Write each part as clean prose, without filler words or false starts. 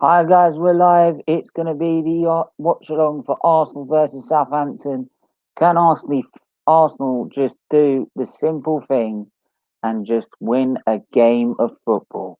Hi guys, we're live. It's going to be the watch-along for Arsenal versus Southampton. Can Arsenal just do the simple thing and just win a game of football?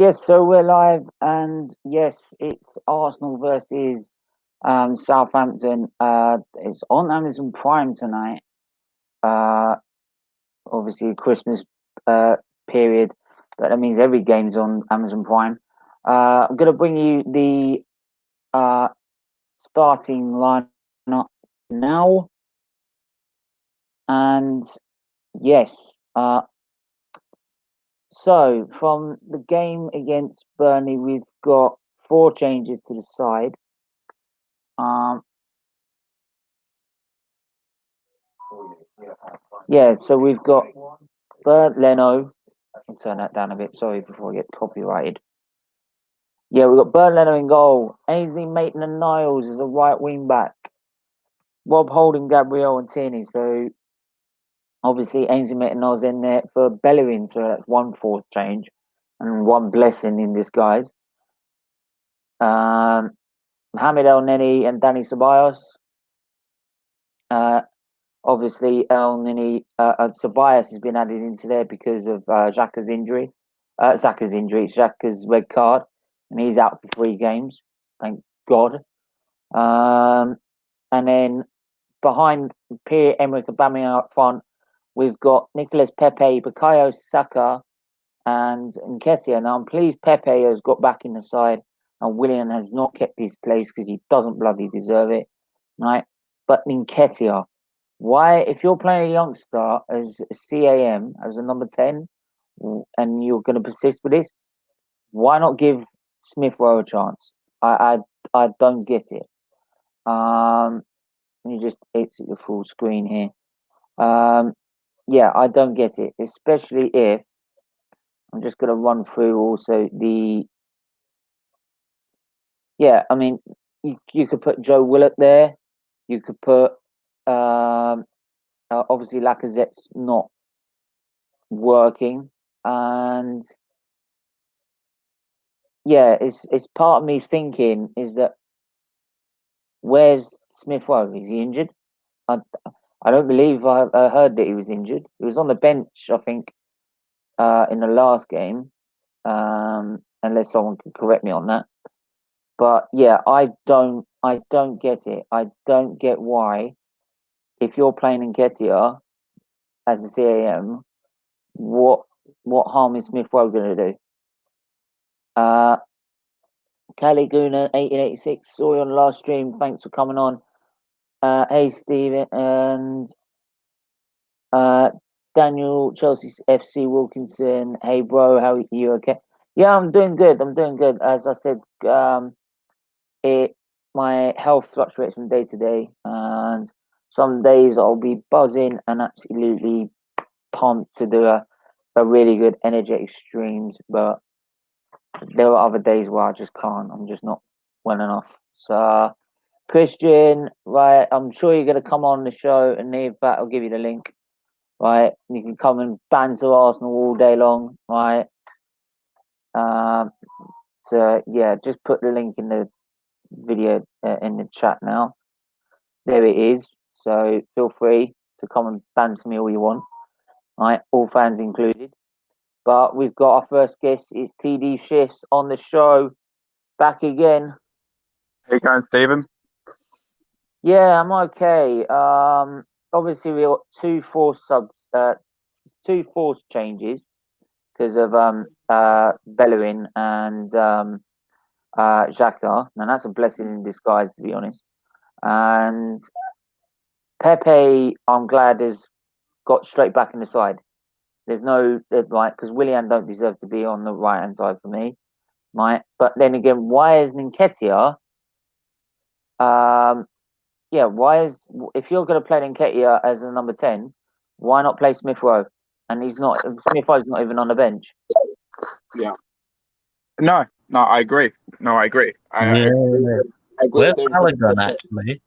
Yes. So we're live, and yes, it's Arsenal versus Southampton. It's on Amazon Prime tonight. Uh, Obviously Christmas uh period, but that means every game's on Amazon Prime. I'm gonna bring you the starting lineup now, and yes, so from the game against Burnley, we've got four changes to the side. Um, yeah, so we've got Bert Leno. I'll turn that down a bit. Sorry, before I get copyrighted. Yeah, we've got Bert Leno in goal. Ainsley Maitland-Niles is a right wing back. Rob Holding, Gabriel, and Tierney. So obviously Ainsley Maitland-Niles in there for Bellerin. So that's one fourth change and one blessing in disguise. Um, Mohamed El Neni and Danny Ceballos. Uh, Obviously, El Neni, Ceballos has been added into there because of Xhaka's injury. Xhaka's red card, and he's out for 3 games. Thank God. Um, and then behind Pierre-Emerick Aubameyang up front, we've got Nicolas Pepe, Bukayo Saka, and Nketiah. Now, I'm pleased Pepe has got back in the side, and Willian has not kept his place because he doesn't bloody deserve it, right? But Nketiah, why, if you're playing a youngster as a CAM, as a number 10, and you're going to persist with this, why not give Smith Rowe a chance? I don't get it. Let me just exit the full screen here. Yeah, I don't get it, especially if I'm just going to run through also the. Yeah, I mean, you could put Joe Willock there. You could put obviously Lacazette's not working, and yeah, it's part of me thinking is that where's Smith Rowe? Is he injured? I I don't believe I heard that he was injured. He was on the bench, I think, in the last game. Unless someone can correct me on that. But yeah, I don't get it. I don't get why if you're playing Nketiah as a CAM, what what harm is Smith Rowe going to do? Uh, Caliguna 1886 saw you on the last stream. Thanks for coming on. Hey Steven and uh, Daniel Chelsea FC Wilkinson. Hey bro, how are you? Okay? Yeah, I'm doing good. I'm doing good. As I said, it my health fluctuates from day to day, and some days I'll be buzzing and absolutely pumped to do a really good energetic streams, but there are other days where I just can't. I'm just not well enough. So Christian, right? I'm sure you're gonna come on the show, and if that, I'll give you the link. Right, you can come and banter Arsenal all day long. Right. Um. So yeah, just put the link in the video in the chat now. There it is. So feel free to come and banter me all you want. Right, all fans included. But we've got our first guest. It's TD Shifts on the show. Back again. How you going, Stephen? Yeah, I'm okay. Obviously we got two force changes because of Bellerin and Xhaka, and that's a blessing in disguise, to be honest. And Pepe, I'm glad has got straight back in the side. There's no like because Willian don't deserve to be on the right hand side for me, right? But then again, why is Nketiah? Yeah, why is if you're going to play Nketiah as a number 10, why not play Smith Rowe? And he's not. Smith Rowe's not even on the bench. Yeah. No, I agree. No, I agree. I agree. Where's Balogun, actually?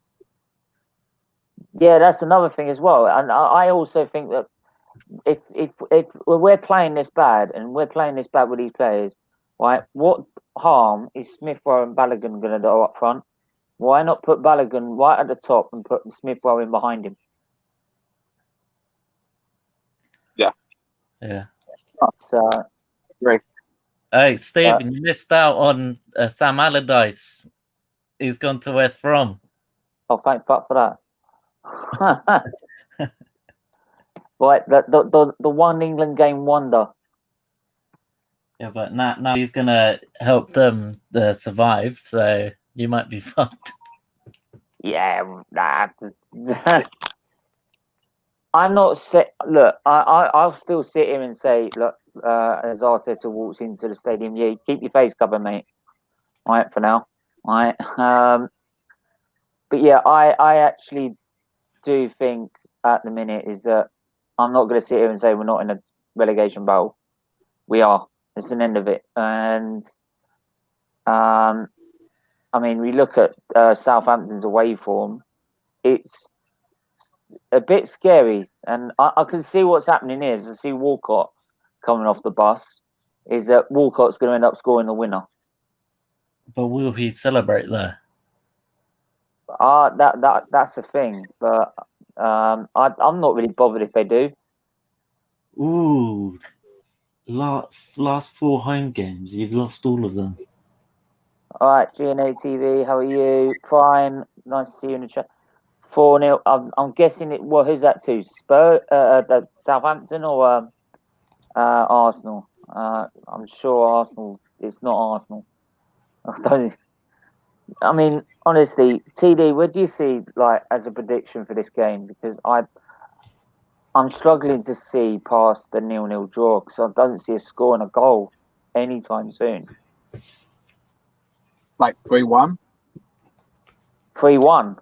Yeah, that's another thing as well. And I also think that if we're playing this bad and we're playing this bad with these players, right? What harm is Smith Rowe and Balogun going to do up front? Why not put Balogun right at the top and put Smith Rowe in behind him? Yeah. So, Great. Hey, Stephen, you missed out on Sam Allardyce. He's gone to West Brom. oh, thank fuck for that. Right, the one England game wonder. Yeah, but now he's gonna help them survive. So you might be fucked. Yeah, nah. I'm not set. Look, I'll still sit here and say, look, as Arteta walks into the stadium, yeah, keep your face covered, mate. All right, for now. All right. But yeah, I actually do think at the minute is that I'm not going to sit here and say we're not in a relegation battle. We are. It's an end of it. And I mean, we look at Southampton's away form. It's a bit scary, and I can see what's happening here. I see Walcott coming off the bus. Is that Walcott's going to end up scoring the winner? But will he celebrate there? That's the thing. But I'm not really bothered if they do. Ooh, last 4 home games, you've lost all of them. All right, GNA TV, how are you? Prime, nice to see you in the chat. 4-0. I'm guessing it. Well, who's that to? Southampton or Arsenal? I'm sure Arsenal. It's not Arsenal. I mean, honestly, TD, what do you see like as a prediction for this game? Because I'm struggling to see past the 0-0 draw because I don't see a score and a goal anytime soon. Like 3-1. 3-1.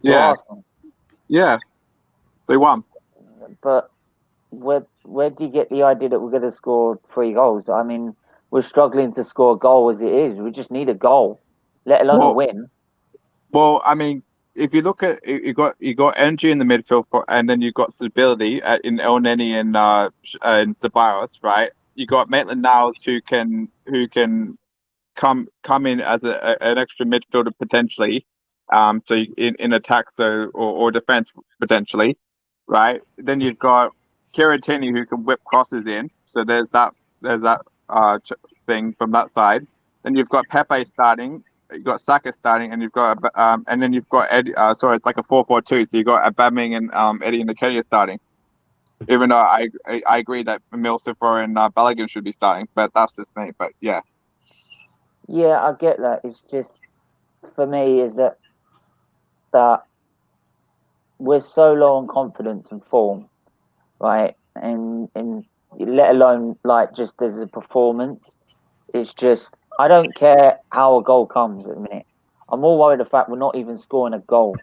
Yeah. Arsenal. Yeah. 3-1. But where do you get the idea that we're going to score 3 goals? I mean, we're struggling to score a goal as it is. We just need a goal, let alone a win. Well, I mean, if you look at you got energy in the midfield, and then you got stability in El Neni and Ceballos, right? You got Maitland-Niles who can come in as an extra midfielder potentially, so in attack or defense potentially, right? Then you've got Kiratini who can whip crosses in, so there's that thing from that side. Then you've got Pepe starting. You've got Saka starting, and you've got and then you've got Eddie. Sorry, it's like a 4-4-2. So you've got Aubameyang and Eddie and Nketiah starting. Even though I agree that Emil Sifro and Balogun should be starting, but that's just me. But yeah. Yeah, I get that. It's just for me is that we're so low on confidence and form, right? And let alone like just as a performance, it's just I don't care how a goal comes at the minute. I'm more worried the fact we're not even scoring a goal,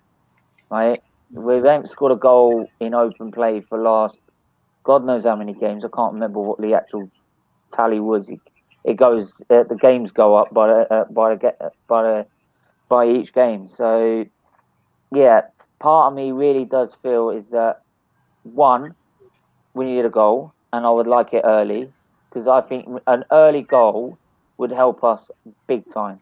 right? We haven't scored a goal in open play for last God knows how many games. I can't remember what the actual tally was. It goes the games go up by each game. So yeah, part of me really does feel is that one, we need a goal, and I would like it early because I think an early goal would help us big time.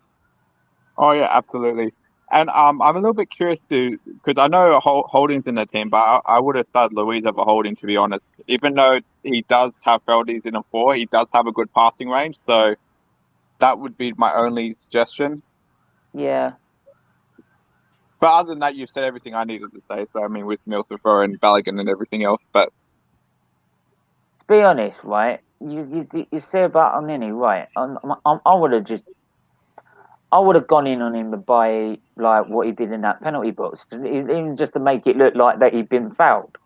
Oh yeah, absolutely. And I'm a little bit curious because I know Holding's in the team, but I would have thought Luiz over Holding, to be honest. Even though he does have Feldies in a 4, he does have a good passing range, so that would be my only suggestion. Yeah. But other than that, you've said everything I needed to say. So I mean, with Milsifro and Balogun and everything else. But To be honest, right, you say about Onini, right? I would have gone in on him by like what he did in that penalty box, even just to make it look like that he'd been fouled.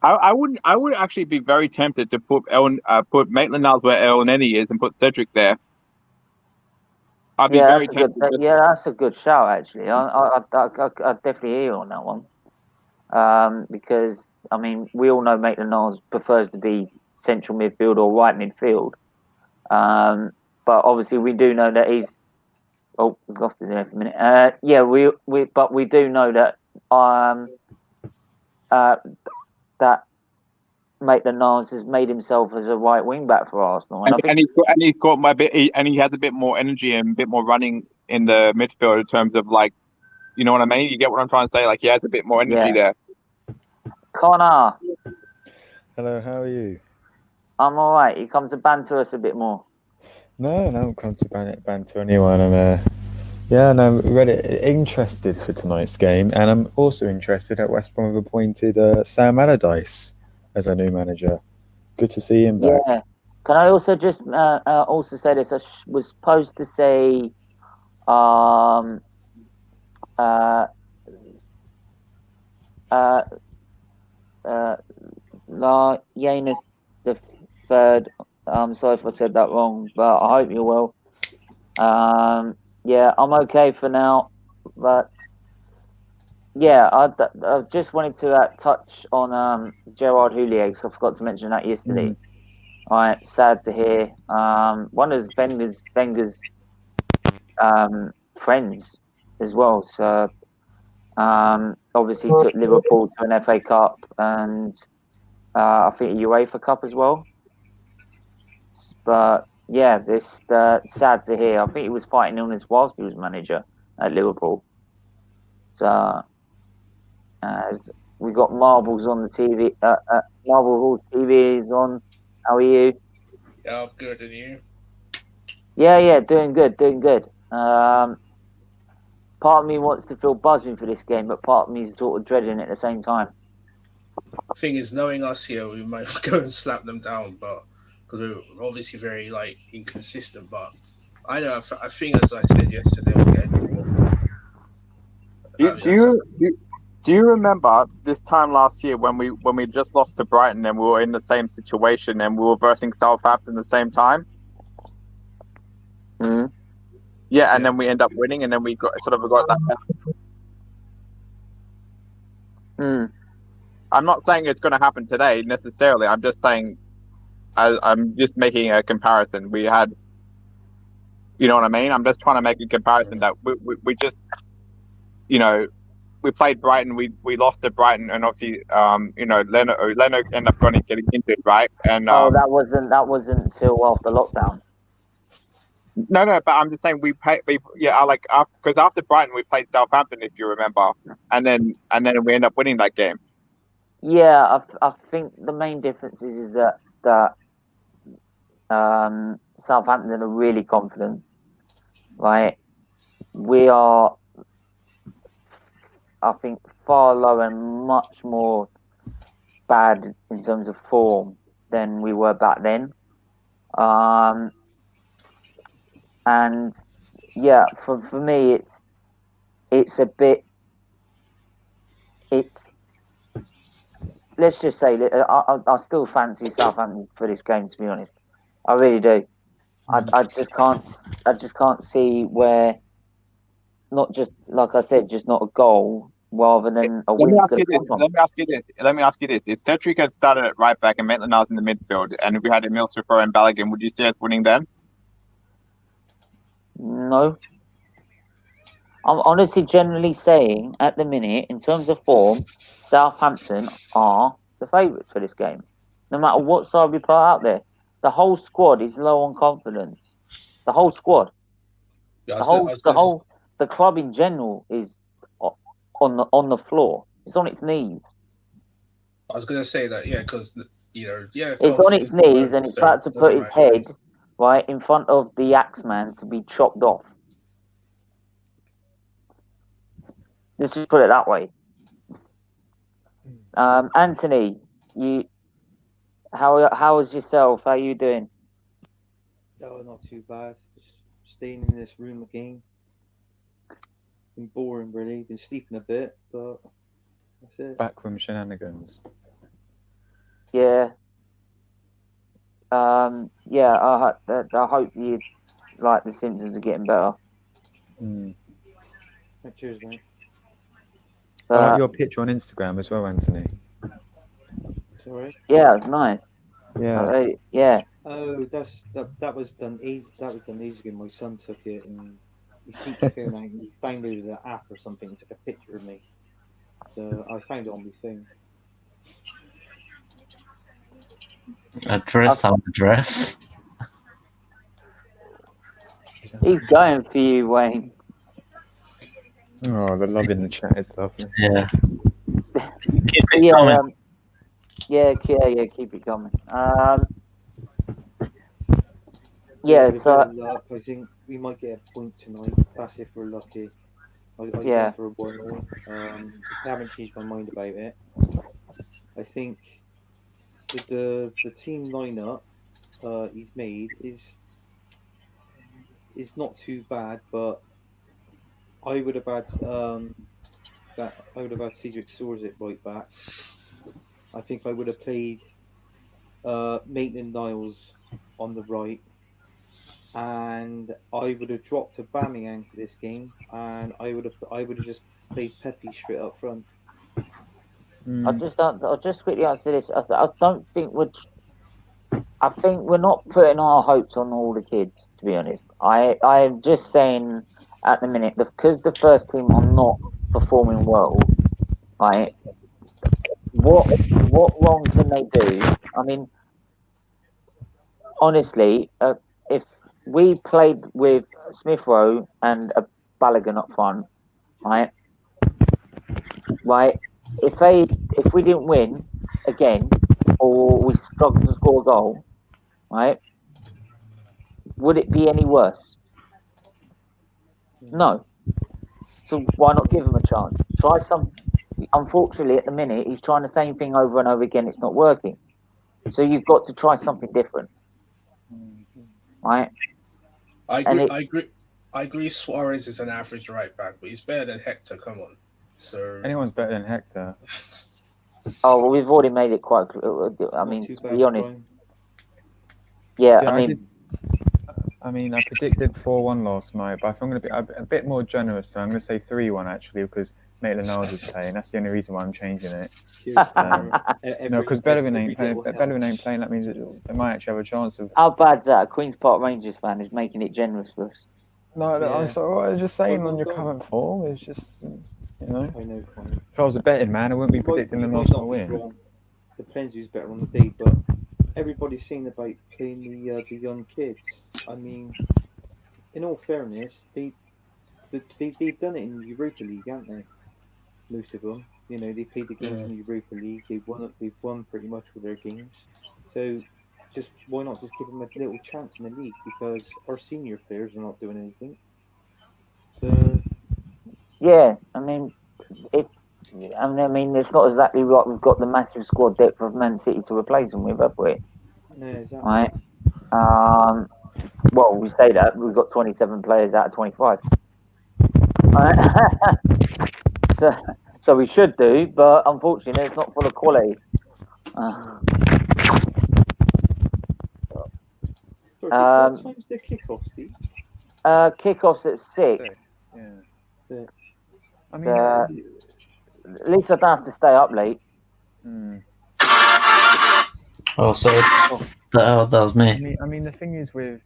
I wouldn't. I would actually be very tempted to put Maitland-Niles where El Neni is and put Cedric there. I'd be very tempted. That's a good shout actually. I definitely hear you on that one. Because I mean we all know Maitland-Niles prefers to be central midfield or right midfield. But obviously we do know that he's. Oh, we've lost it there for a minute. But we do know that that Maitland-Niles has made himself as a right wing back for Arsenal, and he has a bit more energy and a bit more running in the midfield in terms of like, you know what I mean? You get what I'm trying to say? Like he has a bit more energy there. Connor. Hello, how are you? I'm all right. You come to banter us a bit more. No, I don't come to banter anyone. I'm really interested for tonight's game, and I'm also interested that West Brom have appointed Sam Allardyce as our new manager. Good to see him back. Yeah. Can I also just also say this? I was supposed to say Janus the third. I'm sorry if I said that wrong, but I hope you're well. Yeah, I'm okay for now, but yeah, I just wanted to touch on Gerard Houllier because I forgot to mention that yesterday. All right, sad to hear. One of Wenger's friends as well. So obviously took Liverpool to an FA Cup and I think a UEFA Cup as well. But yeah, this sad to hear. I think he was fighting illness whilst he was manager at Liverpool. So as we got Marbles on the TV, Marble Hall TV is on. How are you? Yeah, I'm good, and you? Yeah, doing good. Part of me wants to feel buzzing for this game, but part of me is sort of dreading it at the same time. Thing is, knowing us here, we might go and slap them down, but because we're obviously very inconsistent. But I know, I think, as I said yesterday, we'll get a draw. Do you remember this time last year when we just lost to Brighton and we were in the same situation and we were versing Southampton at the same time? Mm-hmm. Yeah, and then we end up winning, and then we got that back. I'm not saying it's going to happen today necessarily. I'm just saying, I'm just making a comparison. We had, you know what I mean? I'm just trying to make a comparison that we just, we played Brighton. We lost to Brighton, and obviously, Leno ended up getting injured, right? And that wasn't until after lockdown. No, but I'm just saying because after Brighton we played Southampton, if you remember, and then we end up winning that game. Yeah, I think the main difference is that Southampton are really confident, right? We are, I think, far lower and much more bad in terms of form than we were back then. And yeah, for me, it's a bit. Let's just say that I still fancy Southampton for this game. To be honest, I really do. I just can't see where. Not just like I said, just not a goal rather than a win. Let me ask you this: if Cedric had started at right back and Maitland-Niles in the midfield, and if we had Emile Smith-Rowe and Balogun, would you see us winning then? No. I'm honestly generally saying at the minute, in terms of form, Southampton are the favourites for this game. No matter what side we put out there, the whole squad is low on confidence. The whole squad, the club in general is on the floor. It's on its knees. I was going to say that, because it's on its knees and it's about to put its head right in front of the Axeman to be chopped off. Let's just put it that way. Anthony, how is yourself? How are you doing? Oh, not too bad. Just staying in this room again. Been boring, really. Been sleeping a bit, but that's it. Backroom shenanigans. Yeah. Yeah. I hope you like the symptoms are getting better. Mm. Cheers, mate. I like But your picture on Instagram as well, Anthony. Sorry. yeah, it's nice. Yeah. Yeah. Oh, that was done ages ago. My son took it and he sneaked the phone out and he downloaded an app or something and took a picture of me. So I found it on my phone. Address, I'm address. He's going for you, Wayne. Oh, the love in the chat is lovely. Yeah. Keep it Yeah. coming. Yeah. Keep it coming. Yeah, Yeah. with a So bit of luck, I think we might get a point tonight. That's if we're lucky. I'd Yeah. go for a 1-0. I haven't changed my mind about it. I think the team lineup he's made is not too bad, but I would have had Cedric Soares at right back. I think I would have played Maitland-Niles on the right, and I would have dropped to Aubameyang for this game, and I would have just played Pepe straight up front. I'll just quickly answer this. I don't think I think we're not putting our hopes on all the kids, to be honest. I'm just saying at the minute, because the first team are not performing well, right? What wrong can they do? I mean, honestly, if we played with Smith Rowe and a Balogun up front, right? Right? If we didn't win again, or we struggled to score a goal, right? Would it be any worse? No. So why not give him a chance? Try some. Unfortunately, at the minute, he's trying the same thing over and over again. It's not working. So you've got to try something different, right? I And agree. I agree. Suarez is an average right back, but he's better than Hector. Come on. So Anyone's better than Hector. Oh, well, we've already made it quite clear. I mean, too to bad, be honest, Brian. yeah. See, I mean, I predicted 4-1 last night, but if I'm going to be a bit more generous, so I'm going to say 3-1 actually, because Maitland-Niles is playing. That's the only reason why I'm changing it. No, because Bellerin ain't playing. Bellerin ain't playing. That means they might actually have a chance of. How bad's that? A Queen's Park Rangers fan is making it generous for us. No, Yeah. I'm sorry. I'm just saying Well on your done. current form, it's just I know, Colin. If I was a betting man, I wouldn't be You predicting an might Arsenal not be win. wrong. Depends who's better on the day, but everybody's saying about playing the young kids. I mean, in all fairness, they've done it in Europa League, haven't they? Most of them, they played the games in Europa League. They've won pretty much all their games. So, why not just give them a little chance in the league? Because our senior players are not doing anything. So, Yeah, I mean, it's not exactly right. We've got the massive squad depth of Man City to replace them with, have we? no, exactly. Right. Well, we say that we've got 27 players out of 25. Right? so we should do, but unfortunately, it's not full of quality. Sorry, what time's the kickoff, Steve? Kickoffs at 6. Yeah. I mean, at least I don't have to stay up late. Oh, so that was me. I mean, the thing is with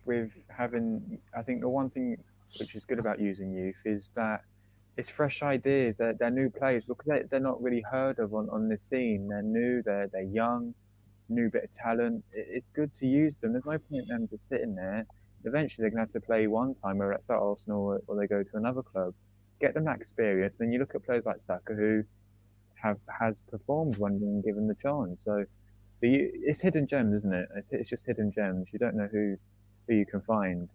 having, I think the one thing which is good about using youth is that it's fresh ideas. They're new players because they're not really heard of on the scene. They're new. They're young, new bit of talent. It's good to use them. There's no point in them just sitting there. Eventually, they're going to have to play one time, whether it's at Arsenal or they go to another club. Get them that experience. Then you look at players like Saka who has performed when being given the chance. So it's hidden gems, isn't it? It's just hidden gems. You don't know who you can find.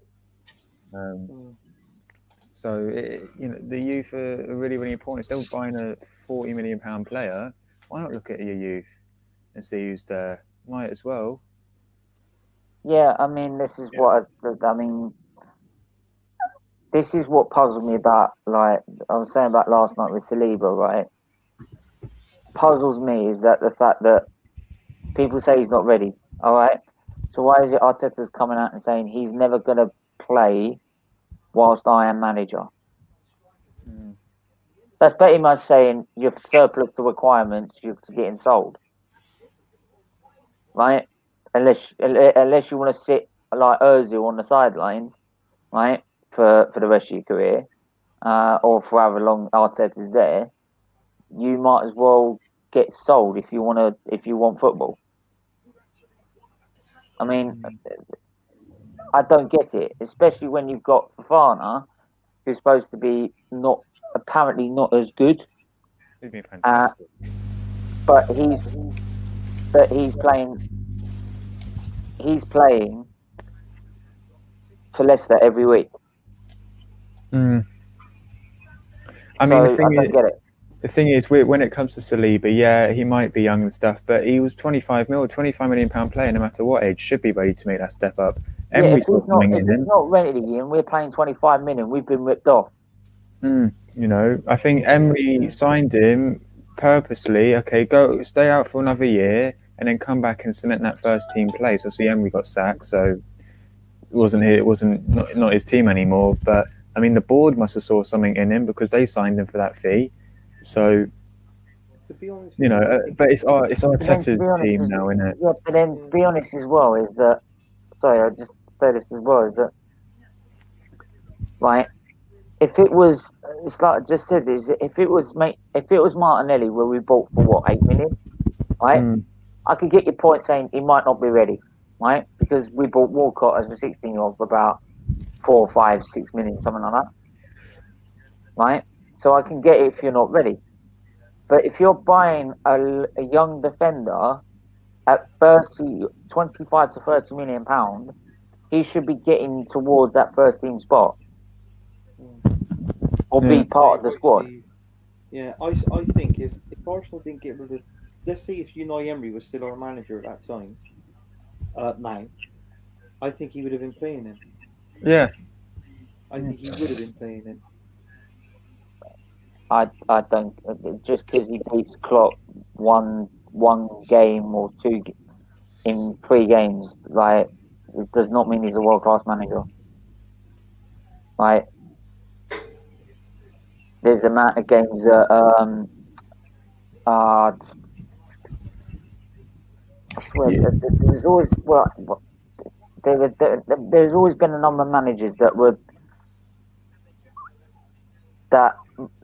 So the youth are really, really important. Instead of buying a £40 million player, why not look at your youth and see who's there? Might as well. Yeah, I mean, this is this is what puzzled me about, like I was saying about last night with Saliba, right? Puzzles me is that the fact that People say he's not ready. All right. So why is it Arteta's coming out and saying he's never going to play whilst I am manager? That's pretty much saying you're surplus to requirements. You're getting sold, right? Unless you want to sit like Özil on the sidelines, right, for the rest of your career, or for however long Arteta's there, you might as well get sold if you want football. I mean, I don't get it, especially when you've got Fofana, who's supposed to be apparently not as good. He's been fantastic. But he's playing for Leicester every week. I So mean, I don't get it. the thing is, when it comes to Saliba, yeah, he might be young and stuff, but he was 25 million pound player, no matter what age, should be ready to make that step up. Yeah, if Emery's he's got something in him. not ready, and we're paying 25 million, we've been ripped off. You know, I think Emery signed him purposely. Okay, go stay out for another year, and then come back and cement that first team place. Obviously, Emery got sacked, so it wasn't not his team anymore. But I mean, the board must have saw something in him because they signed him for that fee. So, To be honest, you know, but it's Arteta's team honest, now, isn't it? Yeah, but then to be honest as well is that. Sorry, I just say this as well is that. Right, if it was, it's like I just said this. If it was Martinelli, where we bought for what, 8 million, right? I could get your point saying he might not be ready, right? Because we bought Walcott as a 16-year-old for about 4, 5, 6 million, something like that, right? So I can get it if you're not ready. But if you're buying a young defender at 25 to 30 million pound, he should be getting towards that first team spot or be part of the squad. Yeah, I think if Arsenal didn't get rid of, let's say if Unai Emery was still our manager at that time, now, I think he would have been playing him. Yeah. I think he would have been playing him. I don't, just because he beats Klopp one game or two in 3 games, like, it does not mean he's a world class manager. Like, there's the amount of games that I swear there's always there's always been a number of managers that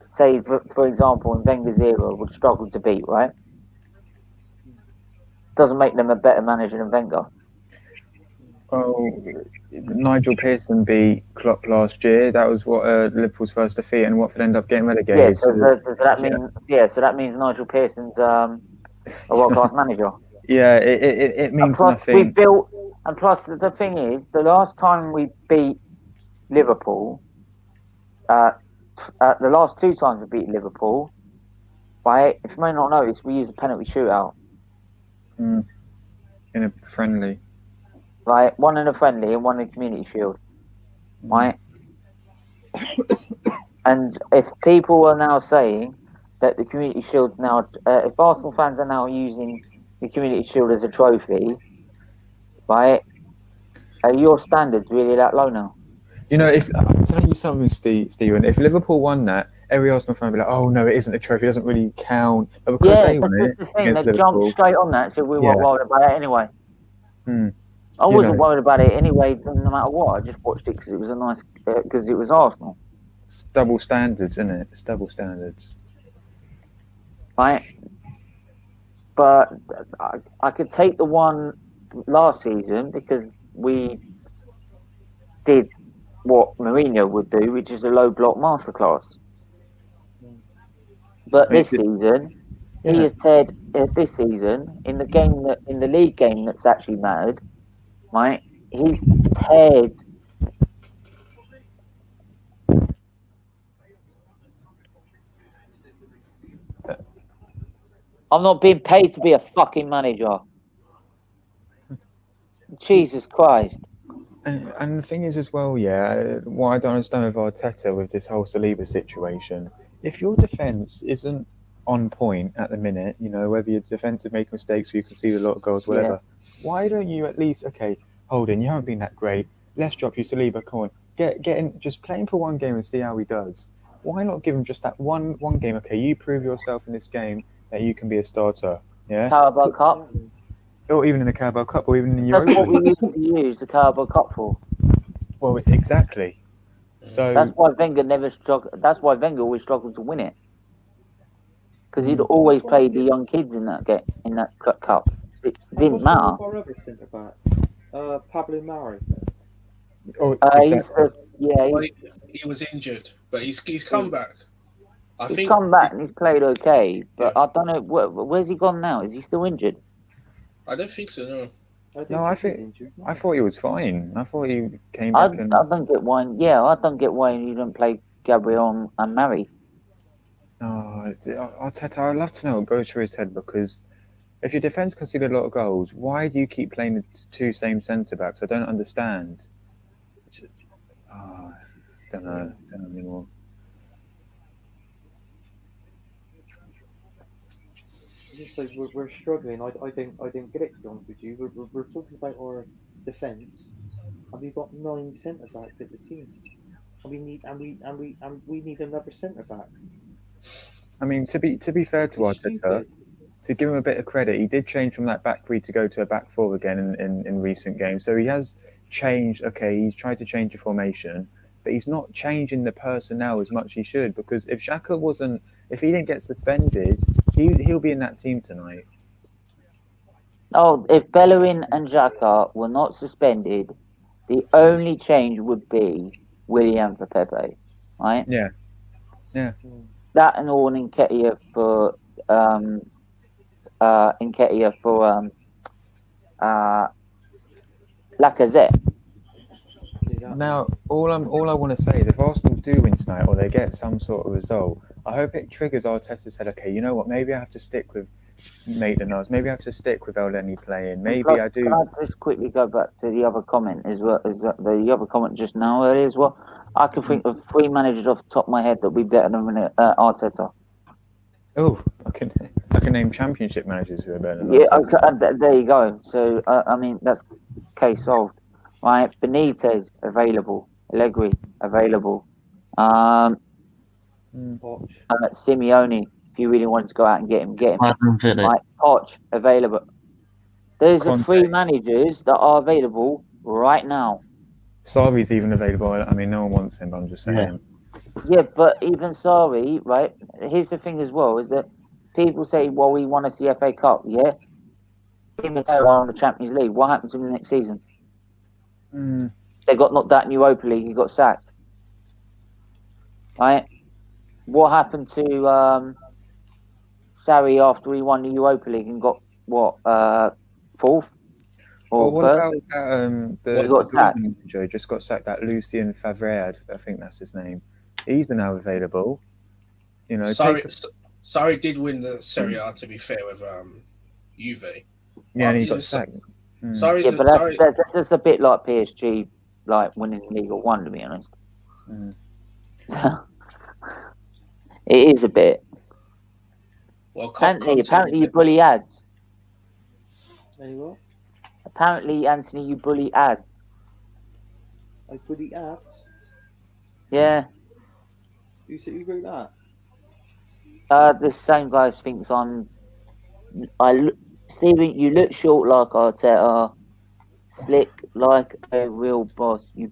say, for example, in Wenger's era, would struggle to beat, right? Doesn't make them a better manager than Wenger. Oh, Nigel Pearson beat Klopp last year. That was what Liverpool's first defeat, and Watford ended up getting relegated. Yeah, so that means Nigel Pearson's a world class manager. Yeah, it means nothing. We built, and plus the thing is, the last time we beat Liverpool, the last 2 times we beat Liverpool, right? If you may not notice, we used a penalty shootout. In a friendly. Right, one in a friendly and one in Community Shield. Right? And if people are now saying that the Community Shield's now, if Arsenal fans are now using the Community Shield as a trophy, right, are your standards really that low now? You know, if I'm telling you something, Stephen, if Liverpool won that, every Arsenal fan would be like, "Oh no, it isn't a trophy; it doesn't really count." But because they won it the thing. against They Liverpool, jumped straight on that, so we weren't worried about it anyway. I You wasn't know. worried about it anyway, no matter what. I just watched it because it was because it was Arsenal, it's double standards, isn't it? It's double standards. right? But I could take the one last season because we did what Mourinho would do, which is a low block masterclass. But this season, he has said this season in the league game that's actually mattered, right? He's teared. I'm not being paid to be a fucking manager. Jesus Christ. And the thing is as well, what I don't understand with Arteta with this whole Saliba situation, if your defence isn't on point at the minute. You know, whether your defensive make mistakes or you concede a lot of goals, whatever. Why don't you at least, okay, Holden, you haven't been that great. Let's drop you, Saliba. Come on, get in. Just play him for one game and see how he does. Why not give him just that one game? Okay, you prove yourself in this game that you can be a starter. Yeah. Carabao Cup. Or even in the Carabao Cup, or even in That's Europa what we League. used to use the Carabao Cup for. Well, exactly. So That's why Wenger never struggled. That's why Wenger always struggled to win it, because he'd always play the young kids in that cup. It didn't matter. Our other centre back, Pablo Mari. exactly. Well, he was injured, but he's come back. I He's think come back and he's played okay, but I don't know where's he gone now. Is he still injured? I don't think so. No. I thought he was fine. I thought he came back. I don't get why. Yeah, I don't get why you don't play Gabriel and Mari. Arteta, I'd love to know what goes through his head, because if your defence conceded a lot of goals, why do you keep playing the two same centre backs? I don't understand. Don't know anymore. Just like we're struggling. I don't get it, to be honest with you. We're talking about our defence, and we've got 9 centre backs at the team. And we need another centre back. I mean, to be fair to Arteta, to give him a bit of credit, he did change from that back 3 to go to a back 4 again in recent games. So he has changed. Okay, he's tried to change the formation, but he's not changing the personnel as much as he should, because if he didn't get suspended, he'll be in that team tonight. Oh, if Bellerin and Xhaka were not suspended, the only change would be Willian for Pepe, right? Yeah. That and all Nketiah for Lacazette. Now, all I want to say is, if Arsenal do win tonight, or they get some sort of result, I hope it triggers Arteta's head. Okay, you know what? Maybe I have to stick with Maitland-Niles. Maybe I have to stick with Elneny playing. Maybe I do. Can I just quickly go back to the other comment as well? Is that the other comment just now earlier as well? I can think of 3 managers off the top of my head that would be better than Arteta. Oh, I can name Championship managers who are better than Arteta. Arteta. There you go. So I mean, that's case solved. Right, Benitez available, Allegri available, Simeone, if you really wanted to go out and get him. Right, Poch available. There's 3 managers that are available right now. Sarri's even available. I mean, no one wants him, but I'm just saying. Yeah, but even Sarri, right? Here's the thing as well, is that people say, well, we won the FA Cup, yeah? Him and Taylor on the Champions League. What happens to him next season? They got knocked out in Europa League. He got sacked. Right? What happened to Sarri after he won the Europa League and got what 4th or what 3rd? about the manager just got sacked? That Lucien Favre, I think that's his name. He's now available. You know, Sarri did win the Serie A, to be fair, with Juve. Yeah, and he got sacked. But that's a bit like PSG, like winning League 1, to be honest. It is a bit. Well, apparently you bully ads. Any what? Apparently, Anthony, you bully ads. I bully ads? Yeah. Who wrote that? The same guy thinks Stephen, you look short like Arteta, slick like a real boss. I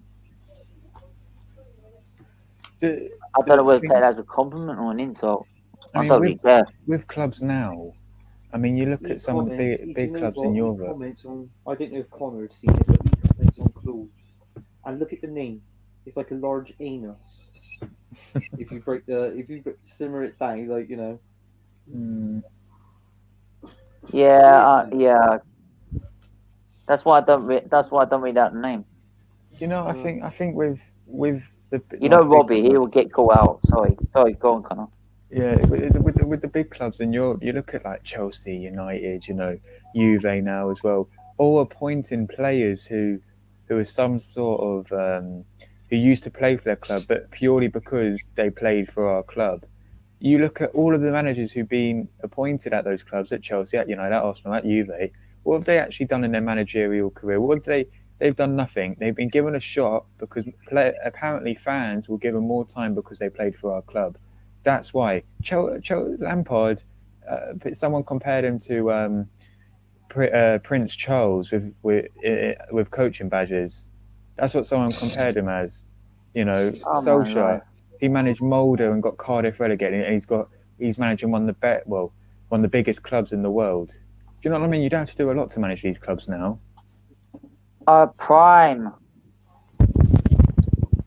don't know whether to take that as a compliment or an insult. I don't really care. With clubs now, I mean, you look at some of the big clubs in Europe. I don't know if Connor had seen it, but he comments on clubs. And look at the name. It's like a large anus. if you simmer it down, like, you know. Yeah. That's why I don't read out the name. You know, I think with the Robbie, he will get called out. Sorry, go on, Connor. Yeah, with the big clubs in Europe, you look at like Chelsea, United, you know, Juve now as well, all appointing players who are some sort of who used to play for their club, but purely because they played for our club. you look at all of the managers who've been appointed at those clubs, at Chelsea, at United, at Arsenal, at Juve. What have they actually done in their managerial career? They've done nothing. They've been given a shot because apparently fans will give them more time because they played for our club. That's why Lampard. Someone compared him to Prince Charles with coaching badges. That's what someone compared him as. You know, Oh my Solskjaer. God. He managed Mulder and got Cardiff relegated, and he's managing one of the biggest clubs in the world. Do you know what I mean? You don't have to do a lot to manage these clubs now. Prime.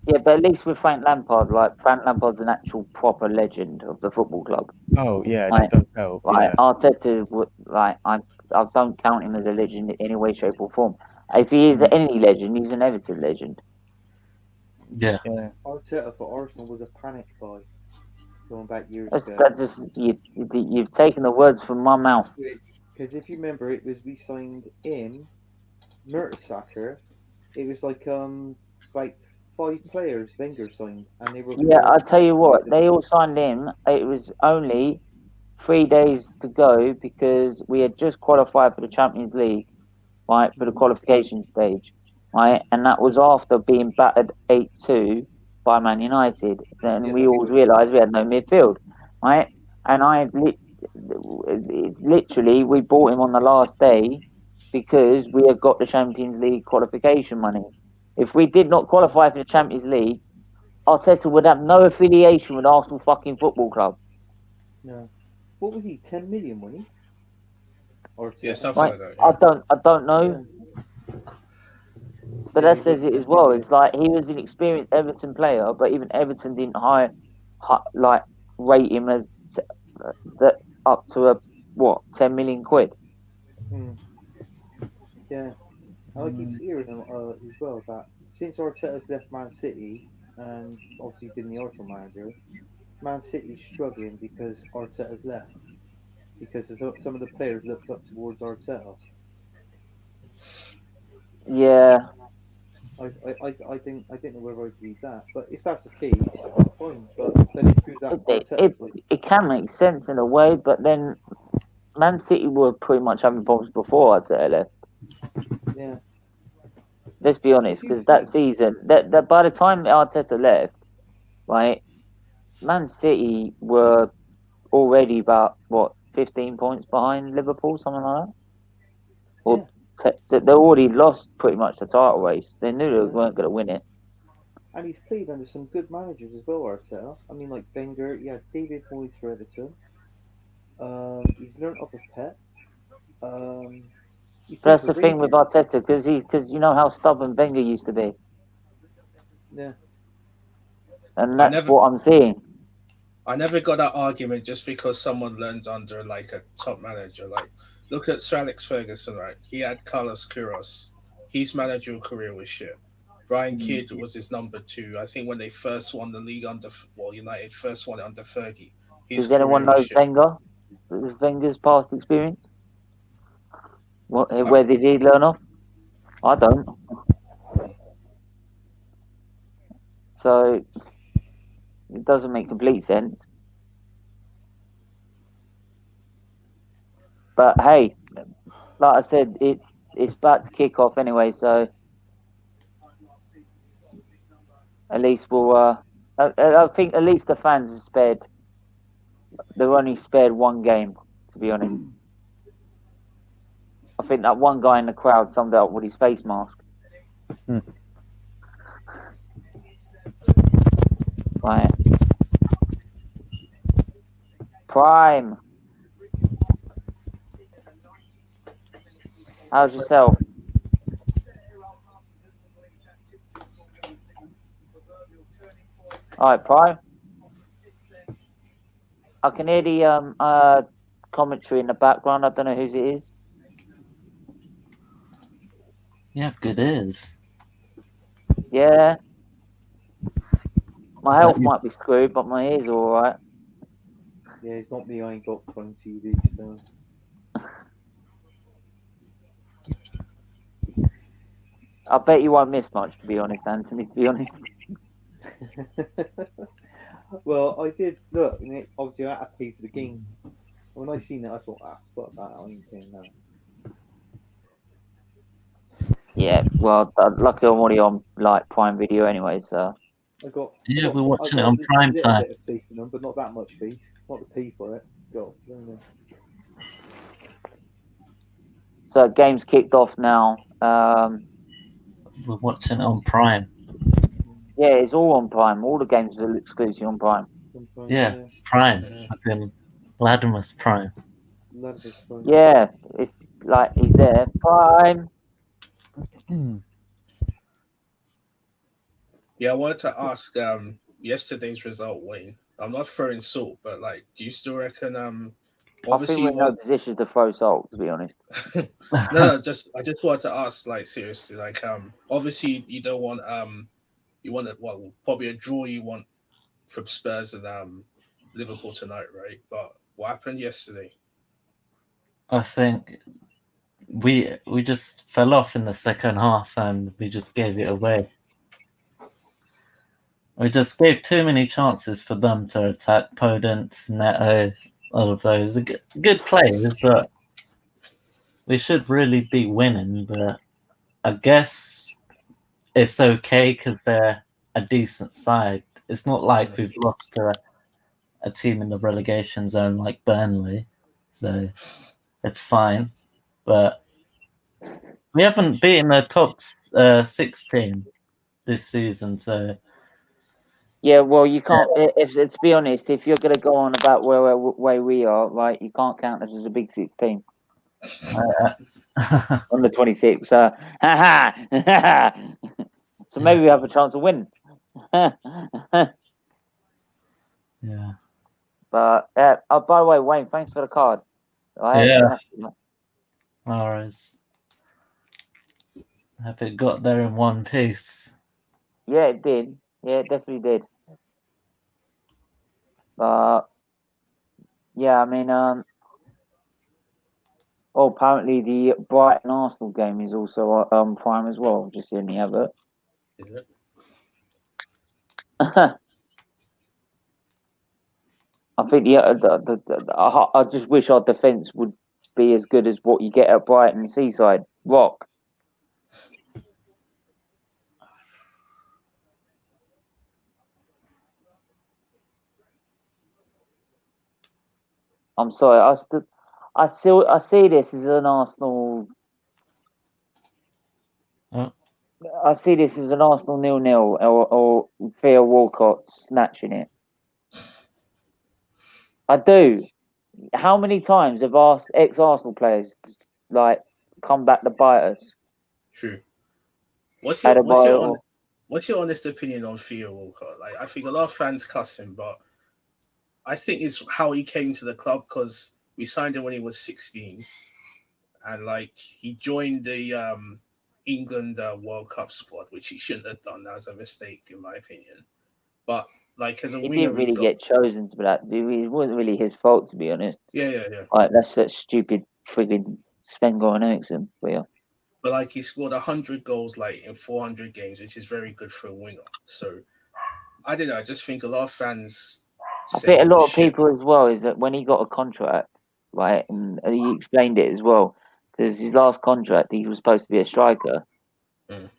Yeah, but at least with Frank Lampard, like Frank Lampard's an actual proper legend of the football club. Oh yeah, Like, that does help. Like Yeah. Arteta, I don't count him as a legend in any way, shape, or form. If he is Mm. any legend, he's an Everton legend. Yeah. Yeah. Arteta for Arsenal was a panic buy going back years That's, ago. that just you've taken the words from my mouth. Because if you remember, it was we signed in Mertesacker. It was like 5 players Wenger signed, and they were. Yeah, I'll tell you what, they all signed in. It was only 3 days to go because we had just qualified for the Champions League, right, for the qualification stage, right, and that was after being battered 8-2 by Man United. Then Yeah, we that's all right. realised we had no midfield, right, and it's literally we bought him on the last day because we had got the Champions League qualification money. If we did not qualify for the Champions League, Arteta would have no affiliation with Arsenal fucking Football Club. No. What was he? 10 million, wasn't he? Or Yeah, something Right? like that. Yeah. I don't know, but Yeah, that he says was it 10 as well. million. It's like he was an experienced Everton player, but even Everton didn't like rate him as that up to a 10 million quid. Yeah. I keep hearing as well that since Arteta's left Man City and obviously been the Arsenal manager, Man City's struggling because Arteta's left. Because some of the players looked up towards Arteta. Yeah, I didn't know whether I believe that, but if that's the case, fine. But then it proves that it, it Arteta's like, it can make sense in a way, but then Man City were pretty much having problems before Arteta left. yeah. Let's be honest, because that season, that by the time Arteta left, right, Man City were already about 15 points behind Liverpool, something like that. Or they already lost pretty much the title race. They knew they weren't going to win it. And he's played under some good managers as well, Arteta. I mean, like Wenger, David Moyes for Everton. He's learned off of Pep. That's the thing with Arteta, because you know how stubborn Wenger used to be. Yeah. And that's what I'm seeing. I never got that argument just because someone learns under like a top manager. Like, look at Sir Alex Ferguson, right? He had Carlos Queiroz. His managerial career was shit. Brian Kidd was his number 2. I think when they first won the league United first won it under Fergie. Does anyone know Wenger? Is Wenger's past experience? Where did he learn off? I don't. So it doesn't make complete sense. But hey, like I said, it's about to kick off anyway, so at least we'll. I think at least the fans are spared. They're only spared one game, to be honest. I think that one guy in the crowd summed it up with his face mask. Right. Prime. How's yourself? Alright, Prime. I can hear the commentary in the background. I don't know whose it is. You have good ears. Yeah. My health might be screwed, but my ears are alright. Yeah, it's not me. I ain't got phone TV, so. I bet you won't miss much, to be honest, Anthony, to be honest. Well, I did look, and obviously I had to pay for the game. When I seen it, I thought, fuck that, I ain't paying that. Yeah, well, luckily I'm already on like Prime Video anyway, so Yeah, we're watching it got on just prime a little time. bit of faith in them, but not that much faith. Not to pay for it. so game's kicked off now. We're watching it on prime. Yeah, it's all on Prime. All the games are exclusively on Prime. Sometimes, Yeah, prime. Yeah. As in Latimer's prime. None of it's fine. Yeah, if like he's there, Prime. Yeah, I wanted to ask yesterday's result, Wayne. I'm not throwing salt, but like, do you still reckon I think obviously we're you in no want position to throw salt, to be honest. no, I just wanted to ask, like, seriously, like obviously you don't want you want probably a draw you want from Spurs and Liverpool tonight, right? But what happened yesterday? I think we just fell off in the second half and we just gave it away. We just gave too many chances for them to attack. Podence, Neto, all of those. Good players, but we should really be winning. But I guess it's okay because they're a decent side. It's not like we've lost to a team in the relegation zone like Burnley, so it's fine. But we haven't beaten a top 6 team this season, so Yeah, well, you can't. If to be honest, if you're going to go on about where we are, right, you can't count us as a Big Six team on the 26th. So, so maybe we have a chance to win. yeah. But oh, by the way, Wayne, thanks for the card. Yeah. Alright. Hope it got there in one piece. Yeah, it did. Yeah, it definitely did. But yeah, I mean, oh, apparently the Brighton Arsenal game is also on Prime as well. Just seeing the advert. Is it? I think I just wish our defence would be as good as what you get at Brighton Seaside Rock. I'm sorry, I see this as an Arsenal. Oh. I see this as an Arsenal 0-0 or Theo Walcott snatching it. I do. How many times have ex-Arsenal players like come back to bite us? True. What's your Adebayo. honest opinion on Theo Walcott? Like, I think a lot of fans cuss him, but I think it's how he came to the club because we signed him when he was 16, and like he joined the England World Cup squad, which he shouldn't have done. That was a mistake, in my opinion. But like as a He winger, didn't really get chosen to that. It wasn't really his fault, to be honest. Yeah. Like that's that stupid frigging Sven-Goran Eriksson for you. But like he scored 100 goals like in 400 games, which is very good for a winger. So I don't know. I just think a lot of fans. I think a lot of people as well is that when he got a contract, right, and he explained it as well, because his last contract he was supposed to be a striker.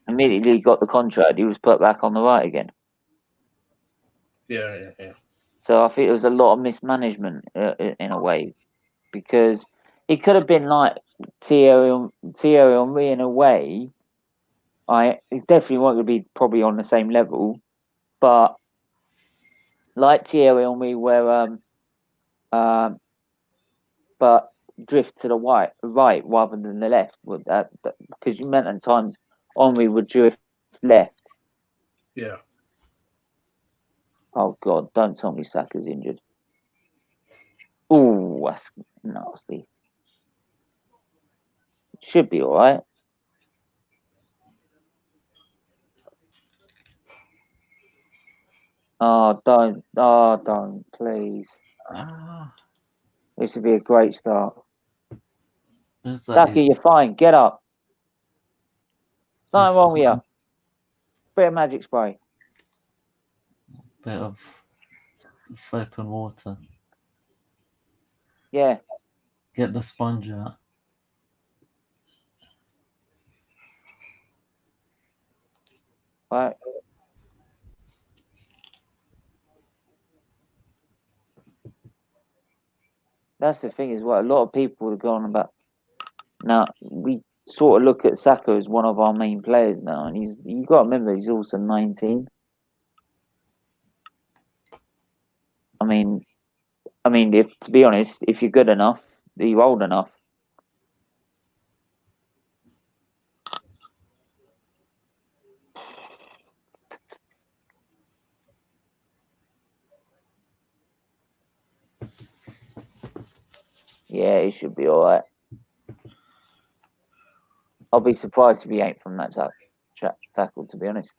Immediately he got the contract, he was put back on the right again. Yeah. So I think it was a lot of mismanagement in a way, because he could have been like Thierry Henry in a way. He definitely wasn't going to be probably on the same level, but like Thierry Henry, where but drift to the right rather than the left, because you meant at times Henry would drift left. Yeah. Oh God! Don't tell me Saka's injured. Oh, that's nasty. Should be all right. Oh, don't, please. This would be a great start. Saka, you're fine. Get up. Nothing wrong with you. Bit of magic spray. Bit of soap and water. Yeah. Get the sponge out. Right. That's the thing, is what a lot of people are going about. Now, we sort of look at Saka as one of our main players now, and you got to remember he's also 19. I mean, if to be honest, if you're good enough, you're old enough. Yeah, he should be all right. I'll be surprised if he ain't from that tackle, to be honest.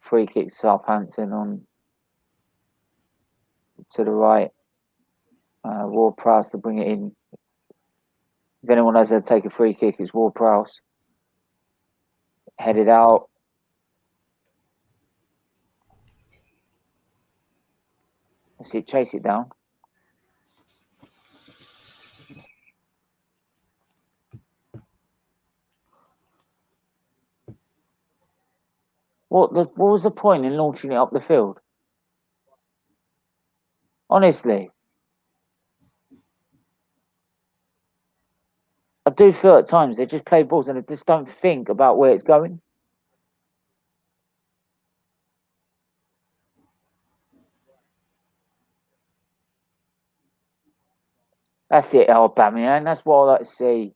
Free kick Southampton on to the right. Ward-Prowse to bring it in. If anyone has to take a free kick, it's Ward-Prowse. Headed out. Let's see, chase it down. What was the point in launching it up the field? Honestly. I do feel at times they just play balls and they just don't think about where it's going. That's it, Aubameyang. That's what I like to see.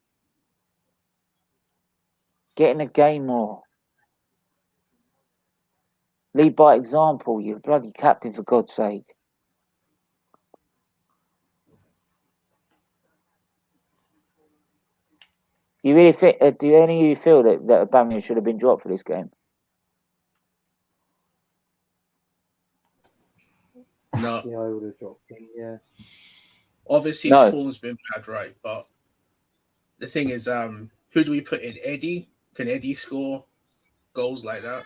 Get in the game more. Lead by example. You're bloody captain, for God's sake. You really think? Do any of you feel that Aubameyang should have been dropped for this game? No. Yeah, I would have dropped him. Yeah. Obviously, his form's been bad, right? But the thing is, who do we put in? Eddie? Can Eddie score goals like that?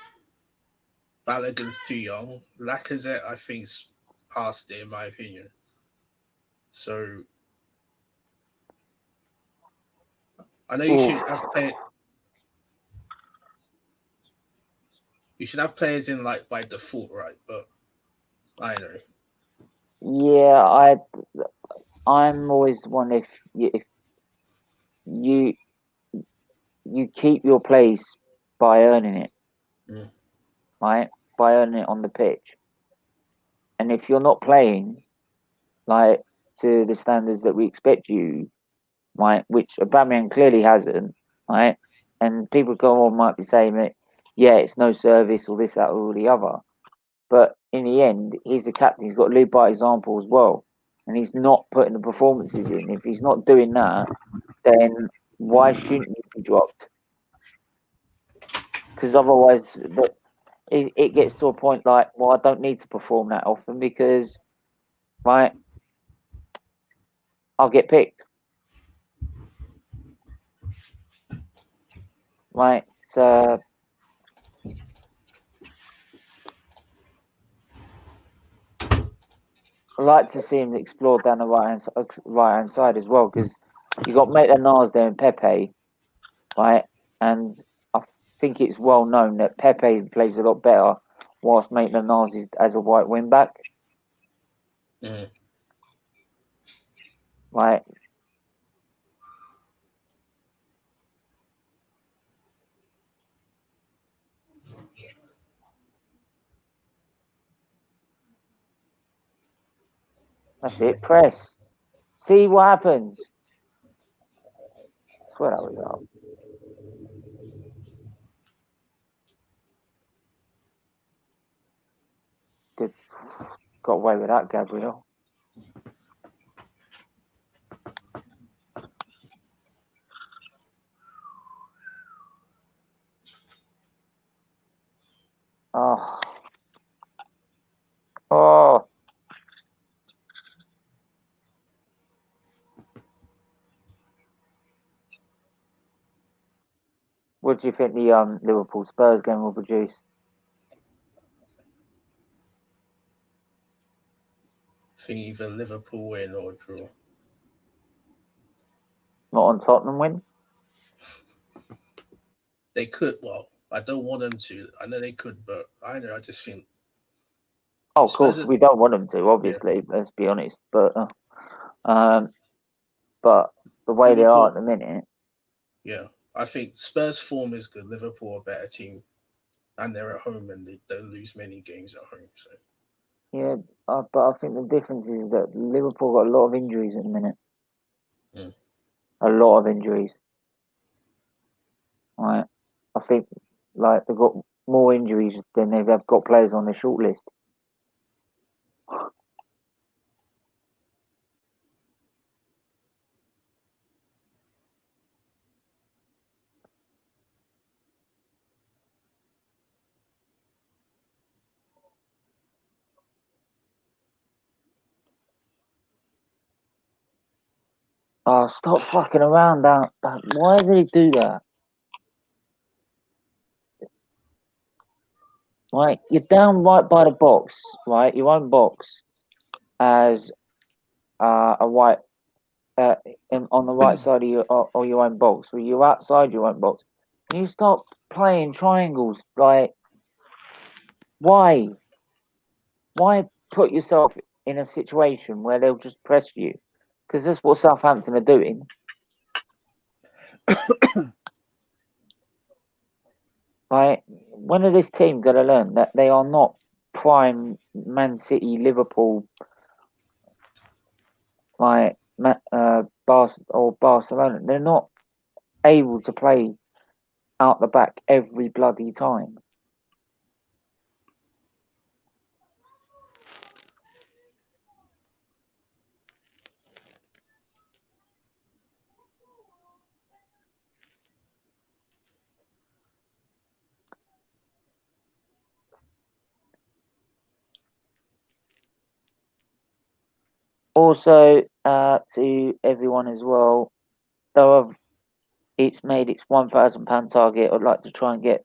Balogun's too young. Lacazette, I think, is past it, in my opinion. So I know you should have played. You should have players in like by default, right? But I know. Yeah, I'm always one if you keep your place by earning it, right? By earning it on the pitch, and if you're not playing like to the standards that we expect you, right? Which Aubameyang clearly hasn't, right? And people go on might be saying that, yeah, it's no service or this, that, or the other. But in the end, he's the captain. He's got to lead by example as well. And he's not putting the performances in. If he's not doing that, then why shouldn't he be dropped? Because otherwise, it gets to a point like, well, I don't need to perform that often because, right, I'll get picked. Right, so I like to see him explore down the right hand side as well, because you got Maitland-Niles there and Pepe, right? And I think it's well known that Pepe plays a lot better whilst Maitland-Niles is as a white wing back. Right. That's it. Press. See what happens. That's where that was up. Good. Got away with that, Gabriel. Oh. Oh. What do you think the Liverpool Spurs game will produce? I think either Liverpool win or draw. Not on Tottenham win? They could. Well, I don't want them to. I know they could, but I just think. Oh, of course, we don't want them to. Obviously, let's be honest. But the way they are at the minute. Yeah, I think Spurs' form is good. Liverpool are a better team, and they're at home, and they don't lose many games at home. So. Yeah, but I think the difference is that Liverpool got a lot of injuries at the minute. Mm. A lot of injuries. Right. I think they've got more injuries than they've got players on their shortlist. Oh, stop fucking around. Why did he do that? Right, you're down right by the box, right? Your own box as a white on the right side of your own box, or you're outside your own box. And you stop playing triangles. Like, why? Why put yourself in a situation where they'll just press you? Because that's what Southampton are doing. Right? When are this team going to learn that they are not prime Man City, Liverpool, like Barcelona? They're not able to play out the back every bloody time. Also, to everyone as well, though it's made its £1,000 target, I'd like to try and get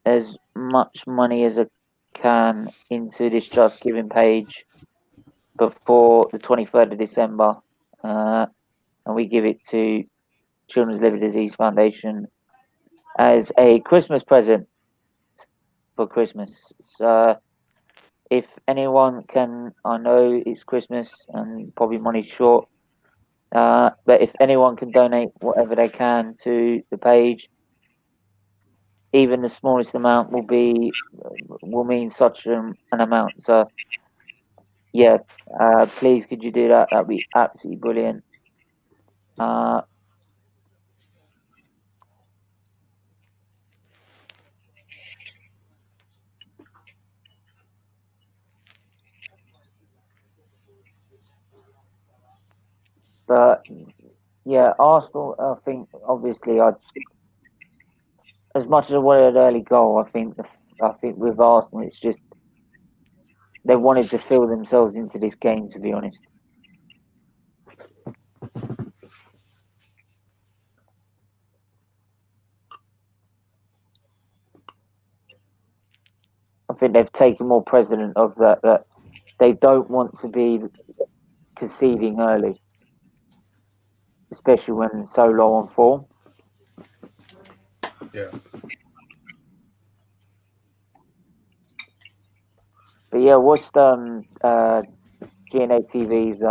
as much money as I can into this Just Giving page before the 23rd of December. And we give it to Children's Liver Disease Foundation as a Christmas present for Christmas. So if anyone can, I know it's Christmas and probably money's short, but if anyone can donate whatever they can to the page, even the smallest amount will mean such an amount. So yeah, please could you do that? That'd be absolutely brilliant. But yeah, Arsenal. I think obviously, as much as I wanted an early goal, I think with Arsenal, it's just they wanted to feel themselves into this game. To be honest, I think they've taken more precedent of that they don't want to be conceding early, especially when so low on form. Yeah. But yeah, watched GNA TV's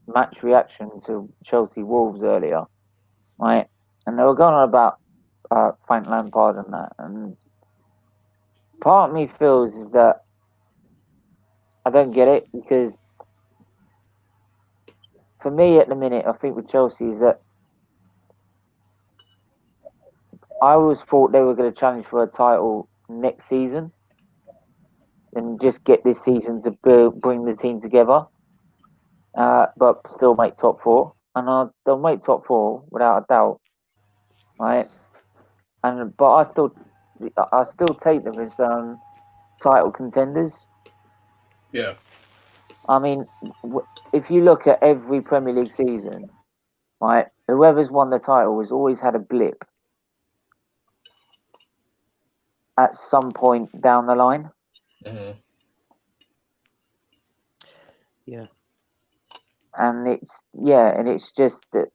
match reaction to Chelsea Wolves earlier, right? And they were going on about Frank Lampard and that, and part of me feels is that I don't get it, because for me at the minute, I think with Chelsea is that I always thought they were going to challenge for a title next season and just get this season to bring the team together, but still make top four. And they'll make top four without a doubt, right? But I still take them as title contenders. Yeah. I mean, if you look at every Premier League season, right? Whoever's won the title has always had a blip at some point down the line. Mhm. Yeah. And it's just that,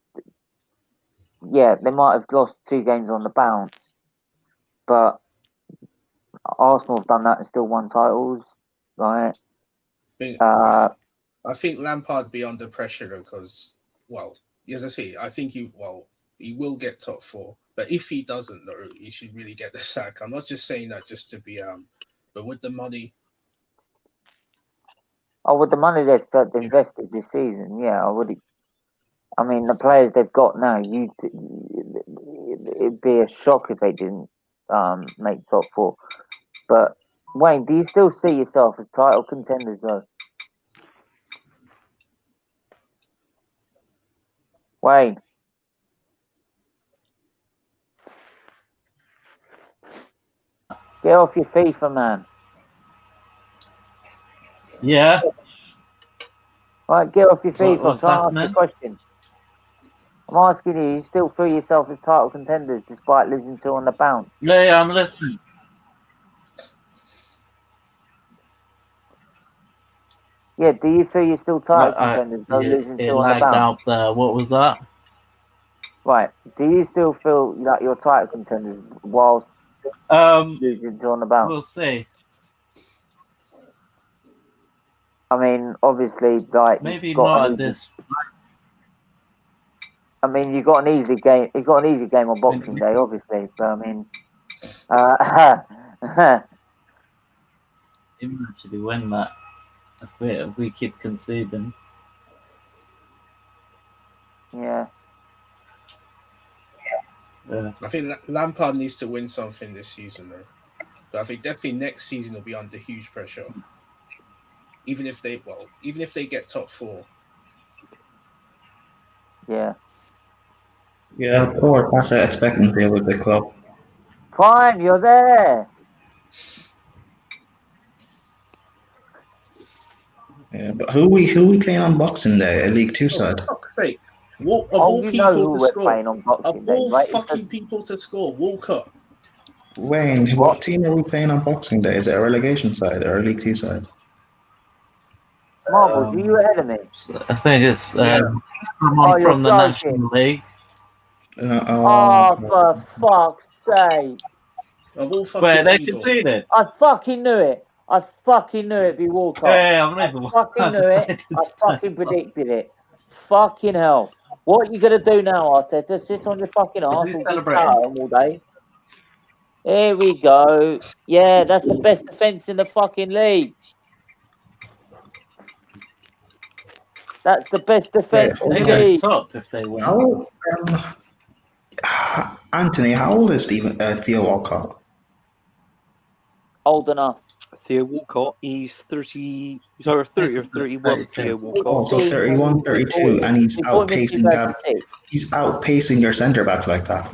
yeah, they might have lost 2 games on the bounce, but Arsenal have done that and still won titles, right? I think Lampard be under pressure because, well, as I say, I think he will get top 4. But if he doesn't, though, he should really get the sack. I'm not just saying that just to be but with the money. Oh, with the money they've invested this season, yeah, I would. I mean, the players they've got now, it'd be a shock if they didn't make top 4. But Wayne, do you still see yourself as title contenders though? Wayne, get off your FIFA, man. Yeah. Right, get off your FIFA. What's I'm trying to ask happening? you a question. I'm asking you still feel yourself as title contenders despite losing 2 on the bounce? Yeah, I'm listening. Yeah, do you feel you're still title contenders though losing 2 It on the lagged bounce? out there. What was that? Right, do you still feel that you're title contenders whilst losing 2 on the bounce? We'll see. I mean, obviously, like Maybe you've got not an at easy. this. I mean, you got an easy game. You got an easy game on Boxing Day, obviously. But I mean, We can actually win that if we keep conceding. yeah. Yeah. I think Lampard needs to win something this season, though. But I think definitely next season will be under huge pressure. Even if they get top 4. Yeah. Yeah, of course. That's the expectancy with the club. Fine, you're there. Yeah, but who we playing on Boxing Day? A League Two side. For fuck's sake. Of all you know people who to we're score. playing on Boxing Of Day, all right? fucking people to score, Walker. Wayne, what team are we playing on Boxing Day? Is it a relegation side or a League Two side? Marbles, are you ahead of me? I think it's someone Oh, you're from the joking. National League. Oh, for fuck's sake. Of all fucking Where they people. conceded. I fucking knew it. I fucking knew it'd be Walcott. Yeah, I'm not even I fucking knew it. I fucking predicted it. Fucking hell. What are you going to do now, Arteta? Sit on your fucking arse and just power him all day? Here we go. Yeah, that's the best defence in the fucking league. That's the best defence in They the go league. top if they win. Anthony, how old is Theo Walcott? Old enough. Theo Walcott, he's 30. He's either 30 or 31. Theo Walcott. Oh, so 31, 32, and he's outpacing your centre backs like that.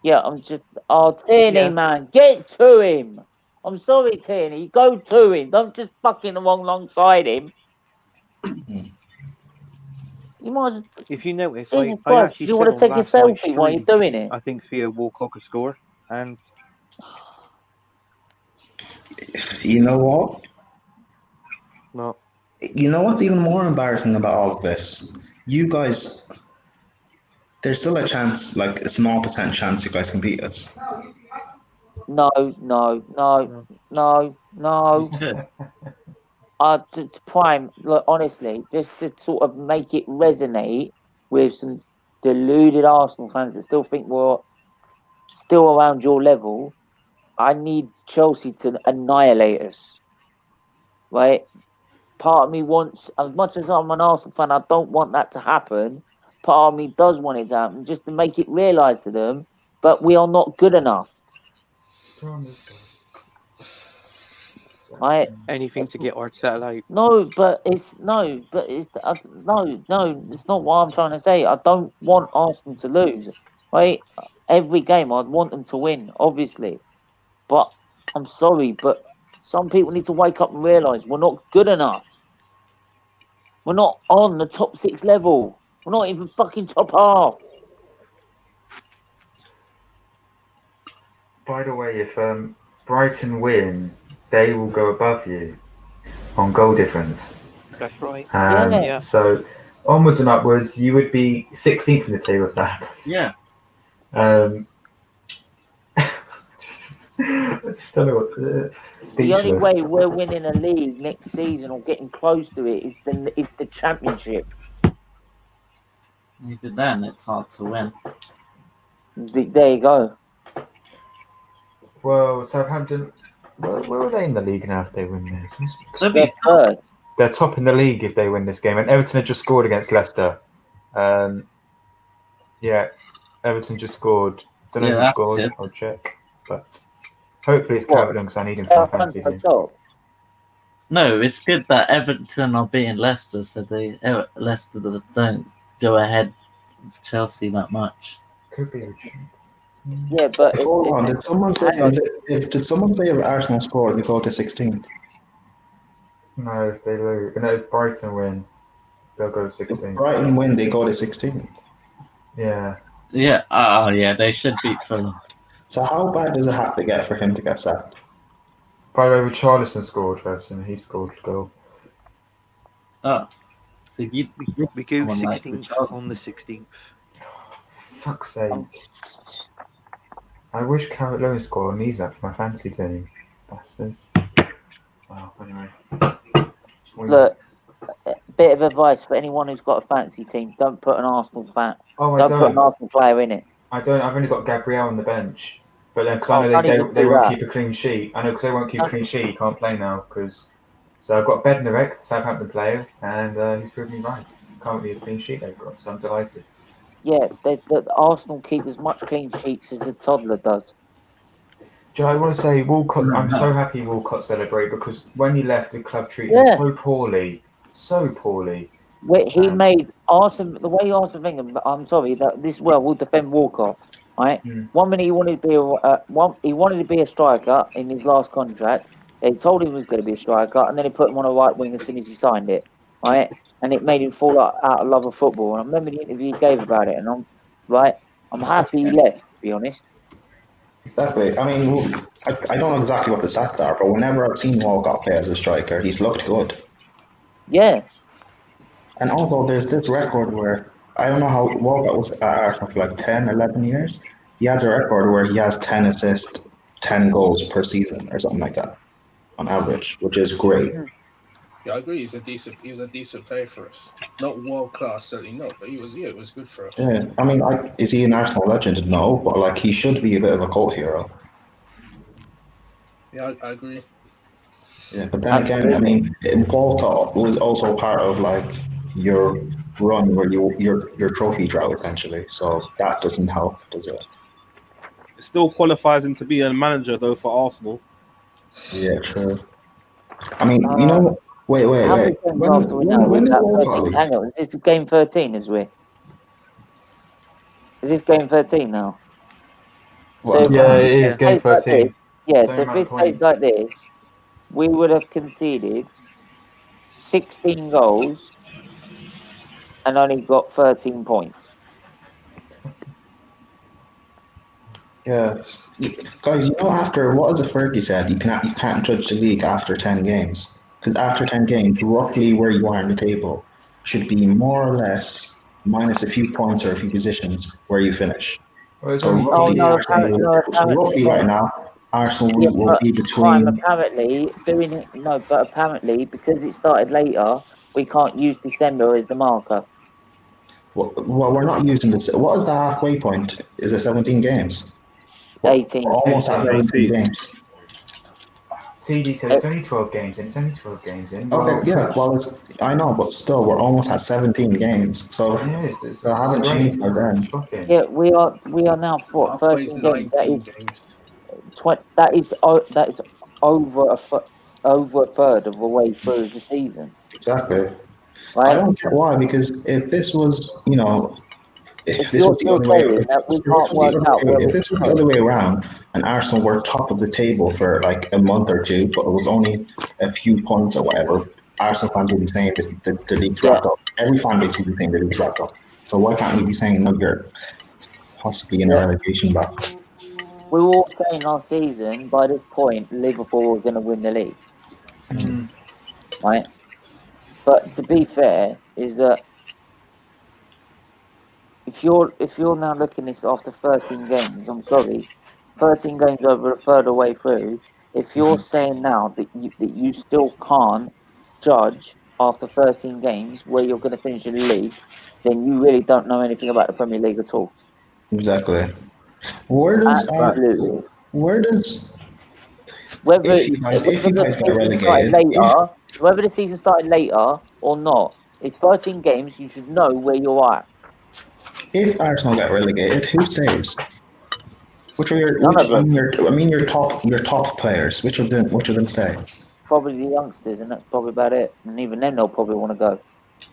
Yeah, I'm just. Oh, Tierney, man, get to him. I'm sorry, Tierney. Go to him. Don't just fucking along alongside him. You might. If you notice, Jesus I Christ, actually you said want to on take a last night's selfie while you're stream, doing it? I think Theo Walcott could score, and You know what? well, You know what's even more embarrassing about all of this? You guys, there's still a chance, like a small percent chance you guys can beat us. No. Prime, look, honestly, just to sort of make it resonate with some deluded Arsenal fans that still think we're still around your level, I need Chelsea to annihilate us. Right? Part of me wants, as much as I'm an Arsenal fan, I don't want that to happen. Part of me does want it to happen, just to make it realise to them, but we are not good enough. Right? anything to get Arteta out. No, but it's not what I'm trying to say. I don't want Arsenal to lose. Right? Every game I'd want them to win, obviously. But I'm sorry, but some people need to wake up and realise we're not good enough. We're not on the top 6 level. We're not even fucking top half. By the way, if Brighton win, they will go above you on goal difference. That's right. Yeah. So onwards and upwards, you would be 16th in the table if that happens. Yeah. I just don't know what to speechless. The only way we're winning a league next season or getting close to it is the championship. Even then, it's hard to win. There you go. Well, Southampton, where are they in the league now if they win this? They're third. They're top in the league if they win this game. And Everton have just scored against Leicester. Yeah, Everton just scored. Don't know who scored. Good. I'll check. But hopefully it's Calvert-Lewin because I need him for my fantasy team. No, it's good that Everton are beating Leicester, so Leicester don't go ahead with Chelsea that much. Could be. Yeah, but Hold on, did someone say if Arsenal score, they go to 16th? No, if they lose. No, if Brighton win, they'll go to If 16th. Brighton win, they go to 16th. Yeah. Yeah, yeah, they should beat Fulham. So how bad does it have to get for him to get sacked? By the way, Richarlison scored first, and he scored a goal. Oh, so you We go Someone like 16th Richarlison. on the 16th. Fuck's sake. I wish Calvert-Lewin scored. I need that for my fantasy team. Bastards. Well, anyway. look, a bit of advice for anyone who's got a fantasy team: don't put an Arsenal fan. Oh, Don't put an Arsenal player in it. I don't. I've only got Gabriel on the bench. But then, because Oh, I know can't they even do won't that. keep a clean sheet. I know because they won't keep a clean sheet, he can't play now. So I've got Bednarek, the Southampton player, and he's proved me right. Can't be a clean sheet they've got, so I'm delighted. Yeah, the Arsenal keep as much clean sheets as a toddler does. Joe, I want to say Walcott. I'm so happy Walcott celebrated because when he left, the club treated Yeah. him so poorly. He made Arsene, the way Arsene Wenger. I'm sorry that this. Well, we'll defend Walcott. Right. One minute he wanted to be he wanted to be a striker in his last contract. They told him he was going to be a striker, and then he put him on a right wing as soon as he signed it. Right, and it made him fall out of love of football. And I remember the interview he gave about it, and I'm happy he left. To be honest. Exactly. I mean, I don't know exactly what the stats are, but whenever I've seen Walcott play as a striker, he's looked good. Yeah. And also, there's this record where, I don't know how Walcott was at Arsenal for like 10, 11 years. He has a record where he has 10 assists, 10 goals per season or something like that on average, which is great. Yeah, I agree. He was a decent player for us. Not world class, certainly not, but it was good for us. Yeah, I mean, is he an Arsenal legend? No, but like he should be a bit of a cult hero. Yeah, I agree. Yeah, but then again, I mean, Walcott was also part of like your run where your trophy drought essentially. So that doesn't help, does it? It still qualifies him to be a manager though for Arsenal. Yeah, true. I mean, you know, wait. How many games after we know? Hang on, is this game 13? Is this game 13 now? Well, yeah, it is game 13. Yeah, so if this stays like this, we would have conceded 16 goals and only got 13 points. Yeah, guys, you know, after what is it Fergie said, you can't judge the league after 10 games because after 10 games, roughly where you are in the table should be more or less minus a few points or a few positions where you finish. So roughly right now, Arsenal will be between. Apparently, but apparently because it started later, we can't use December as the marker. Well, we're not using this. What is the halfway point? Is it 17 games? 18. Almost at 18 games. TD said it's only 12 games in. It's only 12 games in. Okay, yeah. Well, I know, but still, we're almost at 17 games. So I haven't changed by then. Yeah, we are now what 13 games. That is over a third of the way through the season. Exactly. Right? I don't get why, because if this was, you know, if this was the other way around, and Arsenal were top of the table for like a month or two, but it was only a few points or whatever, Arsenal fans would be saying that the league's wrapped up. Every fan base would be saying the league's wrapped up. So why can't we be saying no? You're possibly in a relegation battle. We were all saying last season, by this point, Liverpool were going to win the league, right? But to be fair, is that if you're now looking at this after 13 games, I'm sorry, 13 games over a third of the way through. If you're saying now that you still can't judge after 13 games where you're going to finish in the league, then you really don't know anything about the Premier League at all. Exactly. Where does Absolutely. Whether if you guys the get season started relegated, later, whether the season started later or not, it's 13 games. You should know where you are. if Arsenal get relegated, who stays? Which are your None of them. your top players? Which of them stay? Probably the youngsters, and that's probably about it. And even then, they'll probably want to go.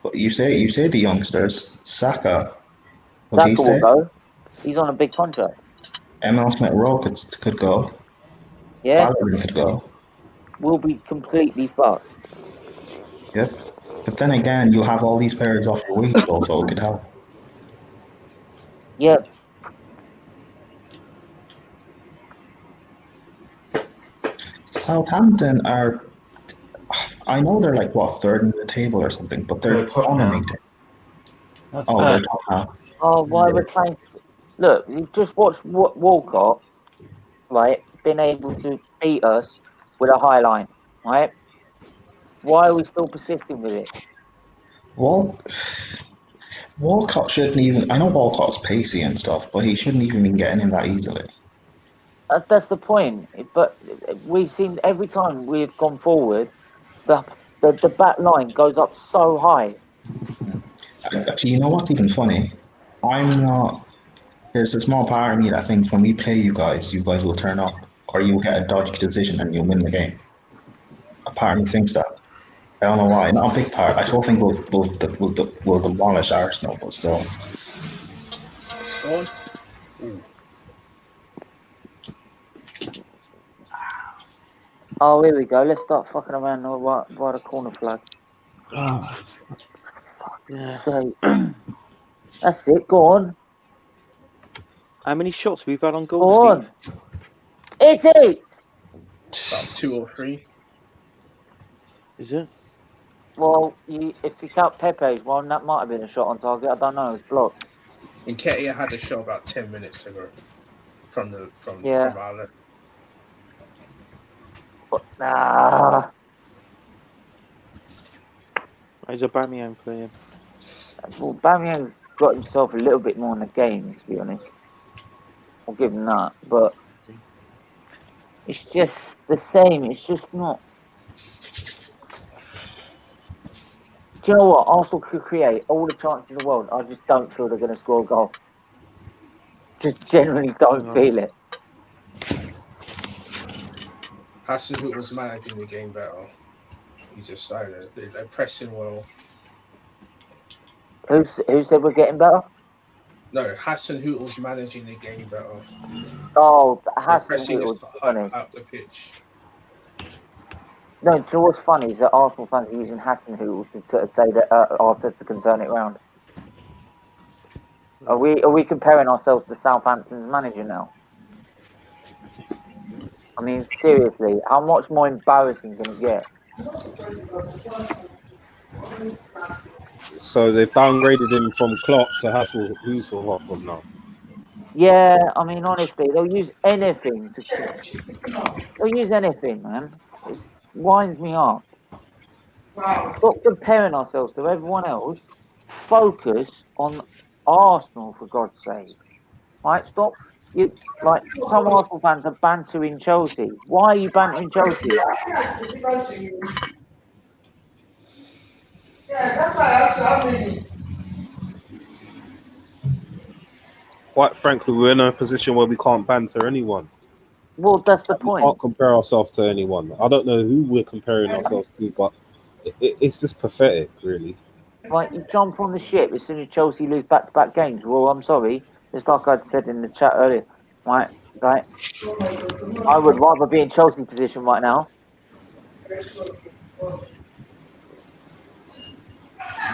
But you say the youngsters. Saka, will he Saka will stay? go. He's on a big contract. Emil Smith-Rowe could go. Yeah, Ballerin could go. we'll be completely fucked. Yep. But then again, you'll have all these players off your wages also. It could help. Yeah, Southampton are. I know they're like what, third in the table or something, but they're dominating. That's Oh, bad. they're top now. oh, why we're playing? Look, you've just watched Walcott, right? Been able to beat us with a high line, right? Why are we still persisting with it? Walcott shouldn't even. I know Walcott's pacey and stuff, but he shouldn't even been getting in that easily. That's the point. But we've seen every time we've gone forward, the back line goes up so high. Actually, you know what's even funny? I'm not. There's a small part of me that thinks when we play you guys will turn up, or you'll get a dodgy decision and you'll win the game. A part of me thinks that. I don't know why. Not a big part. I still think we'll demolish Arsenal, but still. It's gone. Ooh. Oh, here we go. Let's start fucking around by the corner flag. Yeah. So that's it. Go on. How many shots we've had on Go goal, on. Steve? It's it. About 2 or 3. Is it? Well, if you count Pepe's one, that might have been a shot on target. I don't know. It's blocked. Nketiah had a shot about 10 minutes ago from Yeah. Ireland. But, nah. How's Aubameyang playing? Well, Bamiyang's got himself a little bit more in the game, to be honest. I'll give him that. But it's just the same. It's just not. Do you know what? Arsenal could create all the chances in the world. I just don't feel they're going to score a goal. Just generally don't feel it. Hassan was managing the game better. He just started. They're pressing well. Who said we're getting better? No, Hassan was managing the game better. Oh, They're Hassan pressing us funny. out the pitch. No, do you know what's funny is that Arsenal fans are using Hassan to say that Arteta can turn it round. Are we comparing ourselves to Southampton's manager now? I mean, seriously, how much more embarrassing can it get? So they've downgraded him from Klopp to Hasselhoff from now. Yeah, I mean, honestly, they'll use anything they'll use anything, man. It winds me up. Stop comparing ourselves to everyone else. Focus on Arsenal, for God's sake. Right? Stop. Some Arsenal fans are bantering Chelsea. Why are you bantering Chelsea? Quite frankly, we're in a position where we can't banter anyone. Well, that's the We point. can't compare ourselves to anyone. I don't know who we're comparing ourselves to, but it's just pathetic, really. Right, you jump on the ship as soon as Chelsea lose back-to-back games. Well, I'm sorry. Just like I said in the chat earlier. Right. I would rather be in Chelsea position right now.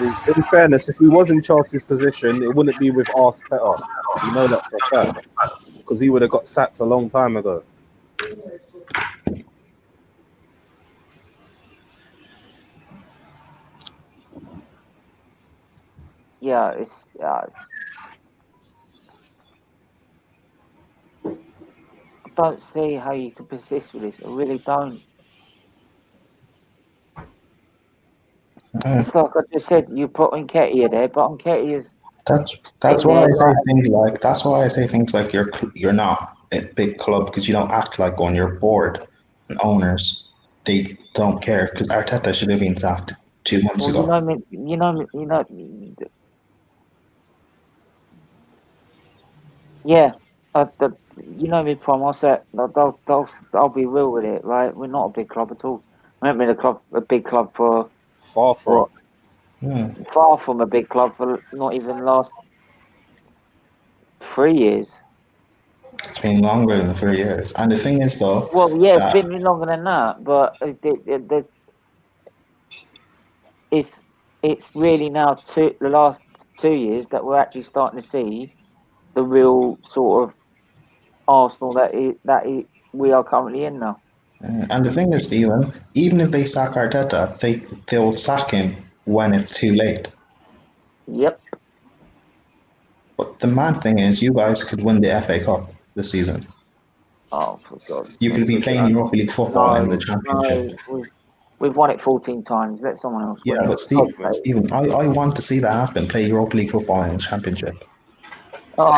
In fairness, if we was in Chelsea's position, it wouldn't be with Arteta. You know that for a fact, because he would have got sacked a long time ago. Yeah, I don't see how you can persist with this. I really don't. It's like I just said, you put Nketiah there, but Nketiah is That's why I say things like you're not a big club because you don't act like one. Your board and owners, they don't care because Arteta should have been sacked 2 months Well, ago. Yeah. You know me, Prom. I'll be real with it, right? We're not a big club at all. We haven't been a big club for Far from. far from a big club for not even the last 3 years. It's been longer than 3 years. And the thing is, though, Well, yeah, it's been longer than that, but it's really now the last 2 years that we're actually starting to see the real sort of Arsenal we are currently in now. and the thing is, Stephen, even if they sack Arteta, they'll sack him when it's too late. Yep. But the mad thing is, you guys could win the FA Cup this season. Oh, for God's You could be playing Europa League football in the Championship. We've won it 14 times. Let someone else win Yeah, it. but Stephen, I want to see that happen. Play Europa League football in the Championship. Oh.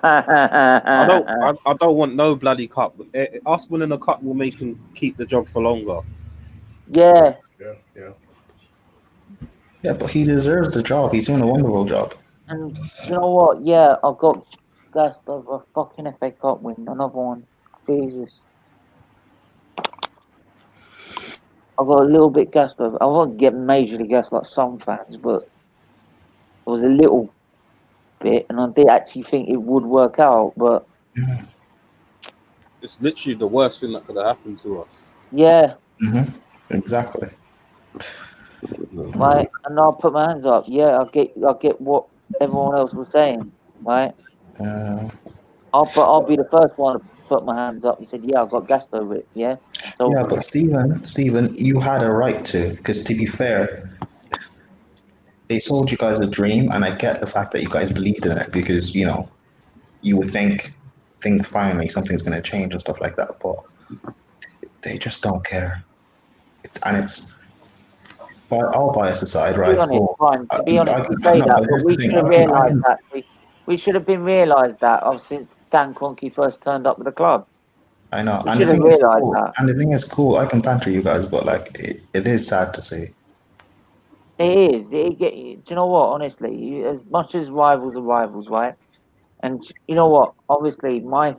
I don't want no bloody cup. Us winning a cup will make him keep the job for longer. Yeah. Yeah, but he deserves the job. He's doing a wonderful job. And you know what? Yeah, I've got gassed over a fucking FA Cup win. Another one. Jesus. I got a little bit gassed over. I won't get majorly gassed like some fans, but it was a little bit, and I did actually think it would work out. But It's literally the worst thing that could have happened to us. yeah, Exactly. right. And I'll put my hands up. Yeah, I get what everyone else was saying, right? I'll be the first one to put my hands up and said, yeah, I got gassed over it. Yeah. So Yeah, but Stephen, you had a right to, because to be fair, they sold you guys a dream, and I get the fact that you guys believed in it because you would think finally something's going to change and stuff like that, but they just don't care. It's all bias aside, right? To be honest, we say that, but we should have realised that. We should have been realised that since Dan Kroenke first turned up with the club. I know, We and should have realised that. And the thing is, cool. I can banter you guys, but it is sad to see. It is. Do you know what? Honestly, as much as rivals are rivals, right? And you know what? Obviously, my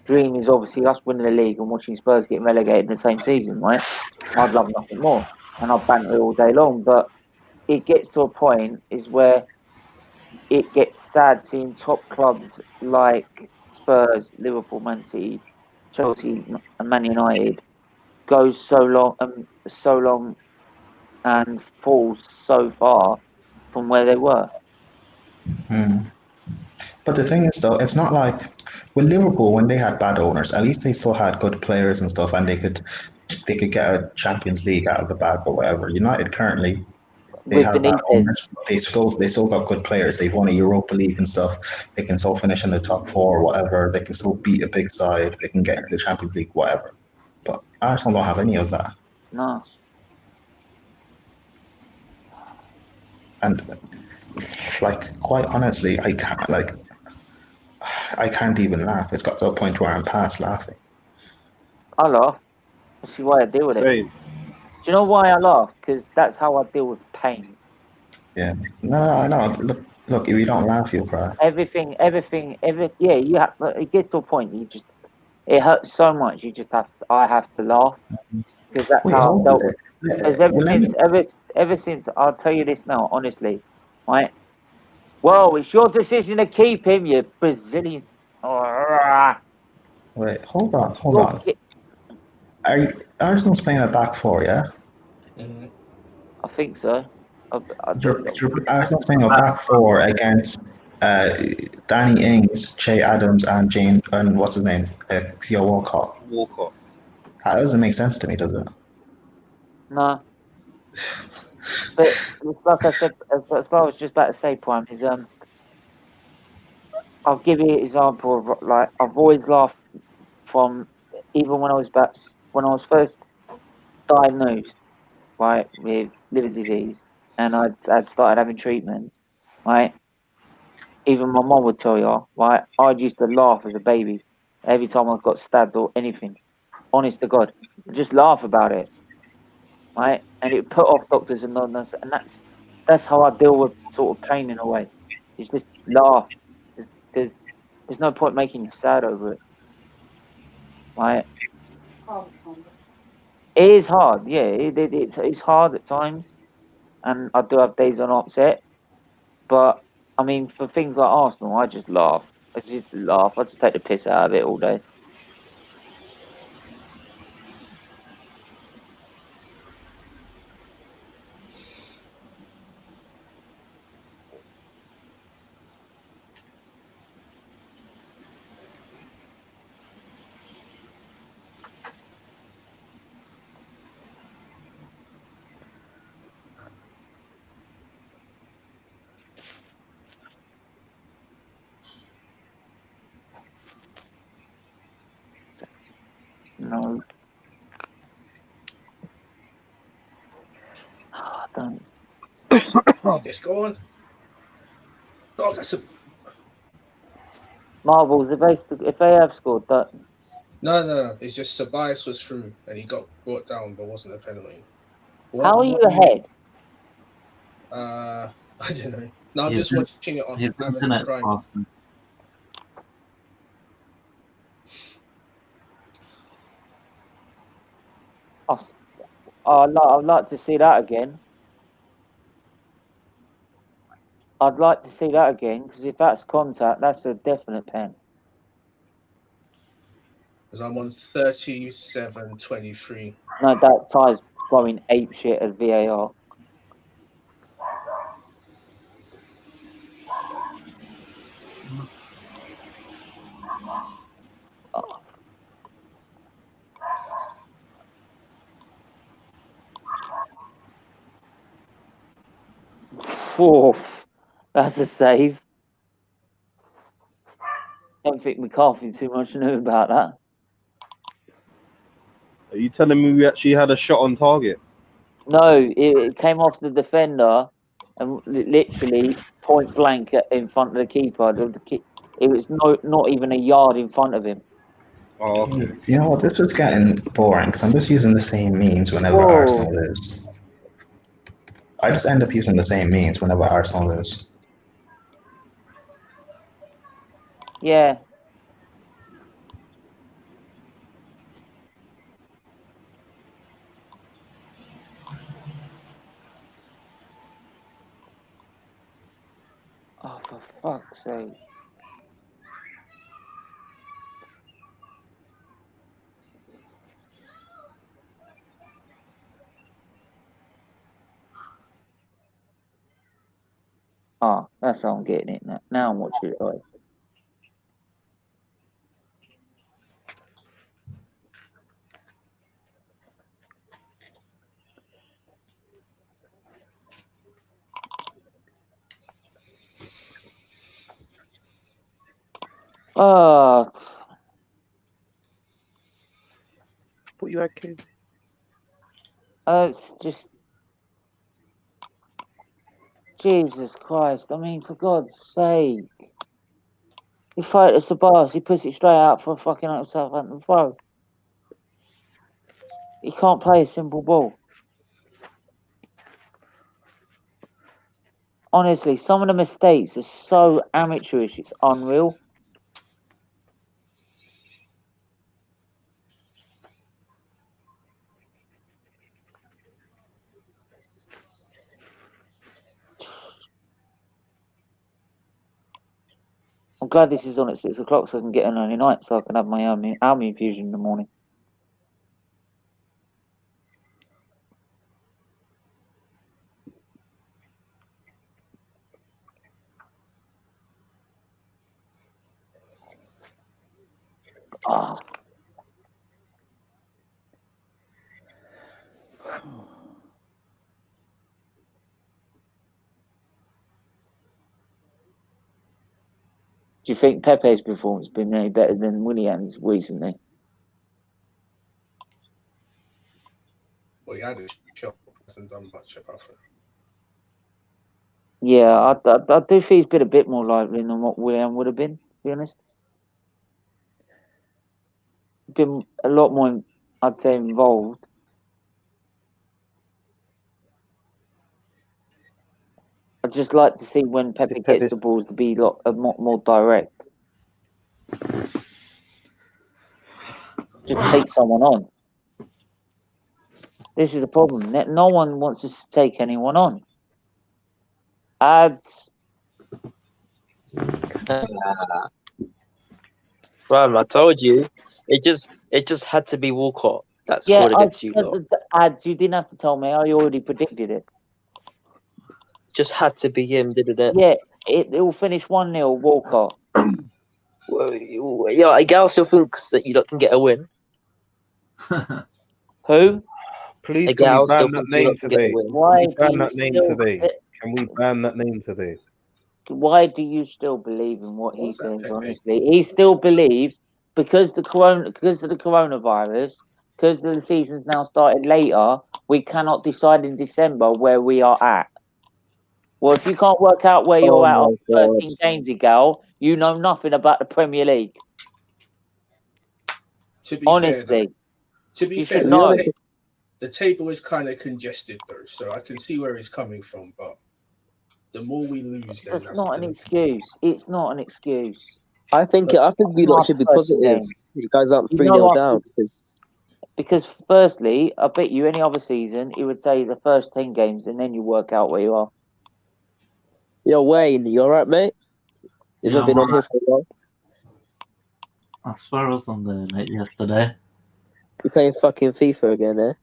dream is obviously us winning the league and watching Spurs getting relegated in the same season, right? I'd love nothing more, and I'll banter it all day long. But it gets to a point is where it gets sad seeing top clubs like Spurs, Liverpool, Man City, Chelsea, and Man United go so long, and fall so far from where they were. But the thing is, though, it's not like with Liverpool when they had bad owners. At least they still had good players and stuff, and they could get a Champions League out of the bag or whatever. United currently they have bad owners. They still got good players. They've won a Europa League and stuff. They can still finish in the top four or whatever. They can still beat a big side. They can get into the Champions League, whatever. But Arsenal don't have any of that. No. And quite honestly, I can't even laugh. It's got to a point where I'm past laughing. I laugh. See why I deal with it. Same. Do you know why I laugh? Because that's how I deal with pain. Yeah. No, I know. Look. If you don't laugh, you'll cry. Everything. Yeah, you have. It gets to a point. It hurts so much. I have to laugh because that's how I've dealt with it. Because ever since, I'll tell you this now, honestly, right? Well, it's your decision to keep him, you Brazilian. Wait, hold on. Arsenal's playing a back four, yeah? I think so. Arsenal's playing a back four against Danny Ings, Che Adams, and what's his name, Theo Walcott. Walcott. That doesn't make sense to me, does it? No. But like I said, as I was just about to say, Prime, is I'll give you an example of like I've always laughed from even when I was first diagnosed, right, with liver disease, and I'd started having treatment, right. Even my mum would tell you, right, I used to laugh as a baby every time I got stabbed or anything. Honest to God, I just laugh about it, right, and it put off doctors and nonsense, and that's how I deal with sort of pain in a way. You just laugh. There's there's no point making you sad over it, right? It is hard, yeah. It's hard at times, and I do have days I'm upset. But I mean, for things like Arsenal, I just laugh. I just laugh. I just take the piss out of it all day. No, I don't. It's gone. Oh, that's a Marbles, if they have scored that, no. It's just Sabias was through and he got brought down, but wasn't a penalty. how are you One minute. ahead? I don't know. No, I'm He's just watching it on his Amazon internet Prime. passing. I'd like to see that again. I'd like to see that again because if that's contact, that's a definite pen. Because I'm on 37-23. No, that ties going ape shit at VAR. Fourth, that's a save. Don't think McCarthy too much knew about that. Are you telling me we actually had a shot on target? No, it came off the defender and literally point blank in front of the keeper. It was not even a yard in front of him. Oh, okay. You know what? This is getting boring because I'm just using the same means whenever Whoa. Arsenal lose. I just end up using the same means whenever Arsenal lose. Yeah. Oh, for fuck's sake. Ah, that's how I'm getting it now. Now I'm watching it live. Oh, What you had, Kev? it's just Jesus Christ. I mean, for God's sake. He fights the Sabas, he puts it straight out for a fucking Southampton throw. He can't play a simple ball. Honestly, some of the mistakes are so amateurish, it's unreal. I'm glad this is on at 6 o'clock so I can get an early night so I can have my army infusion in the morning. Ah. Do you think Pepe's performance has been any better than Willian's recently? Well, he had a shot, hasn't done much apart from. Yeah, I do think he's been a bit more lively than what Willian would have been, to be honest. Been a lot more, I'd say, involved. I'd just like to see when Pepe gets the balls to be a lot more direct. Just take someone on. This is the problem. No one wants to take anyone on. Ads. Well, I told you, it just had to be Walcott that scored against you lot. Ads, you didn't have to tell me. I already predicted it. Just had to be him, didn't it? Yeah, it will finish 1-0 Walcott. Well, yeah, I still think that you lot can get a win. Who? Please, Again, can we I'll still ban that think you name lot can get a today? win. Why Can we ban do that you name still- today? Can we ban that name today? Why do you still believe in what he What's that, says? Pepe? Honestly, he still believes because of the coronavirus, because the season's now started later. We cannot decide in December where we are at. Well, if you can't work out where you're at my after 13 games, Gal, you know nothing about the Premier League. To be Honestly, you fair, should know. the table is kind of congested though, so I can see where he's coming from. But the more we lose, then That's not an excuse. It's not an excuse. I think we lot should be positive. You guys aren't 3-0 down because firstly, I bet you any other season he would say the first 10 games and then you work out where you are. Yo, Wayne, you alright, mate? You've not been on here for a while. I swear I was on there late yesterday. You're playing fucking FIFA again, eh?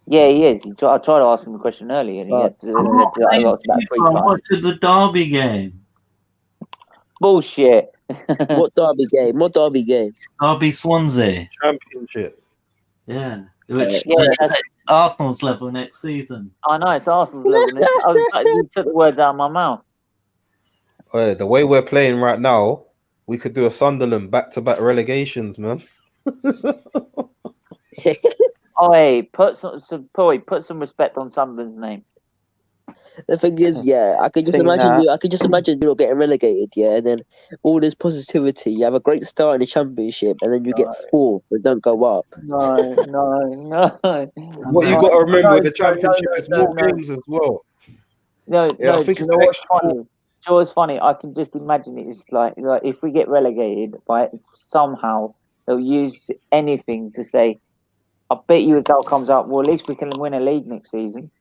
Yeah, he is. I tried to ask him a question earlier and he had to I lost about 3 I times. watched the Derby game. Bullshit. What Derby game? Derby Swansea. Championship. Yeah. Which Yeah, Arsenal's level next season. I know, it's Arsenal's level. You took the words out of my mouth. The way we're playing right now, we could do a Sunderland back-to-back relegations, man. Oi, put some respect on Sunderland's name. The thing is, yeah, I could just imagine you not getting relegated, yeah, and then all this positivity. You have a great start in the championship, and then you get fourth and don't go up. No. What you got to remember, the championship is more games as well. No, I think you know what's funny? You know what's funny? I can just imagine it. It's like if we get relegated, right, somehow they'll use anything to say, I bet you a goal comes out, well, at least we can win a league next season.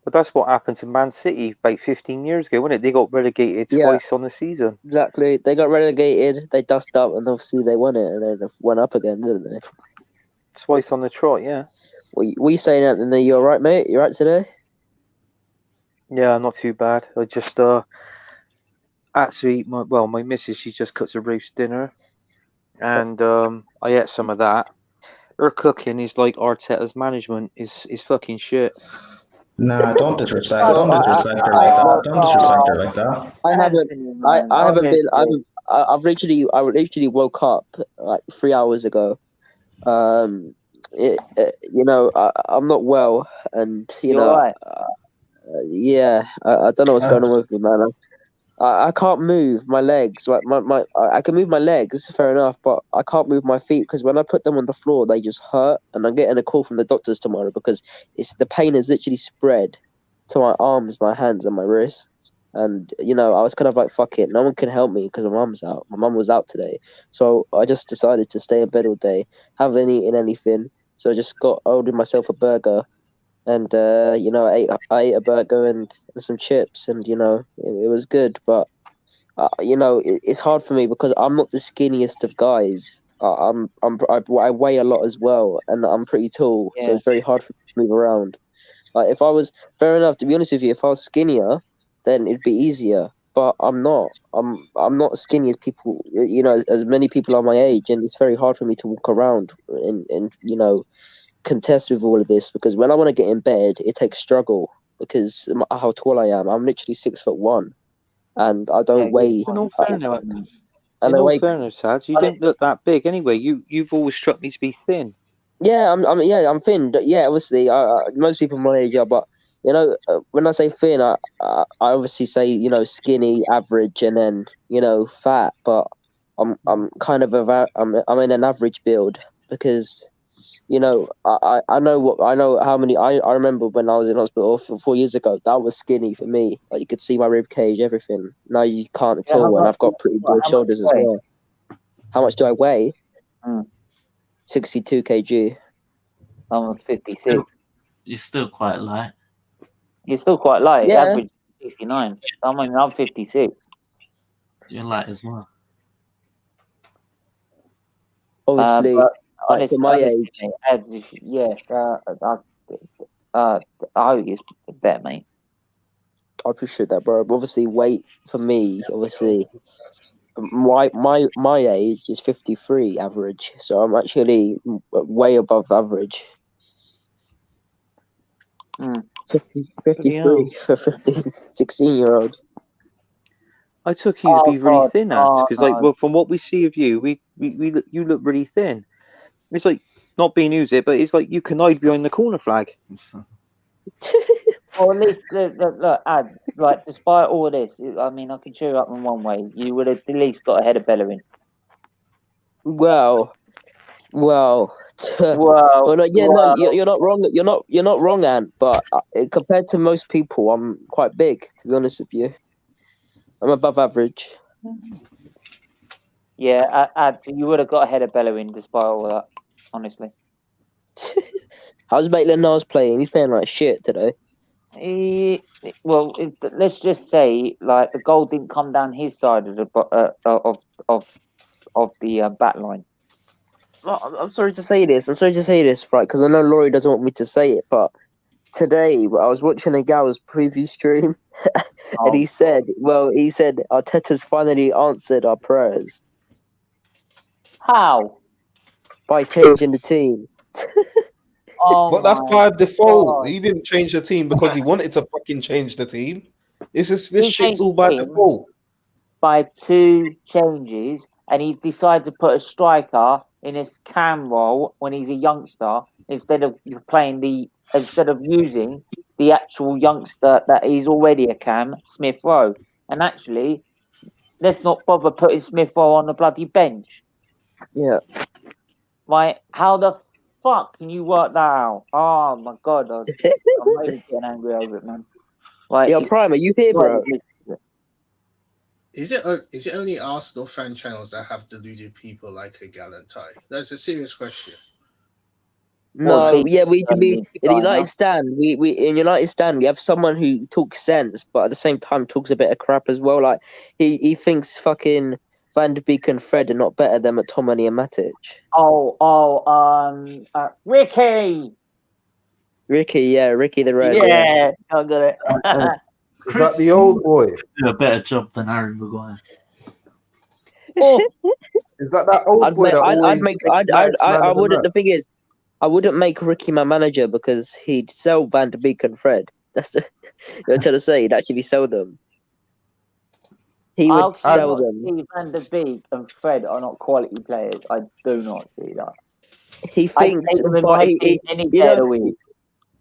But that's what happened to Man City about 15 years ago, wasn't it? They got relegated twice on the season. Exactly. They got relegated, they dust up, and obviously they won it, and then went up again, didn't they? Twice on the trot, yeah. What you saying, Anthony? You all right, mate? You all right today? Yeah, not too bad. I just actually, my missus, she just cooks a roast dinner, and I ate some of that. Her cooking is like Arteta's management is fucking shit. Nah, don't disrespect her like that. Don't disrespect her like that. I haven't been. I literally woke up like 3 hours ago. I'm not well, and you know, right. I don't know what's going on with me, man. I can't move my legs. Like I can move my legs, fair enough, but I can't move my feet because when I put them on the floor, they just hurt. And I'm getting a call from the doctors tomorrow because the pain has literally spread to my arms, my hands, and my wrists. And you know, I was kind of like, fuck it, no one can help me because my mum's out. My mum was out today, so I just decided to stay in bed all day. Haven't eaten anything, so I just ordered myself a burger. And I ate a burger and some chips, and you know it was good. But it's hard for me because I'm not the skinniest of guys. I weigh a lot as well, and I'm pretty tall, so it's very hard for me to move around. Like if I was fair enough, to be honest with you, if I was skinnier, then it'd be easier. but I'm not. I'm not skinny as people. You know, as many people are my age, and it's very hard for me to walk around and contest with all of this because when I want to get in bed, it takes struggle because how tall I am. I'm literally 6'1", and I don't weigh. In all I fairness, Sads, you don't look that big anyway. You've always struck me to be thin. Yeah, I'm thin. Yeah, obviously, most people my age are, but when I say thin, I obviously say skinny, average, and then fat. But I'm kind of I'm in an average build because I know how many I remember when I was in hospital 4 years ago. That was skinny for me. Like you could see my rib cage, everything. Now you can't at all, and I've got pretty broad shoulders as well. How much do I weigh? 62 kg. I'm 56. You're still quite light. You're still quite light. Yeah. Average 69. I'm 56. You're light as well. Obviously, honestly, my age. Mate, I hope it's better, mate. I appreciate that, bro. But obviously, weight for me, obviously, my age is 53 average, so I'm actually way above average. 53 for 15, 16-year-old. I took you to be really thin, Ads, because from what we see of you, you look really thin. It's like not being used it, but it's like you can hide behind the corner flag. Well, at least look, Ad, like despite all this, I mean, I can cheer you up in one way. You would have at least got ahead of Bellerin. Well, no, you're not wrong. You're not wrong, Ant. But compared to most people, I'm quite big. To be honest with you, I'm above average. Yeah, Ad, so you would have got ahead of Bellerin despite all that. Honestly, how's Maitland-Niles playing? He's playing like shit today. Let's just say like the goal didn't come down his side of the back line. I'm sorry to say this. Right? Because I know Laurie doesn't want me to say it, but today I was watching a gal's preview stream, and he said Arteta's finally answered our prayers. How? By changing the team. But that's by default. He didn't change the team because he wanted to fucking change the team. This shit's all by default. By 2 changes, and he decided to put a striker in his cam role when he's a youngster instead of using the actual youngster that is already a cam, Smith Rowe. And actually, let's not bother putting Smith Rowe on the bloody bench. Yeah. Right? How the fuck can you work that out? Oh my god, I'm really getting angry over it, man. Like, Yo, Prime, are you here, bro? Is it only Arsenal fan channels that have deluded people like a Gallantai? That's a serious question. No, yeah, we in the United Stand. We have someone who talks sense, but at the same time talks a bit of crap as well. Like he thinks fucking Van de Beek and Fred are not better than McTominay and Matic. Ricky the Red. Yeah, I got it. Is that the old boy? Do a better job than Harry Maguire. Is that old boy? I wouldn't. The thing is, I wouldn't make Ricky my manager because he'd sell Van de Beek and Fred. That's the you're trying to say. He'd actually sell them. He would sell them. See Van de Beek and Fred are not quality players. I do not see that. He thinks, any day of the week.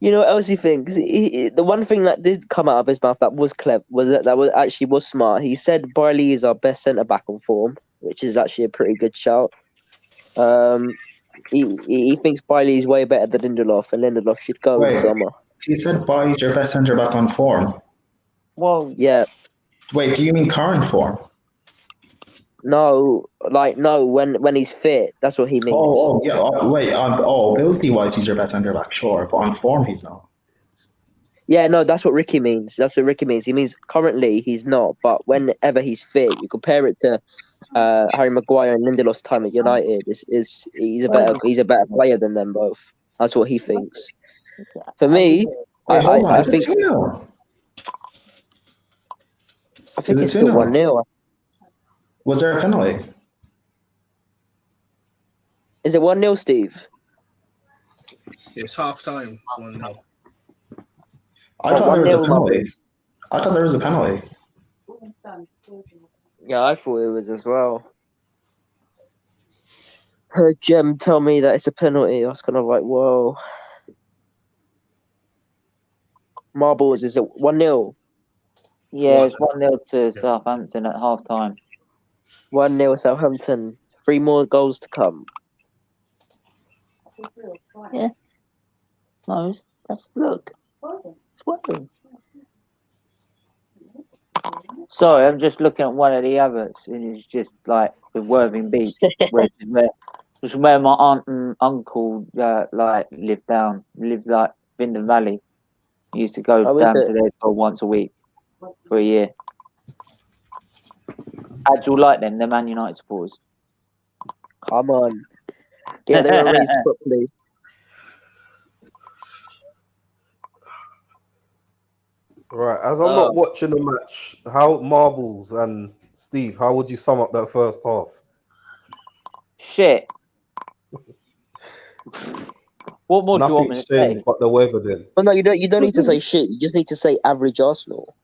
You know what else he thinks? The one thing that did come out of his mouth that was clever was smart. He said Barley is our best centre back on form, which is actually a pretty good shout. He thinks Bailey is way better than Lindelof, and Lindelof should go in summer. He said Bailey's your best centre back on form. Well, yeah. Wait, do you mean current form? No, when he's fit, that's what he means. Ability wise, he's your best centre back, sure, but on form, he's not. Yeah, no, that's what Ricky means. He means currently he's not, but whenever he's fit, you compare it to Harry Maguire and Lindelof's time at United. He's a better player than them both. That's what he thinks. For me, I think Is it it's still 2-0? 1-0. Was there a penalty? Is it 1-0, Steve? It's half time. It's 1-0. I What, thought there was a 1-0, penalty. Marbles? I thought there was a penalty. Yeah, I thought it was as well. Heard Jem tell me that it's a penalty. I was kind of like, whoa. Marbles, is it 1-0? Yeah, it's 1-0 to Southampton at half time. 1-0 Southampton. 3 more goals to come. Yeah. No, look. It's working. Sorry, I'm just looking at one of the others, and it's just like the Worthing Beach, which is where my aunt and uncle lived like Vindon Valley. Used to go How is down it? to there for once a week for a year. How'd you like them? They're Man United supporters. Come on. Yeah, they were raised properly. Right, as I'm not watching the match, how Marbles and Steve, how would you sum up that first half? Shit. What more do you want me Nothing's to say? changed but the weather then. Well, no, you don't need to say shit. You just need to say average Arsenal.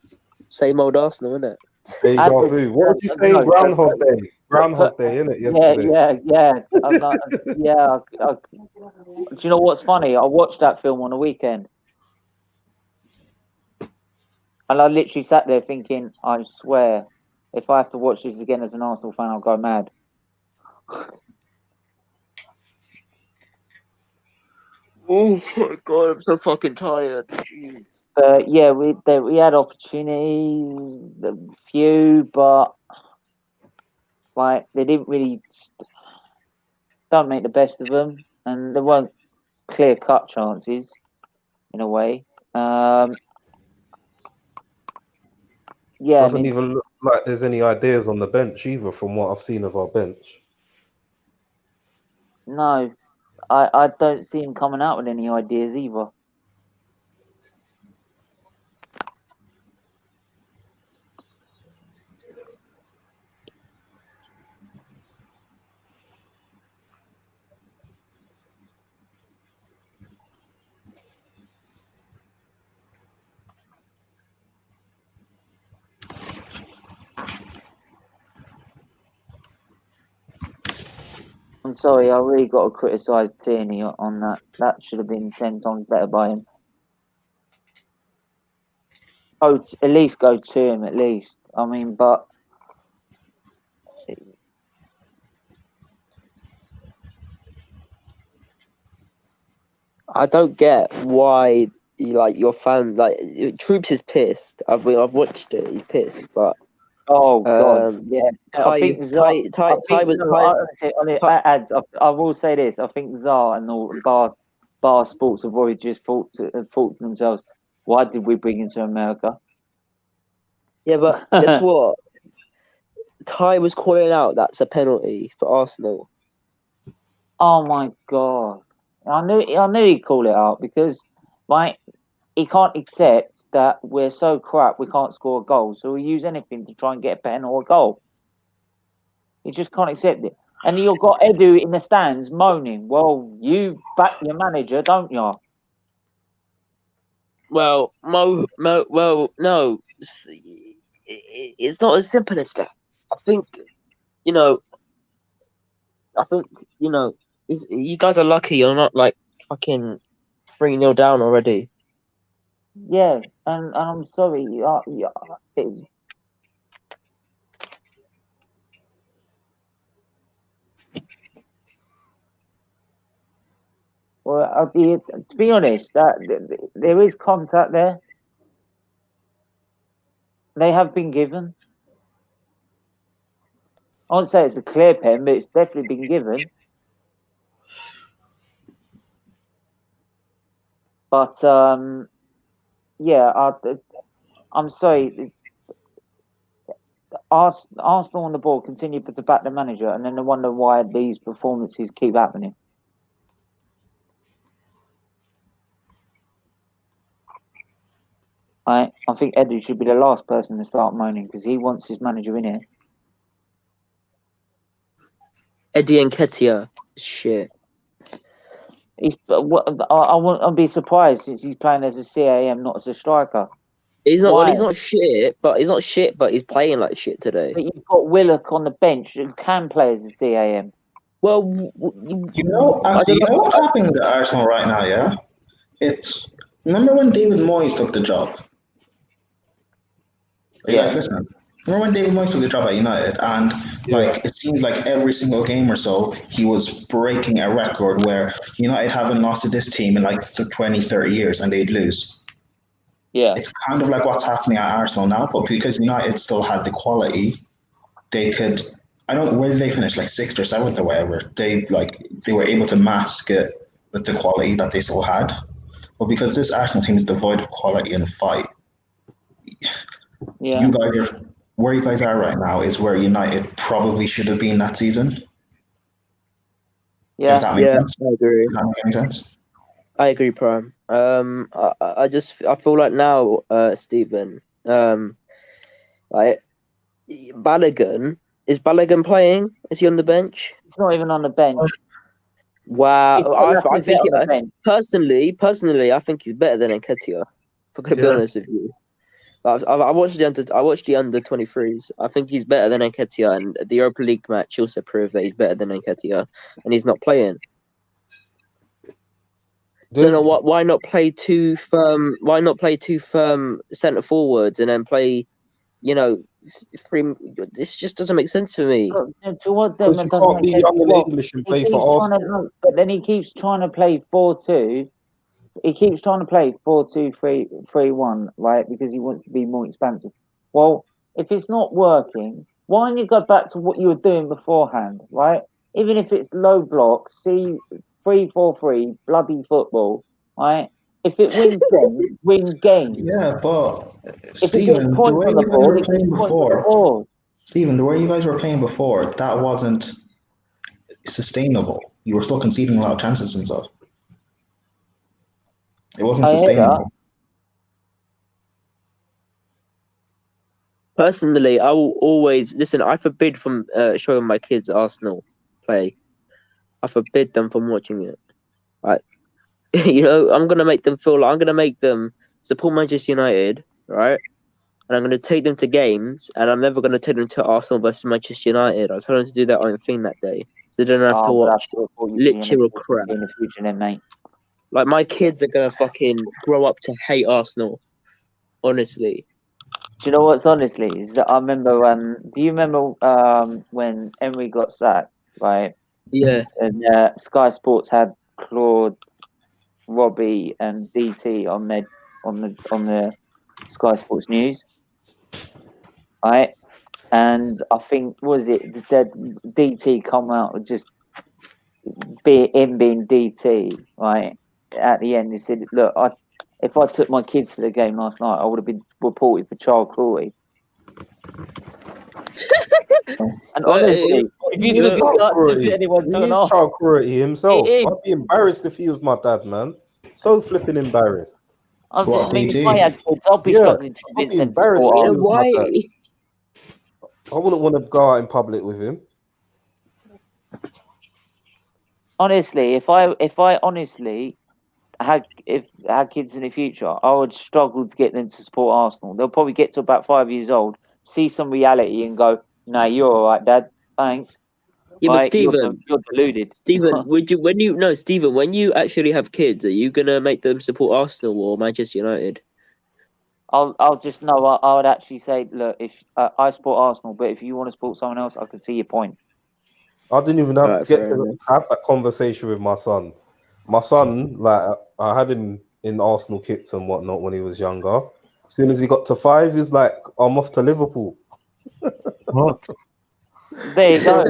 Same old Arsenal, innit? Deja vu. What would you say? No, Groundhog Day. Groundhog Day, innit? Yesterday. Yeah. I'm not, yeah. Do you know what's funny? I watched that film on the weekend. And I literally sat there thinking, I swear, if I have to watch this again as an Arsenal fan, I'll go mad. Oh my god, I'm so fucking tired. Jeez. Yeah, we had opportunities, a few, but like they didn't really don't make the best of them, and there weren't clear cut chances in a way. Yeah, Doesn't even look like there's any ideas on the bench either, from what I've seen of our bench. No, I don't see him coming out with any ideas either. I'm sorry, I really got to criticise Tierney on that. That should have been 10 times better by him. At least go to him, at least. I mean, but I don't get why your fan Troops is pissed. I've watched it. He's pissed, but oh god, yeah. Ty I will say this. I think Zar and all bar sports have already just thought to themselves, why did we bring him to America? Yeah, but guess what? Ty was calling out that's a penalty for Arsenal. Oh my god. I knew he'd call it out because he can't accept that we're so crap we can't score a goal, so he'll use anything to try and get a pen or a goal. He just can't accept it. And you've got Edu in the stands moaning, well, you back your manager, don't you? Well, well, no. It's not as simple as that. I think, you guys are lucky you're not like fucking 3-0 down already. Yeah, and I'm sorry. It's well, to be honest, that there is contact there. They have been given. I won't say it's a clear pen, but it's definitely been given. But yeah, I'm sorry. Arsenal on the ball continue to back the manager, and then they wonder why these performances keep happening. I think Edu should be the last person to start moaning because he wants his manager in here. Eddie Nketiah, shit. I'd be surprised since he's playing as a CAM, not as a striker. He's not. Well, he's not shit, but he's playing like shit today. But you've got Willock on the bench who can play as a CAM. Well, you know what's happening to Arsenal right now? Yeah, it's remember when David Moyes took the job. Are you guys listening? Remember when David Moyes took the job at United, and like it seems like every single game or so he was breaking a record where United haven't lost to this team in like 20, 30 years, and they'd lose. Yeah, it's kind of like what's happening at Arsenal now, but because United still had the quality, they could. I don't know where did they finish, like 6th or 7th or whatever. They were able to mask it with the quality that they still had, but because this Arsenal team is devoid of quality and fight, you guys are where you guys are right now is where United probably should have been that season. Yeah, I agree. Does that make any sense? I agree, Prime. I feel like now, Stephen, like Balogun. Is Balogun playing? Is he on the bench? He's not even on the bench. Wow, I think personally, I think he's better than Nketiah. If I'm gonna be honest with you, I watched the under 23s. I think he's better than Nketiah, and the Europa League match also proved that he's better than Nketiah, and he's not playing. So no, why not play two firm? Why not play two firm centre forwards and then play, three? This just doesn't make sense for me. Because you can't be young and English and play for Arsenal. But then he keeps trying to play 4-2. He keeps trying to play 4-2-3-1, right? Because he wants to be more expansive. Well, if it's not working, why don't you go back to what you were doing beforehand, right? Even if it's low block, 3-4-3, bloody football, right? If it wins games, win games. Yeah, but Stephen, the way you guys were playing before, Stephen, the way you guys were playing before, that wasn't sustainable. You were still conceding a lot of chances and stuff. It wasn't sustainable. Personally, I will always listen. I forbid from showing my kids Arsenal play. I forbid them from watching it. Right? I'm gonna make them feel like I'm gonna make them support Manchester United, right? And I'm gonna take them to games, and I'm never gonna take them to Arsenal versus Manchester United. I'll tell them to do their own thing that day, so they don't have to watch literal crap in the future, then, mate. Like my kids are gonna fucking grow up to hate Arsenal. Honestly. Do you know what's honestly is that I remember? Do you remember when Emery got sacked? Right. Yeah. And Sky Sports had Claude, Robbie, and DT on the Sky Sports News. Right. And I think that DT come out with just being DT, right? At the end, he said, "Look, if I took my kids to the game last night, I would have been reported for child cruelty." And honestly, if you could do anyone turn off, child cruelty himself. I'd be embarrassed if he was my dad, man. So flipping embarrassed. I mean, if I had kids, I'd be struggling to convince them. Why? I wouldn't want to go out in public with him. Honestly, if I honestly had kids in the future, I would struggle to get them to support Arsenal. They'll probably get to about 5 years old, see some reality, and go, "No, you're all right, Dad. Thanks." Yeah, but Stephen, you're deluded. Stephen, when you actually have kids, are you gonna make them support Arsenal or Manchester United? I would actually say, look, if I support Arsenal, but if you want to support someone else, I can see your point. I didn't even have to get to have that conversation with my son. My son, like, I had him in Arsenal kits and whatnot when he was younger. As soon as he got to 5, he was like, "I'm off to Liverpool." What? There you go.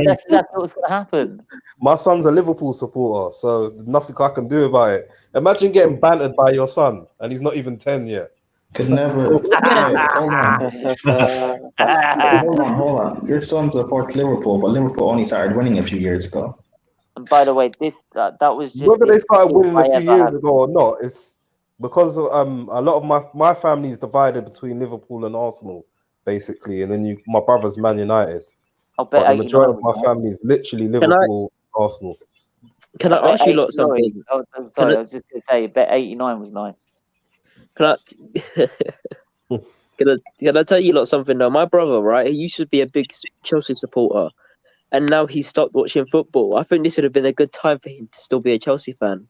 That's exactly what's going to happen. My son's a Liverpool supporter, so there's nothing I can do about it. Imagine getting bantered by your son, and he's not even 10 yet. Could never. Hold on. Your son supports Liverpool, but Liverpool only started winning a few years ago. And by the way, that was just whether they started winning a few years ago or not. It's because a lot of my family is divided between Liverpool and Arsenal, basically, and then my brother's Man United. I'll But bet the majority of 89 my was nice. family is literally Liverpool, Arsenal. Can I ask you lot something? I'm sorry, I was just going to say, I bet 89 was nice. Can I tell you lot something though? My brother, right? He used to be a big Chelsea supporter, and now he stopped watching football. I think this would have been a good time for him to still be a Chelsea fan.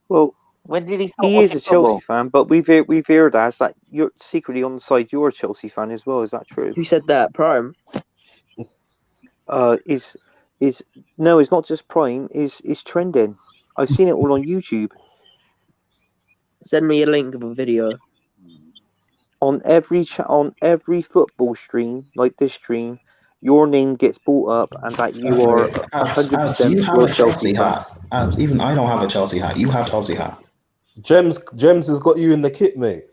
Well, when did he stop He is watching a Chelsea football? fan, but we've heard as that you're secretly on the side. You're a Chelsea fan as well. Is that true? Who said that? Prime? No, it's not just Prime. Is trending. I've seen it all on YouTube. Send me a link of a video. On every football stream, like this stream, your name gets brought up, and that you are 100% you have your a Chelsea fan. hat. Ants, even I don't have a Chelsea hat. You have Chelsea hat. Gems has got you in the kit, mate.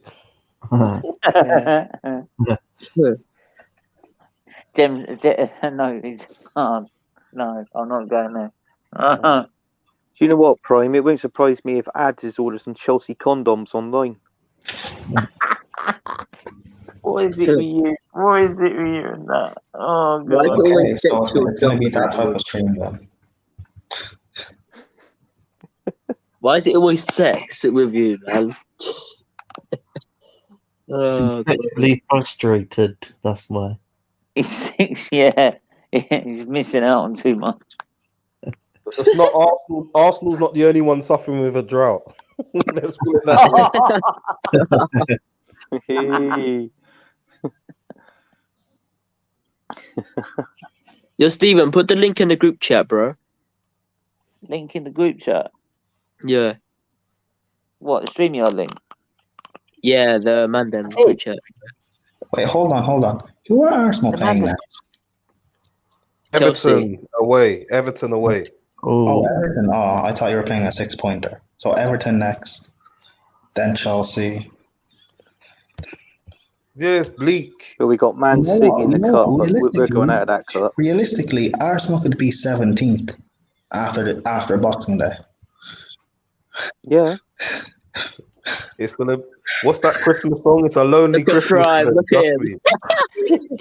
Gems, no, no, I'm not going there. Do you know what, Prime? It won't surprise me if Ads has ordered some Chelsea condoms online. What is it with you? What is it with you and that? Oh, God. Okay, so it's going to be that type of stream then. Why is it always sex with you, man? Incredibly frustrated. That's why. Yeah, he's missing out on too much. It's not Arsenal. Arsenal's not the only one suffering with a drought. Let's put it that way. Yo, Steven, put the link in the group chat, bro. Link in the group chat? Yeah. What, the StreamYard link? Yeah, the Mandem group chat. Wait, hold on. Who are Arsenal playing now? Everton away. Oh, Everton. Oh, I thought you were playing a 6-pointer. So Everton next, then Chelsea. Yeah, it's bleak. But we got Man City in the cup, but we're going out of that cup. Realistically, Arsenal could be 17th after Boxing Day. Yeah. It's gonna. What's that Christmas song? It's a lonely Christmas. Prime, look at him.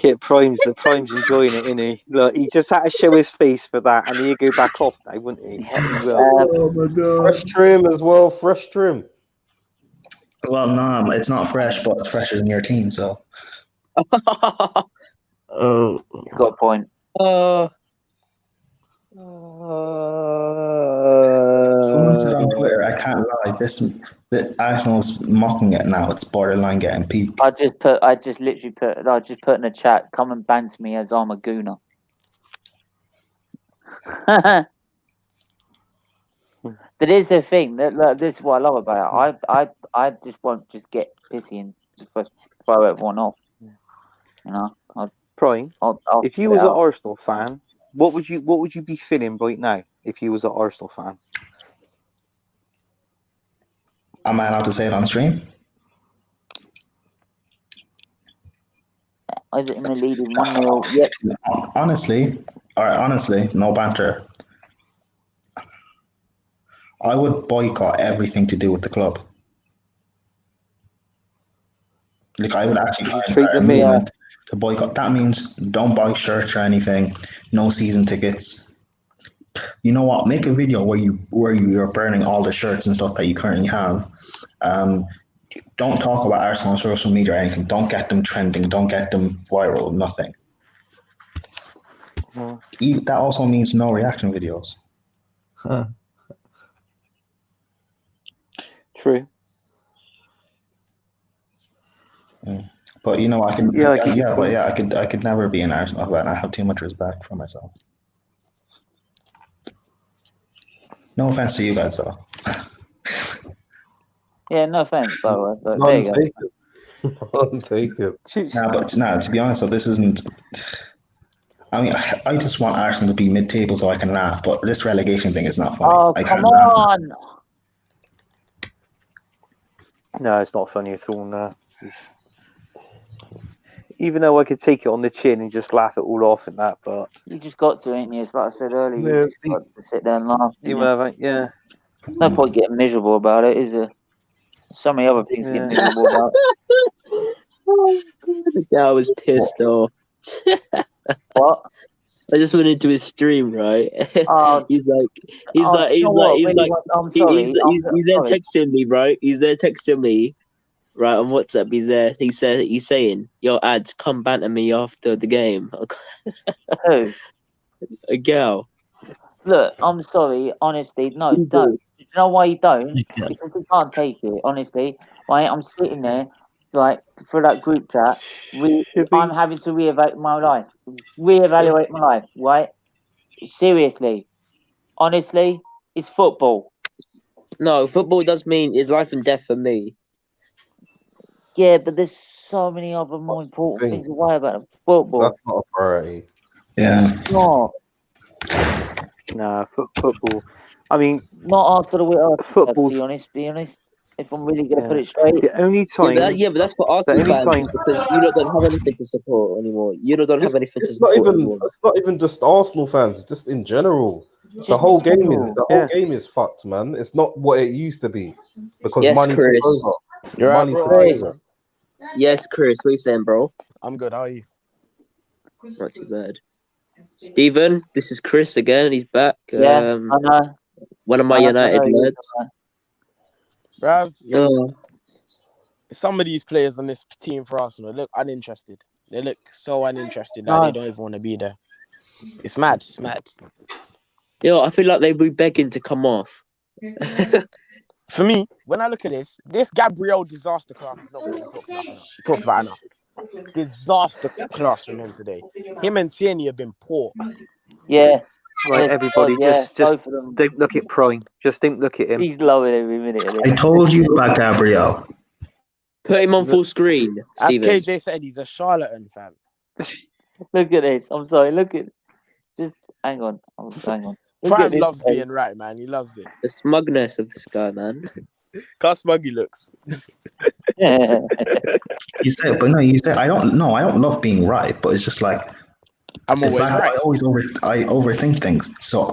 Yeah, Prime's enjoying it, isn't he? Look, he just had to show his face for that, and he'd go back off now, wouldn't he? He will. Oh my God. Fresh trim as well. Fresh trim. Well, no, it's not fresh, but it's fresher than your team, so. Oh, he's got a point. Someone said on Twitter, I can't lie, the Arsenal's mocking it now. It's borderline getting peak. I just put in the chat, come and bans me as I'm a gooner. That is the thing. This is what I love about it. I just won't just get pissy and just throw everyone off. You know. Prime. I'll if you was an Arsenal fan, what would you be feeling right now if you was an Arsenal fan? Am I allowed to say it on stream? Everton are leading 1-0. Yep. Honestly, no banter. I would boycott everything to do with the club. Like, I would actually try and start a movement to boycott. That means don't buy shirts or anything, no season tickets. You know what? Make a video where you're burning all the shirts and stuff that you currently have. Don't talk about Arsenal on social media or anything. Don't get them trending. Don't get them viral. Nothing. That also means no reaction videos. Huh. True. But you know, I could never be an Arsenal fan. I have too much respect for myself. No offense to you guys, though. Yeah, no offense, by the way. But there you go. I'll take it. To be honest, though, this isn't. I mean, I just want Arsenal to be mid-table so I can laugh. But this relegation thing is not funny. Oh, come on! No, it's not funny at all. No. Even though I could take it on the chin and just laugh it all off and that, but you just got to, ain't you? It's like I said earlier, you just got to sit there and laugh. You haven't, yeah. There's no point getting miserable about it, is there? So many other things to get miserable about. Oh, God, the guy was pissed off. What? I just went into his stream, right? Oh, he's I'm sorry. He's there texting me, right? He's there texting me, right, on WhatsApp. He's saying, "Yo, ads, come banter me after the game." Who? A girl. Look, I'm sorry. Honestly, no, You don't. do. You know why you don't? Okay. Because you can't take it. Honestly, right? I'm sitting there, like for that group chat. I'm having to reevaluate my life. Reevaluate my life, right? Seriously, honestly, it's football. No, football does mean it's life and death for me. Yeah, but there's so many other more important things to worry about than football. That's not a priority. Yeah. Not. Nah, football. I mean, Not after the week. football. To be honest. If I'm really gonna put it straight. The only time. But that's for Arsenal fans because you lot don't have anything to support anymore. You lot don't have anything to support anymore. It's not even just Arsenal fans. It's just in general. The whole game is fucked, man. It's not what it used to be because money took over. You're right, bro. Yes, Chris. What are you saying, bro? I'm good. How are you? Not too bad. Stephen, this is Chris again. He's back. Yeah, I know. One of my United lads. Bruv, Oh. some of these players on this team for Arsenal look uninterested. They look so uninterested that they don't even want to be there. It's mad. It's mad. Yo, I feel like they'd be begging to come off. For me, when I look at this Gabriel disaster class is not being talked about enough. Disaster class from him today. Him and Tierney have been poor. Yeah. Right, everybody, just don't look at Prime. Just don't look at him. He's loving every minute. I told you about Gabriel. Put him on full screen, As Steven. KJ said, he's a charlatan, fam. Look at this. I'm sorry. Look at. Just hang on. Hang on. Prime loves being right, man. He loves it. The smugness of this guy, man. How smug he looks. Yeah. You said I don't love being right, but it's just like I'm always right. I overthink things. So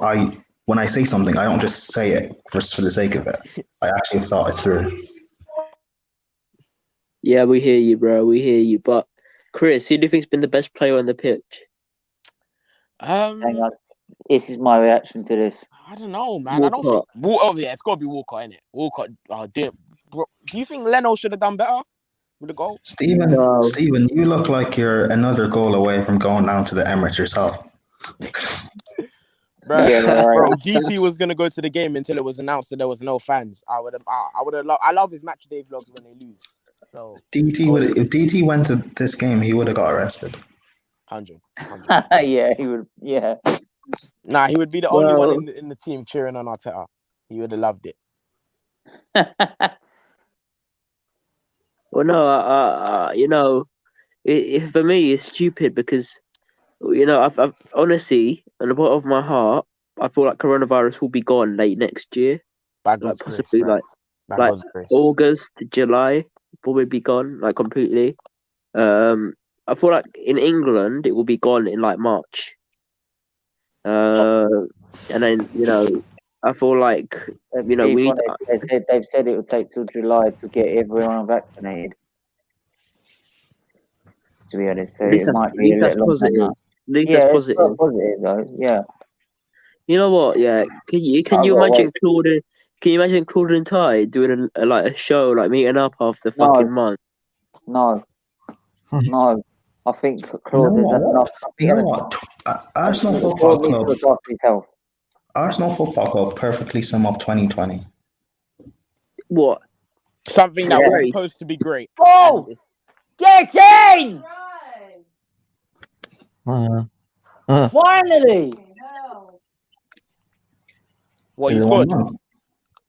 when I say something, I don't just say it for the sake of it. I actually thought it through. Yeah, we hear you, bro. We hear you. But Chris, who do you think's been the best player on the pitch? Hang on. This is my reaction to this. I don't know, man. I don't think. Oh yeah, it's got to be Walcott, innit? Walcott. Oh damn, bro. Do you think Leno should have done better with the goal? Steven, you look like you're another goal away from going down to the Emirates yourself. Bro, DT was gonna go to the game until it was announced that there was no fans. I love his Matchday vlogs when they lose. So if DT went to this game, he would have got arrested. 100. Yeah, he would. Yeah. Nah, he would be the only one in the team cheering on Arteta. He would have loved it. Well, no, for me, it's stupid because, I've honestly, on the bottom of my heart, I feel like coronavirus will be gone late next year. Possibly August, July, probably be gone like completely. I feel like in England it will be gone in like March. And then I feel like they've said it will take till July to get everyone vaccinated. To be honest, so it might be a little positive. longer. That's positive. Positive though. Yeah. You know what? Yeah. Can you imagine Claude? Can you imagine Claude and Ty doing a show like meeting up after fucking month? No. I think Claude is enough. You know what? Arsenal Football Club. Arsenal Football Club perfectly sum up 2020. What? Something that was supposed to be great. Oh! Get in! Finally! What, you scored?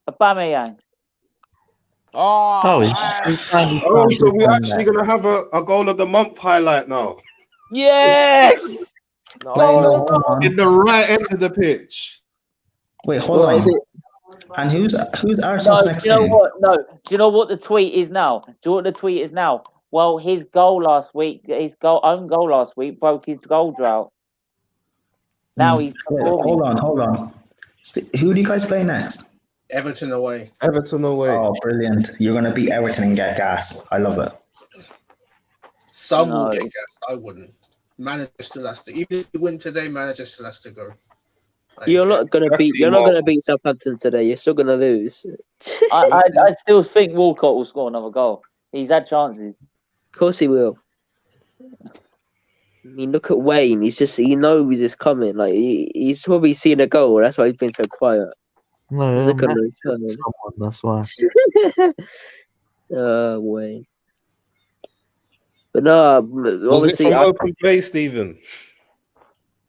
Aubameyang. So we're actually going to have a goal of the month highlight now. Yes! In the right end of the pitch. Wait, hold on. And who's Arsenal's next game? Do you know what the tweet is now? Well, his own goal last week broke his goal drought. Now he's hold on. Who do you guys play next? Everton away. Everton away. Oh, brilliant! You're gonna beat Everton and get gas. I love it. Some will get gassed. I wouldn't. Manager still has to. Even if you win today, manager still has to go. You're not gonna beat Southampton today. You're still gonna lose. I still think Walcott will score another goal. He's had chances. Of course he will. I mean, look at Wayne. He knows it's coming. Like he's probably seen a goal. That's why he's been so quiet. No, He's looking at someone, that's why. Wayne. But no, Was obviously, it from open play, Stephen?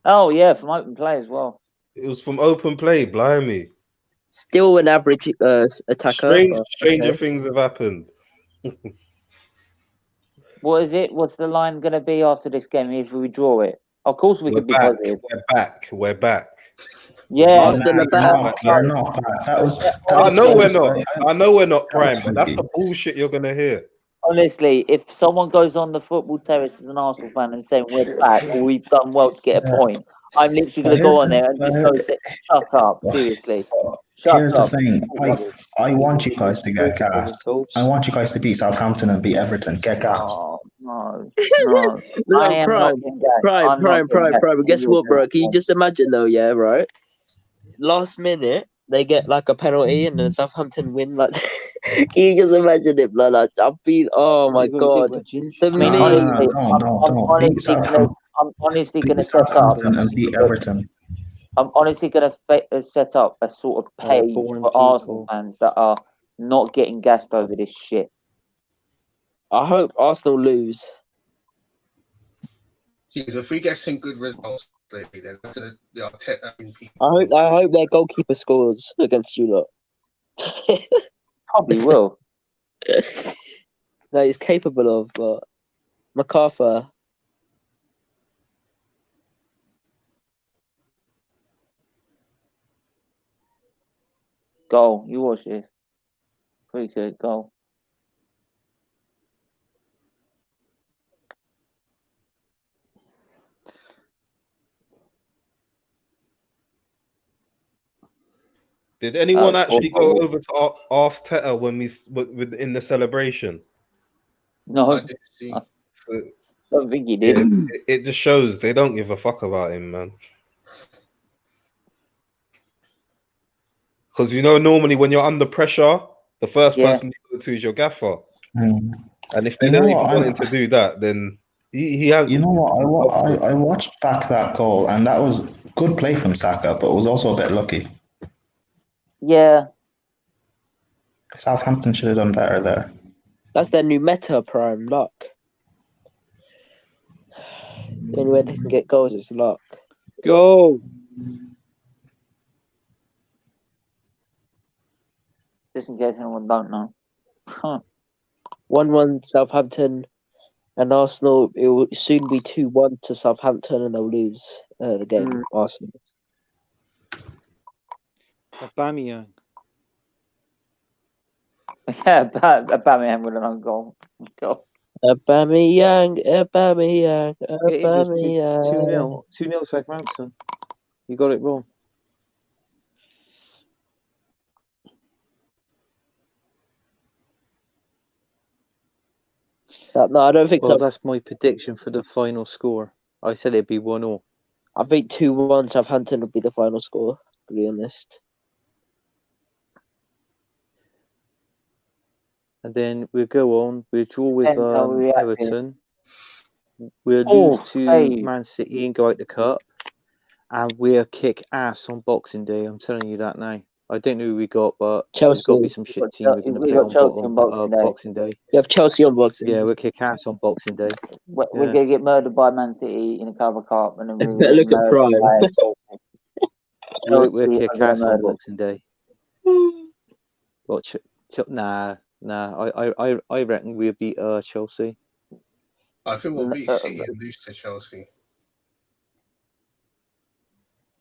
Oh yeah, from open play as well. It was from open play, blimey. Still an average attacker. Stranger things have happened. What is it? What's the line going to be after this game if we draw it? Of course we could be positive. We're back. Yeah, you're not. I know we're not. I know we're not prime, but that's the bullshit you're gonna hear. Honestly, if someone goes on the football terrace as an Arsenal fan and saying we're back or we've done well to get a point, I'm literally going to go on there and just go, shut up, seriously. Here's the thing. I want you guys to get gas. I want you guys to beat Southampton and beat Everton. Get gas. No. Prime. Guess what, bro? Can you just imagine though? Yeah, right. Last minute, they get like a penalty and then Southampton win. Like, can you just imagine it, blood? Like, oh my god. I'm honestly going to set up and beat Everton. I'm honestly going to set up a sort of page for Arsenal fans that are not getting gassed over this shit. I hope Arsenal lose. Jeez, if we get some good results lately, then the Arteta. I hope their goalkeeper scores against you lot. Probably will. No, he's capable of, but MacArthur. Goal. You watch this. Pretty good goal. Did anyone actually go over to ask Teta when in the celebration? No, I didn't see. I don't think he did. It just shows they don't give a fuck about him, man. Because normally when you're under pressure, the first person you go to is your gaffer. And if they don't even want him to do that, then he has. You know what? I watched back that goal, and that was good play from Saka, but it was also a bit lucky. Yeah. Southampton should have done better there. That's their new meta, Prime. Luck. The only way they can get goals is luck. Go! Just in case anyone don't know. 1-1 Southampton and Arsenal. It will soon be 2-1 to Southampton, and they'll lose the game. Arsenal. Aubameyang. Yeah, Aubameyang with an own goal. Aubameyang. 2-0 Southampton. You got it wrong. No, I don't think so. That's my prediction for the final score. I said it'd be 1-0. I think 2-1 Southampton will be the final score, to be honest. And then we'll go on. We'll draw with Everton. We'll lose to Man City and go out the cup. And we'll kick ass on Boxing Day. I'm telling you that now. I don't know who we got, but Chelsea. There's got to be some shit team we're going to play on Chelsea on Boxing Day. You have Chelsea on Boxing Day. Yeah, we'll kick ass on Boxing Day. We're going to get murdered by Man City in the Cover Cup. And then look at Prime. We'll kick ass on Boxing Day. Nah. I reckon we'll beat Chelsea. I think we'll beat City and lose to Chelsea.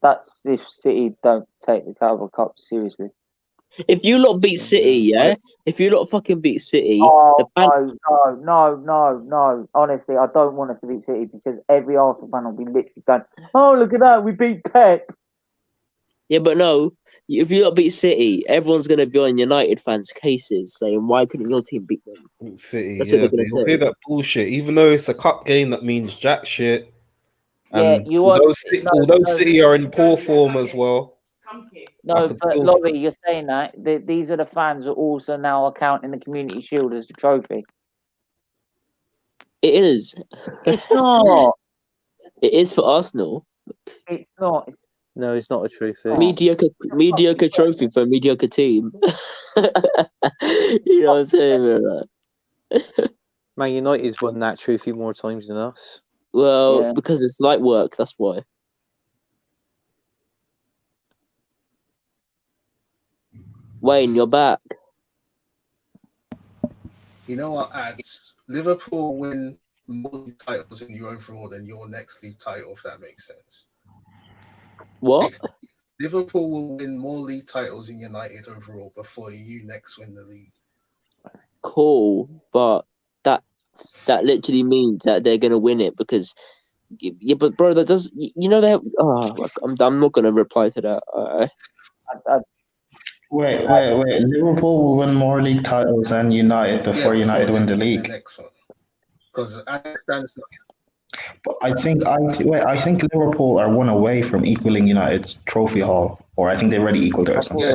That's if City don't take the Carabao Cup seriously. If you lot beat City, if you lot fucking beat City, no. Honestly, I don't want us to beat City because every Arsenal fan will be literally going, "Oh, look at that, we beat Pep." Yeah, but no. If you not beat City, everyone's gonna be on United fans' cases saying, "Why couldn't your team beat them?" City, That's what yeah, they're gonna they'll hear say. that bullshit. Even though it's a cup game, that means jack shit. Yeah, And you want although City are in poor form as well, no, but Laurie, you're saying that these are the fans who also now are counting the Community Shield as the trophy. It is. It's not. It is for Arsenal. It's not. No, it's not a trophy. Mediocre trophy for a mediocre team. You know what I'm saying, man? Man United's won that trophy more times than us. Well, because it's light work, that's why. Wayne, you're back. You know what, ads? Liverpool win more league titles in your overall than your next league title, if that makes sense. What? Liverpool will win more league titles in United overall before you next win the league. Cool, but that literally means that they're gonna win it because, yeah, but bro, that does you know that? I'm not gonna reply to that. Wait. Liverpool will win more league titles than United before United win the league. Because as it stands now, But I think Liverpool are one away from equaling United's trophy haul, or I think they've already equaled it or something.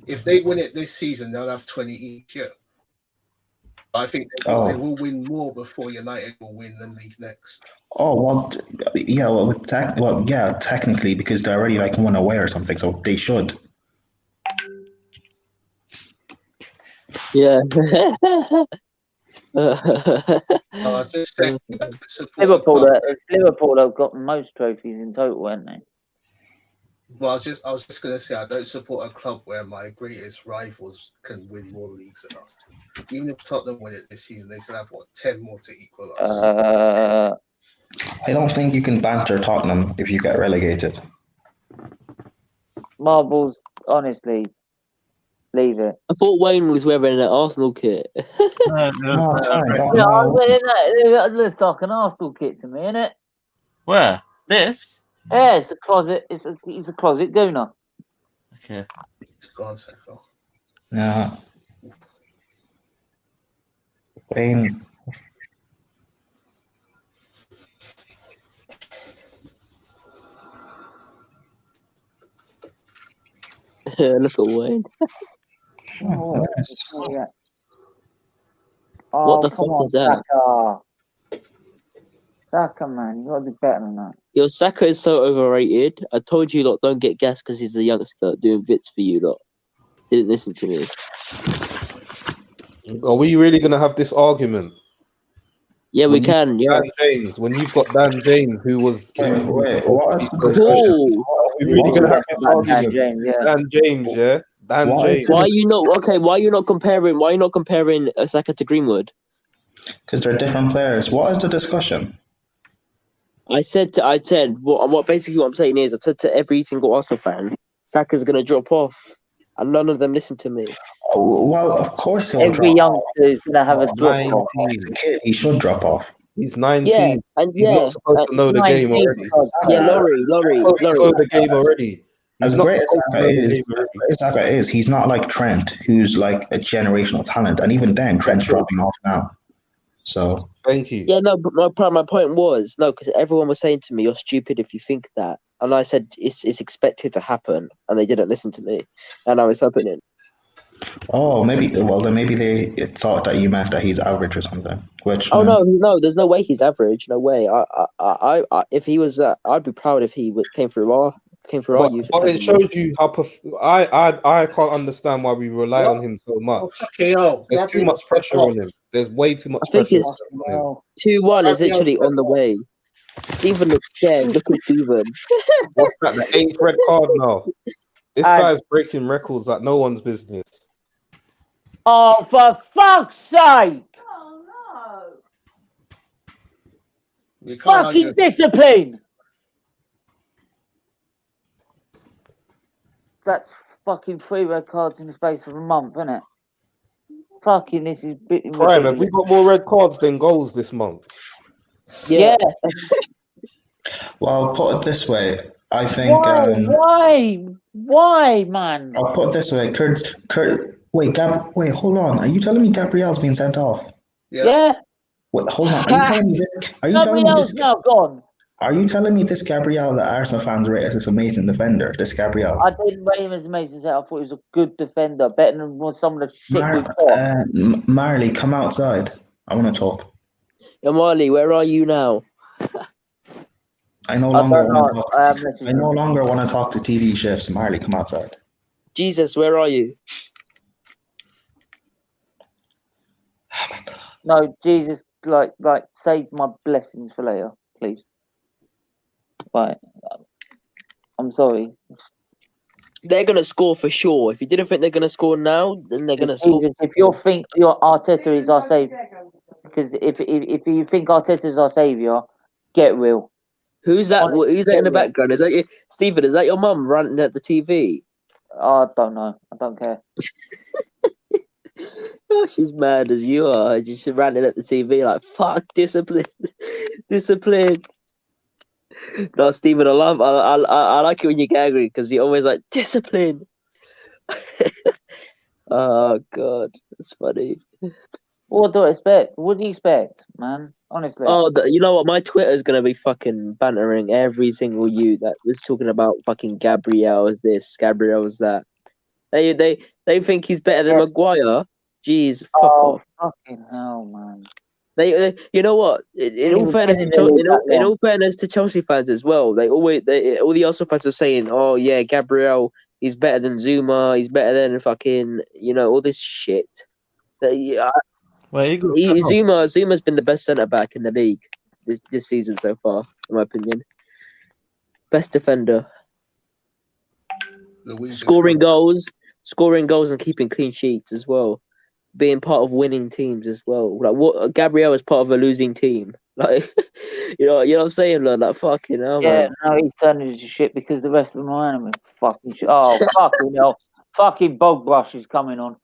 if they win it this season, they'll have 20 each year. I think they will win more before United will win the league next. Oh well, yeah. Technically, because they're already like one away or something, so they should. Yeah. I was just saying, Liverpool have got most trophies in total, haven't they? Well, I was just gonna say I don't support a club where my greatest rivals can win more leagues than us. Even if Tottenham win it this season, they still have 10 more to equal us. I don't think you can banter Tottenham if you get relegated. Marbles, honestly, leave it. I thought Wayne was wearing an Arsenal kit. No, it looks like an Arsenal kit to me, innit? Where? This? Yeah, it's a closet. It's a closet gooner. Okay. It's gone so far. Yeah. Wayne. Look at Wayne. What the fuck is that? Saka, man, you gotta do better than that. Yo, Saka is so overrated. I told you, lot, don't get gas because he's a youngster doing bits for you, lot. Didn't listen to me. Are we really gonna have this argument? Yeah, we can. Yeah. Dan James, when you've got Dan James, who was wait, what? Cool. Are we really gonna have this argument? Dan James, yeah. Dan James. Why are you not comparing Saka to Greenwood? Because they're different players. What is the discussion? I said what basically what I'm saying is I said to every single Arsenal fan, Saka's gonna drop off, and none of them listen to me. Oh, well, of course he'll every drop youngster is gonna have a drop off. He's a kid. He should drop off. He's 19. Yeah, and he's not supposed to know the game already. Yeah, Laurie. Know the game already. As great as Saka is, he's not like Trent, who's like a generational talent, and even then, Trent's dropping off now. So thank you. Yeah, no, but my point was because everyone was saying to me, "You're stupid if you think that," and I said it's expected to happen, and they didn't listen to me, and now it's happening. Oh, maybe they thought that you meant that he's average or something. Which no, there's no way he's average. No way. I if he was, I'd be proud if he came through our youth. But it shows you how I can't understand why we rely on him so much. There's too much pressure on him. There's way too much pressure. I think it's 2-1 is literally on the way. Stephen looks scared. Look at Stephen. What's that? The 8th red card now. This guy's breaking records like no one's business. Oh, for fuck's sake! Oh no! Fucking discipline! That's fucking 3 red cards in the space of a month, isn't it? Fucking, this is Prime, have we got more red cards than goals this month? Yeah. Well, put it this way: I think. Why, man? I'll put it this way, Kurt. Wait, hold on. Are you telling me Gabriel's been sent off? Yeah. Wait, hold on. Are you telling me this? Gabriel's now gone. Are you telling me this Gabriel that Arsenal fans rate as this amazing defender? This Gabriel. I didn't rate him as amazing. I thought he was a good defender, better than some of the shit we've got. Marley, come outside. I want to talk. Yo, Marley, where are you now? I no longer want to talk to TV chefs. Marley, come outside. Jesus, where are you? No, Jesus, like, save my blessings for later, please. Right, I'm sorry. They're gonna score for sure. If you didn't think they're gonna score now, then they're gonna score. If you think your Arteta is our savior, because if you think Arteta is our savior, get real. Who's that? Who's that in the background? Is that you, Stephen? Is that your mum ranting at the TV? I don't know. I don't care. Oh, she's mad as you are. Just ranting at the TV like, fuck, discipline. Discipline. No, Stephen, I like it when you get angry because you're always like, discipline. Oh, God. That's funny. What do I expect? What do you expect, man? Honestly. Oh, you know what? My Twitter's going to be fucking bantering every single you that was talking about fucking Gabriel is this, Gabriel is that. They think he's better than Maguire. Jeez, fuck off. Fucking hell, man. They you know what? In all fairness to Chelsea fans as well, all the Arsenal fans are saying, "Oh yeah, Gabriel, he's better than Zuma, he's better than fucking all this shit." Zuma's been the best centre back in the league this season so far, in my opinion. Best defender, scoring goals and keeping clean sheets as well. Being part of winning teams as well. Like what Gabriel is part of a losing team. Like you know what I'm saying, like fucking hell, man. No, he's turning into shit because the rest of them are enemies. Fucking shit. Oh fucking hell. Fucking bog brush is coming on.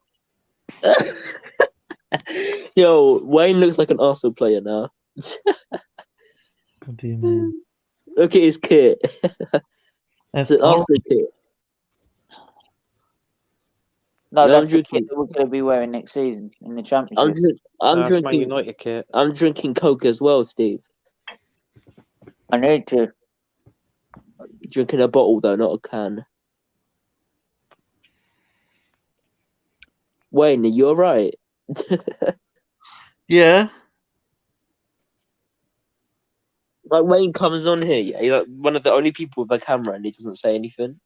Yo, Wayne looks like an Arsenal player now. What do you mean? Look at his kit. It's an Arsenal kit. No, that's the kit that we're going to be wearing next season in the Championship. I'm drinking United kit. I'm drinking Coke as well, Steve. I need to. Drinking a bottle though, not a can. Wayne, are you alright? Yeah. Like Wayne comes on here, yeah, he's like one of the only people with a camera and he doesn't say anything.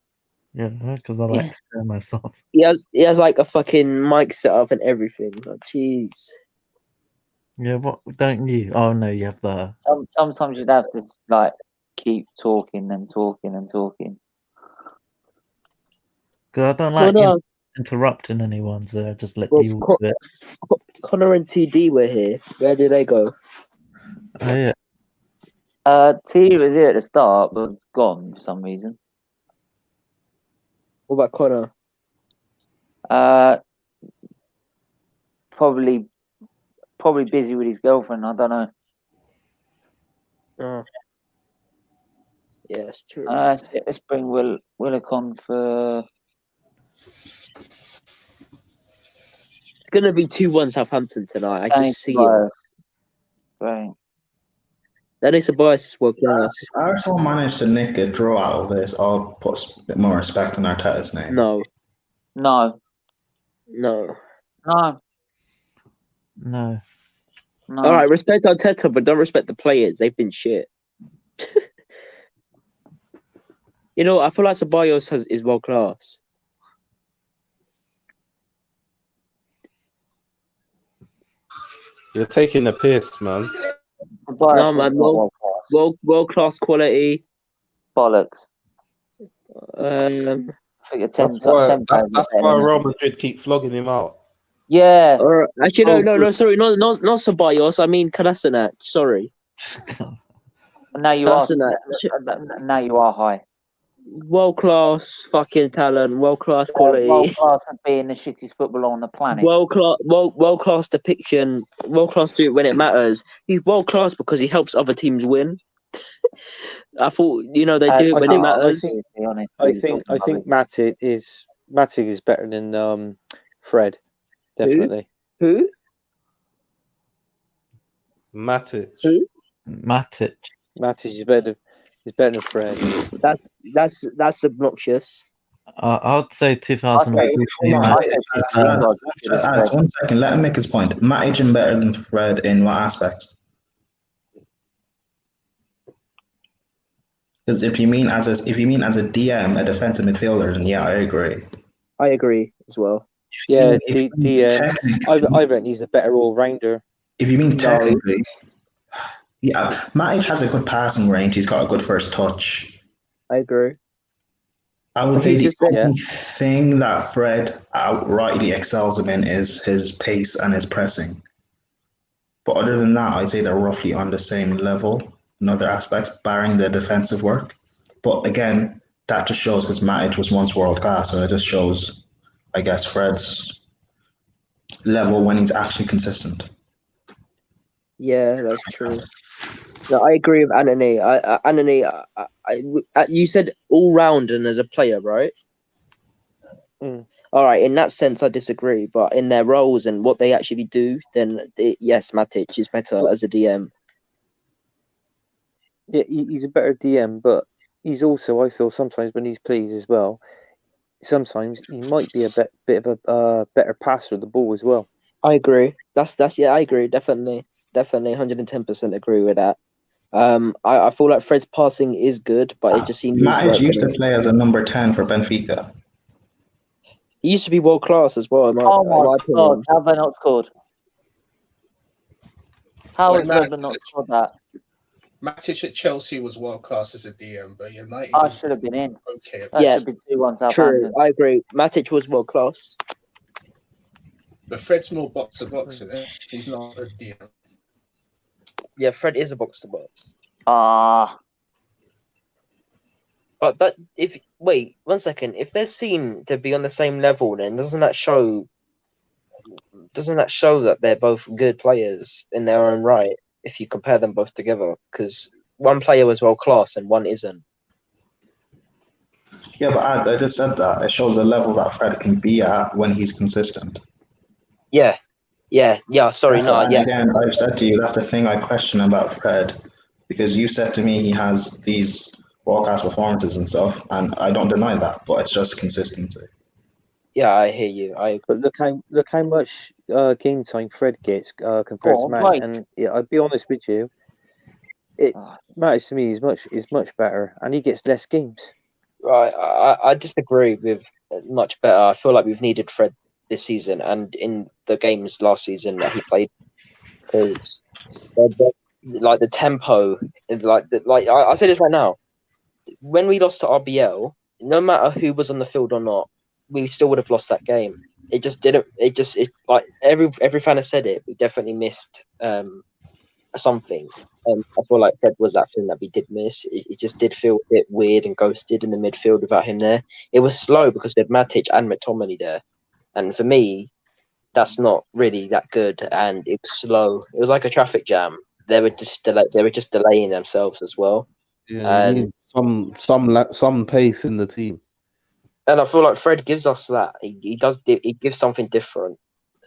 Yeah, because I like to show myself. He has like a fucking mic set up and everything. Like, jeez. Yeah, what don't you? Oh no, you have the. Sometimes you'd have to like keep talking and talking and talking. Because I don't like interrupting anyone, so I just let you do it. Connor and TD were here. Where did they go? Oh yeah. T was here at the start, but it's gone for some reason. What about Connor? Probably busy with his girlfriend. I don't know. Oh. Yeah, it's true. Let's bring Willock on for. It's gonna be 2-1 Southampton tonight. I just see it. Right. That is a bias world class. Arsenal managed to nick a draw out of this. I'll put a bit more respect on Arteta's name. No. No. All right, respect Arteta, but don't respect the players. They've been shit. You know, I feel like Ceballos is world class. You're taking a piss, man. No, man, world class quality. Bollocks. I think that's why Real Madrid keep flogging him out. Yeah. Actually, no, sorry, not Ceballos. I mean Kolasinac. Sorry. Now you are high. World class fucking talent, world class quality. World class at being the shittiest footballer on the planet. World class depiction. World class do it when it matters. He's world class because he helps other teams win. I thought they do it when it matters. I think Matic is better than Fred. Definitely. Who? Matic. Who? Matic. Matic is better than Fred. That's obnoxious. I'd say 2015. One second, let him make his point. Matic is better than Fred in what aspects? Because if you mean as a DM, a defensive midfielder, then yeah, I agree. I agree as well. Yeah, I reckon he's a better all-rounder. If you mean technically, yeah, Matic has a good passing range. He's got a good first touch. I agree. I would say the only thing that Fred outrightly excels him in is his pace and his pressing. But other than that, I'd say they're roughly on the same level in other aspects, barring the defensive work. But again, that just shows because Matic was once world class, so it just shows, I guess, Fred's level when he's actually consistent. Yeah, that's true. No, I agree with Anthony. Anthony, you said all round and as a player, right? Mm. All right. In that sense, I disagree. But in their roles and what they actually do, then yes, Matic is better as a DM. Yeah, he's a better DM, but he's also, I feel, sometimes when he's pleased as well, sometimes he might be a bit of a better passer of the ball as well. I agree. That's I agree. Definitely, 110% agree with that. I feel like Fred's passing is good, but it just seems Matic used to play as a number 10 for Benfica. He used to be world class as well. Oh my God! How have they not scored? How has Redmond not scored that? Matic at Chelsea was world class as a DM, but United. I should have been in. Okay. Yeah, should be 2-1 true. Southampton. I agree. Matic was world class. But Fred's more box to box, isn't it? He's not a DM. Yeah, Fred is a box to box. But wait 1 second. If they seem to be on the same level, then doesn't that show that they're both good players in their own right? If you compare them both together, because one player was world class and one isn't. Yeah, but I just said that. It shows the level that Fred can be at when he's consistent. Yeah. Sorry, Again, I've said to you, that's the thing I question about Fred, because you said to me he has these world-class performances and stuff, and I don't deny that, but it's just consistency. Yeah, I hear you. But look how much game time Fred gets compared to Matt. And yeah, I'll be honest with you, Matt to me is much better, and he gets less games. Right, I disagree with much better. I feel like we've needed Fred this season and in the games last season that he played, because like the tempo, I say this right now. When we lost to RBL, no matter who was on the field or not, we still would have lost that game. It just didn't. It like every fan has said it. We definitely missed something, and I feel like Fred was that thing that we did miss. It just did feel a bit weird and ghosted in the midfield without him there. It was slow because we had Matic and McTominay there, and for me, that's not really that good. And it was slow. It was like a traffic jam. They were just delaying themselves as well. Yeah, you need some pace in the team. And I feel like Fred gives us that. He gives something different,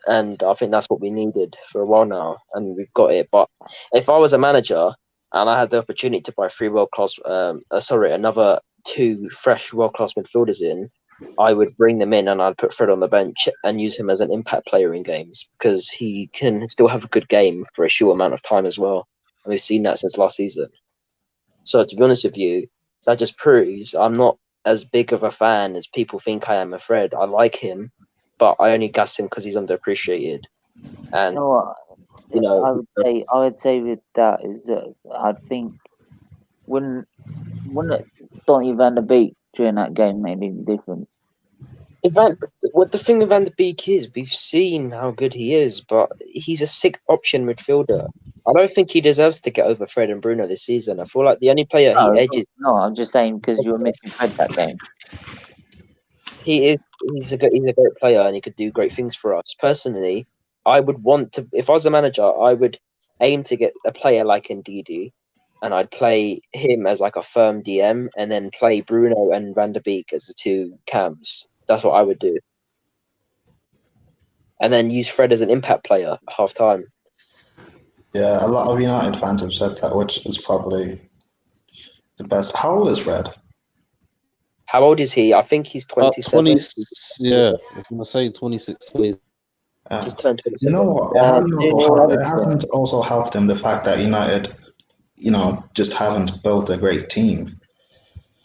and I think that's what we needed for a while now, and we've got it. But if I was a manager and I had the opportunity to buy another 2 fresh world-class midfielders in, I would bring them in and I'd put Fred on the bench and use him as an impact player in games, because he can still have a good game for a short amount of time as well. And we've seen that since last season. So to be honest with you, that just proves I'm not as big of a fan as people think I am of Fred. I like him, but I only gas him because he's underappreciated. And you know what? I would say with that is that I think wouldn't Donny van der Beek during that game made any difference. What the thing with Van der Beek is, we've seen how good he is, but he's a 6th option midfielder. I don't think he deserves to get over Fred and Bruno this season. I feel like the only player he edges. No, I'm just saying because you were missing Fred that game. He's a great player and he could do great things for us. Personally, I would want to, if I was a manager, I would aim to get a player like Ndidi and I'd play him as like a firm DM, and then play Bruno and Van der Beek as the two cams. That's what I would do, and then use Fred as an impact player at half time. Yeah, a lot of United fans have said that, which is probably the best. How old is Fred? How old is he? I think he's 27. 20, yeah, I was going to say 26, 20. Just turned 27. You know what? It hasn't also helped him the fact that United, just haven't built a great team.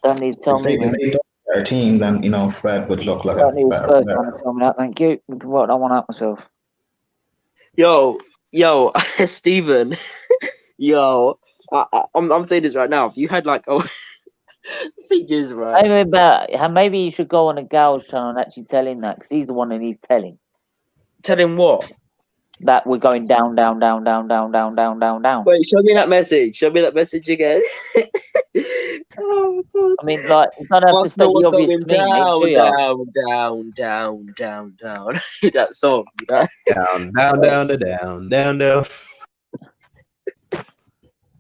Don't need to tell me. If they built a better team, then Fred would look like Don't a need better Spurs player. trying to tell me that. Thank you. I can work that one out myself. Yo, Steven. Yo, I'm saying this right now. If you had like figures, right? Maybe you should go on a Gal's channel and actually tell him that, because he's the one that needs telling. Tell him what? That we're going down, down, down, down, down, down, down, down, down. Wait, show me that message. Show me that message again. Oh, God. I mean, like, you don't have to say the obvious thing, down. That song, Down.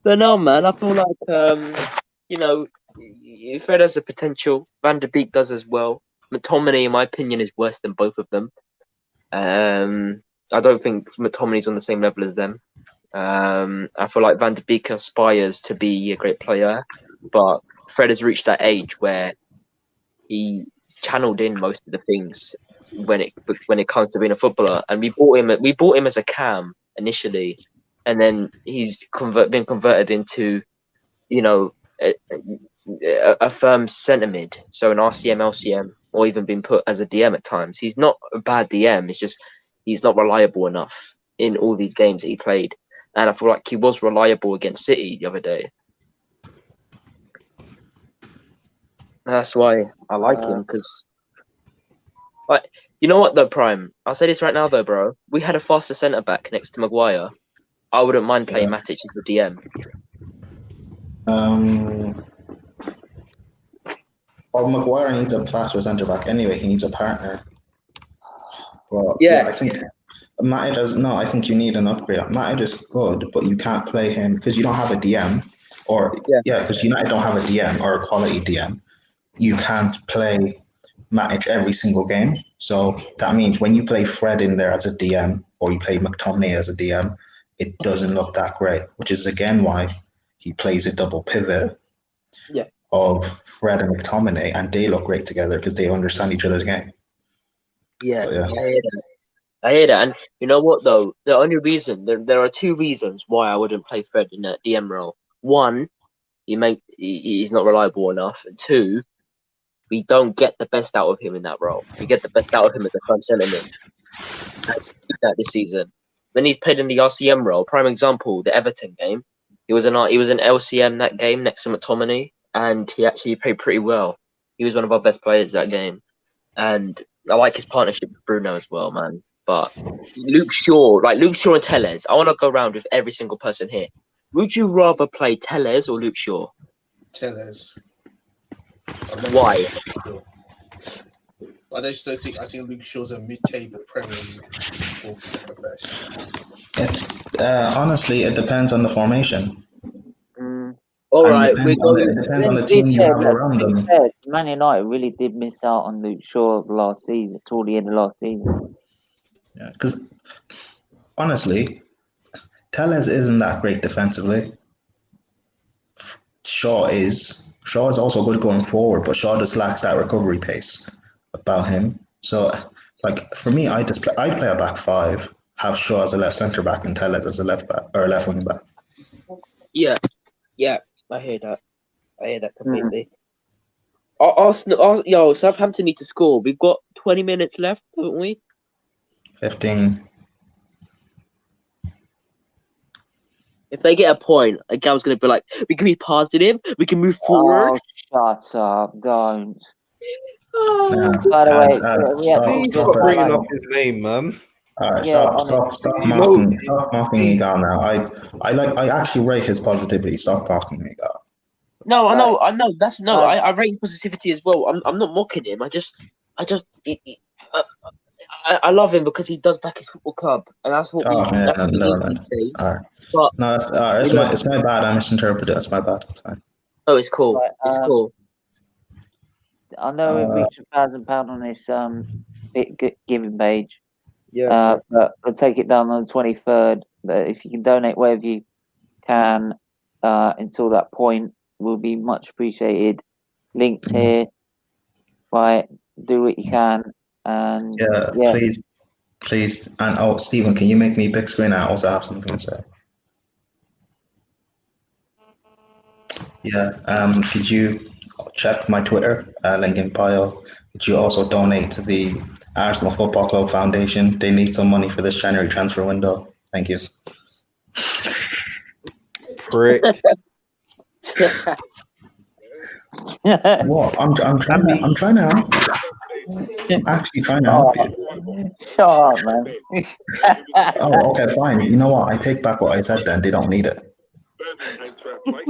But no, man, I feel like Fred has the potential. Van der Beek does as well. McTominay, in my opinion, is worse than both of them. I don't think McTominay's on the same level as them. I feel like Van der Beek aspires to be a great player, but Fred has reached that age where he's channeled in most of the things when it comes to being a footballer. And we bought him as a cam initially, and then he's been converted into, a firm centre mid, so an RCM, LCM, or even been put as a DM at times. He's not a bad DM. It's just he's not reliable enough in all these games that he played. And I feel like he was reliable against City the other day. That's why I like him, because, like, you know what though, Prime? I'll say this right now though, bro. We had a faster centre back next to Maguire. I wouldn't mind playing Matic as a DM. Well, Maguire needs a faster centre back anyway. He needs a partner. But I think Matic does. No, I think you need an upgrade. Matic is good, but you can't play him because you don't have a DM, because United don't have a DM or a quality DM. You can't play Matic every single game. So that means when you play Fred in there as a DM or you play McTominay as a DM, it doesn't look that great, which is again why he plays a double pivot of Fred and McTominay, and they look great together because they understand each other's game. Yeah. I hear that. And you know what though? The only reason there are two reasons why I wouldn't play Fred in that DM role. One, he's not reliable enough, and two, we don't get the best out of him in that role. We get the best out of him as a firm centre mid. That this season, when he's played in the RCM role, prime example, the Everton game, he was an LCM that game next to McTominay, and he actually played pretty well. He was one of our best players that game, and I like his partnership with Bruno as well, man. But Luke Shaw and Tellez, I want to go around with every single person here. Would you rather play Tellez or Luke Shaw? Tellez. Why? I think Luke Shaw's a mid-table Premier League the best. Honestly, it depends on the formation. All right, it depends on the team you have around them. Man United really did miss out on Luke Shaw last season, toward the end of last season. Yeah, because honestly, Tellez isn't that great defensively. Shaw is also good going forward, but Shaw just lacks that recovery pace about him. So, like for me, I play a back five, have Shaw as a left centre back and Tellez as a left back or left wing back. Yeah, I hear that completely. Arsenal, Southampton need to score. We've got 20 minutes left, haven't we? 15. If they get a point, a gal's going to be like, we can be positive, we can move forward. Oh, shut up, don't. By the way, stop bringing up his name, man. All right, stop mocking Igal now. I actually rate his positivity. Stop mocking Igal. No, I know. I rate positivity as well. I'm not mocking him. I love him because he does back his football club, and that's what we need these days. All right. But No, it's my bad. I misinterpreted. That's my bad. It's fine. oh, it's cool. Right, It's cool. I know we've reached £1,000 on this giving page. Yeah. But I'll take it down on the 23rd. But if you can donate wherever you can until that point, will be much appreciated. Links here. Right, do what you can, and Yeah, please. And Stephen, can you make me big screen? I also have something to say. Yeah. Could you check my Twitter, link in bio? Could you also donate to the Arsenal Football Club Foundation? They need some money for this January transfer window. Thank you. Prick. What? I'm trying to help. I'm actually trying to help you. Shut up, man. Oh, okay, fine. You know what? I take back what I said. Then they don't need it. Wait,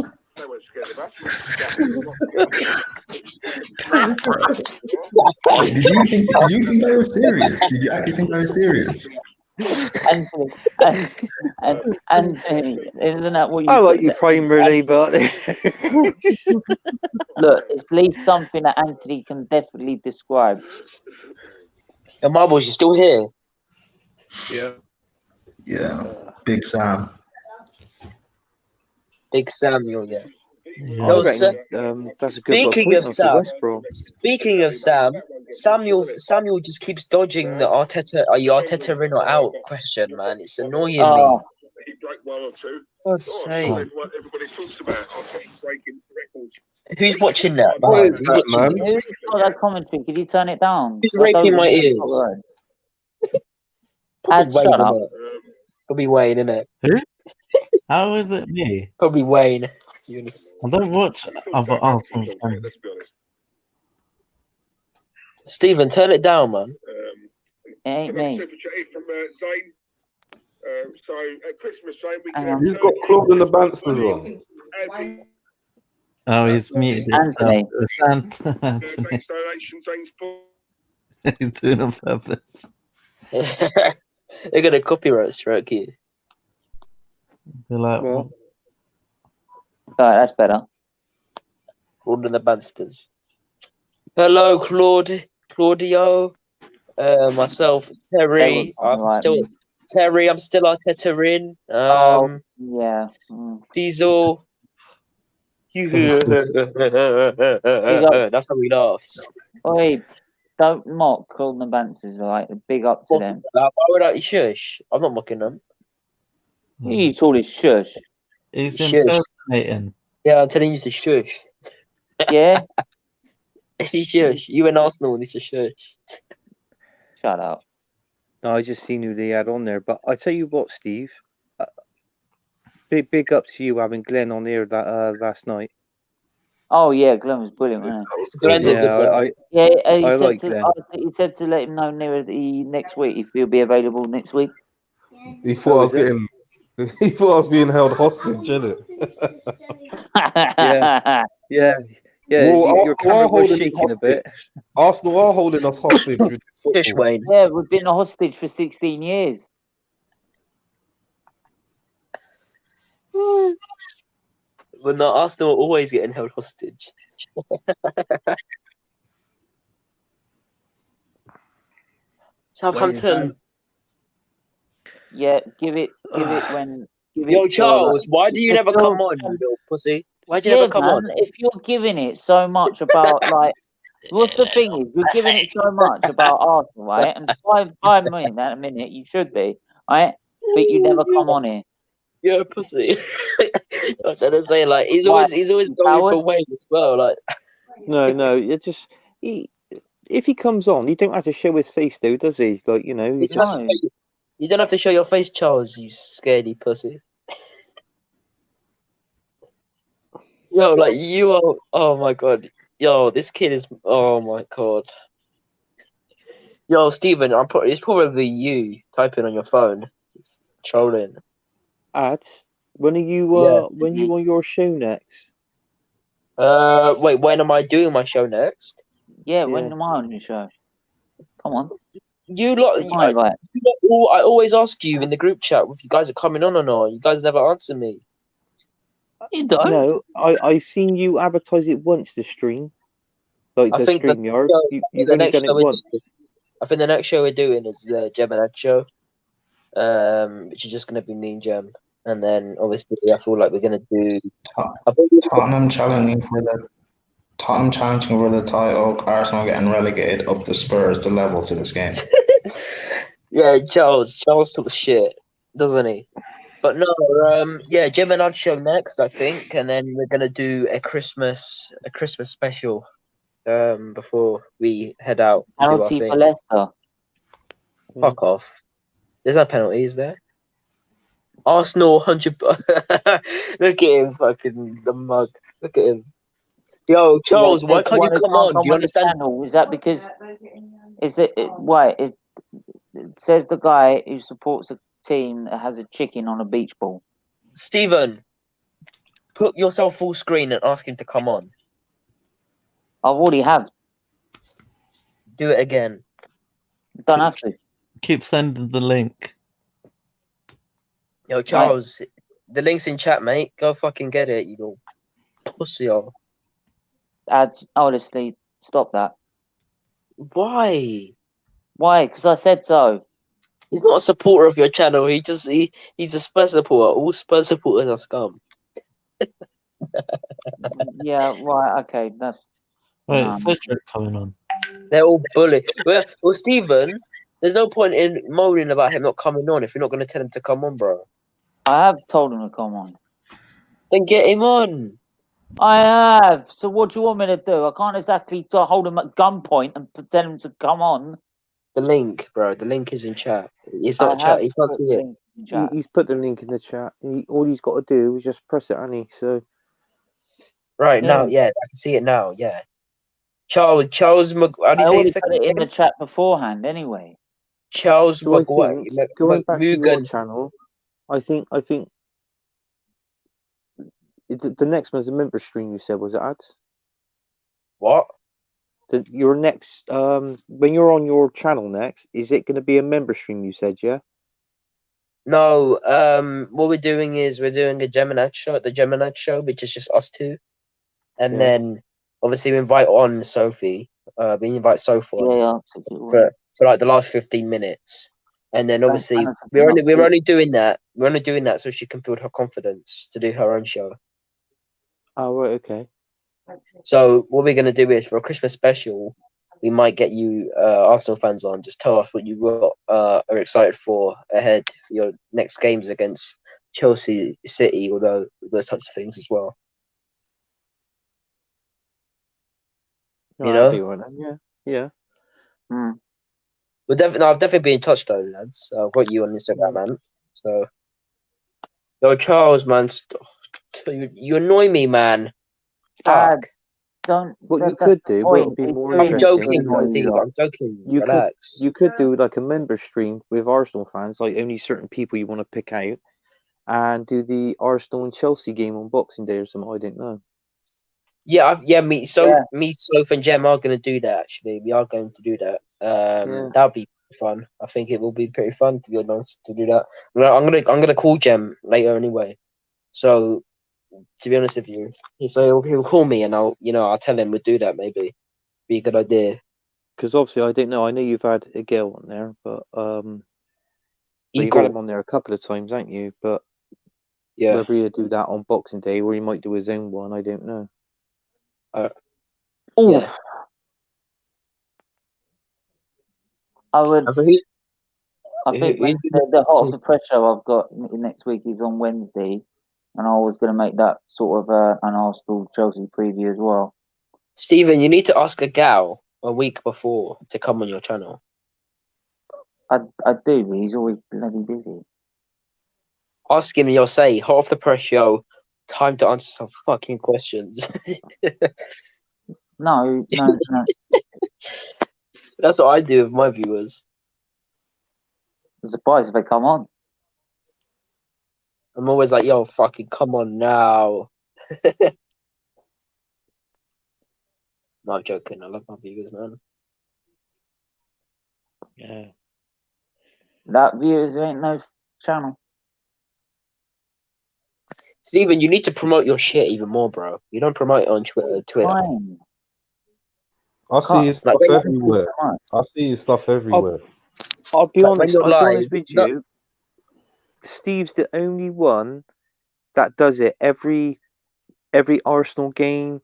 did you think I was serious? Did you actually think I was serious? Anthony, isn't that what you? I like you primarily, but look, it's at least something that Anthony can definitely describe. The marbles, you still here? Yeah, Big Sam. Big Samuel, yeah. Yeah. No, that's a good speaking of for Sam, West Brom. speaking of Sam, Samuel just keeps dodging the Arteta. Are you Arteta in or out question, man? It's annoying me. God's sake. Who's watching that? What is that, man? Who's got that commentary? Could you turn it down? Who's raping my ears? Probably Wayne, innit? Probably Wayne, innit? Who? How is it me? Probably Wayne. I don't watch other Arsenal fans. Stephen, turn it down, man. It ain't me. He's got Claude and the Bansters on. Oh, he's muted Anthony. It's Anthony. He's doing it on purpose. They're gonna copyright strike you. You're like, Alright, that's better. Claude and the Bansters. Hello, Claudio. Myself, Terry. I'm still Arteta in. Yeah. Diesel. That's how he laughs. Oi, don't mock Claude and Bansters, alright? Big up to them. Why would I shush? I'm not mocking them. You told us shush. he's Shush. impersonating. Yeah, I'm telling you to shush. Yeah? Shush. You and Arsenal need to shush. Shut up. No, I just seen who they had on there. But I tell you what, Steve. Big up to you having Glenn on here that last night. Oh yeah, Glenn was brilliant, wasn't he? He said to let him know nearer the next week if he'll be available next week. He thought I was getting. He thought I was being held hostage, innit? Yeah. Well, your camera was shaking a bit. Arsenal are holding us hostage. Fish Wayne. Yeah, we've been a hostage for 16 years. But no, Arsenal are always getting held hostage. Southampton. Yeah, give it when. Yo, Charles, why do you never come on, you little pussy? Why do you never come on? If you're giving it so much about like, what's the thing is, you're giving it so much about Arsenal, right? And 5 million at a minute, you should be, right? But you never come on here. You're a pussy. I'm trying to say, like, he's always going for Wayne as well, like. No, it just if he comes on, he don't have to show his face, though, does he? Like, you know, you don't have to show your face, Charles. You scaredy pussy. Yo, like you are. Oh my god. Yo, this kid is. Oh my god. Yo, Stephen, it's probably you typing on your phone, just trolling. When are you? When you on your show next? Wait. When am I doing my show next? Yeah, when am I on your show? Come on. You lot, Right. I always ask you in the group chat if you guys are coming on or not. You guys never answer me. You don't. No, I seen you advertise it once. The stream, like I the think the StreamYard. show- You've the only next done show it once. I think the next show we're doing is the Gemini show, which is just going to be me and Gem, and then obviously I feel like we're going to do. Tottenham challenging for the title. Arsenal getting relegated up to Spurs. The levels in this game. Yeah, Charles talks shit, doesn't he? But no, yeah, Gemini show next, I think, and then we're gonna do a Christmas special, before we head out and do our Penalty for thing. Leicester. Fuck off. There's no penalties there. Arsenal 100. Look at him, fucking the mug. Look at him. Yo, Charles, why can't you come on? Do you understand? Is that because it says the guy who supports a team that has a chicken on a beach ball. Stephen, put yourself full screen and ask him to come on. I already have. Do it again. Don't have to. Keep sending the link. Yo, Charles, the link's in chat, mate. Go fucking get it, you little pussy off. Honestly, stop that. Why? Why? Because I said so. He's not a supporter of your channel. He's a Spurs supporter. All Spurs supporters are scum. Yeah, right. Okay, that's. Wait, Cedric coming on. They're all bully. Well, Stephen, there's no point in moaning about him not coming on if you're not going to tell him to come on, bro. I have told him to come on. Then get him on. I have. So what do you want me to do? I can't exactly hold him at gunpoint and tell him to come on. The link, bro. The link is in chat. It's not chat. He can't see it. He's put the link in the chat. All he's got to do is just press it, hasn't he? So. Right now, yeah, I can see it now. Yeah. Charles how do you say his second put it in name? the chat beforehand anyway. Charles Maguire. Going back to your channel, I think the next one's a member stream. You said, was it ads? What? Your next when you're on your channel next, is it going to be a member stream? You said, yeah. No, what we're doing is we're doing the Gemini show, which is just us two, and then obviously we invite on Sophie. We invite Sophie for like the last 15 minutes, and then obviously we're only doing that. We're only doing that so she can build her confidence to do her own show. Oh right, okay. So what we're gonna do is for a Christmas special, we might get you Arsenal fans on. Just tell us what you are excited for ahead for your next games against Chelsea, City, although those types of things as well. You know? Yeah. I've definitely been in touch though, lads. I've got you on Instagram, man. So, yo, Charles, man, you annoy me, man. Fuck. What you could do would be more I'm interesting. joking, Steve. I'm joking. Relax. You could do like a member stream with Arsenal fans, like only certain people you want to pick out, and do the Arsenal and Chelsea game on Boxing Day or something. I don't know. Me, Soph, and Jem are going to do that. Actually, we are going to do that. That'll be fun. I think it will be pretty fun, to be honest, to do that. I'm gonna call Jem later anyway. So, to be honest with you, he'll call me and I'll tell him we'll do that. Maybe be a good idea. Because obviously, I don't know. I know you've had a girl on there, but you've had him on there a couple of times, haven't you? But whether you do that on Boxing Day or he might do his own one, I don't know. I would. I think the Hot Off the Press show I've got next week is on Wednesday, and I was going to make that sort of an Arsenal Chelsea preview as well. Stephen, you need to ask a gal a week before to come on your channel. I do, but he's always bloody busy. Ask him and you'll say, Hot Off the Press show, time to answer some fucking questions. No. That's what I do with my viewers. I'm surprised if they come on. I'm always like, yo, fucking come on now. No, I'm joking. I love my viewers, man. Yeah. That viewers ain't no channel. Steven, you need to promote your shit even more, bro. You don't promote it on Twitter. Fine. I see his stuff everywhere. I see his stuff everywhere. I'll be honest. you're I'll be live, honest with you. Steve's the only one that does it every Arsenal game,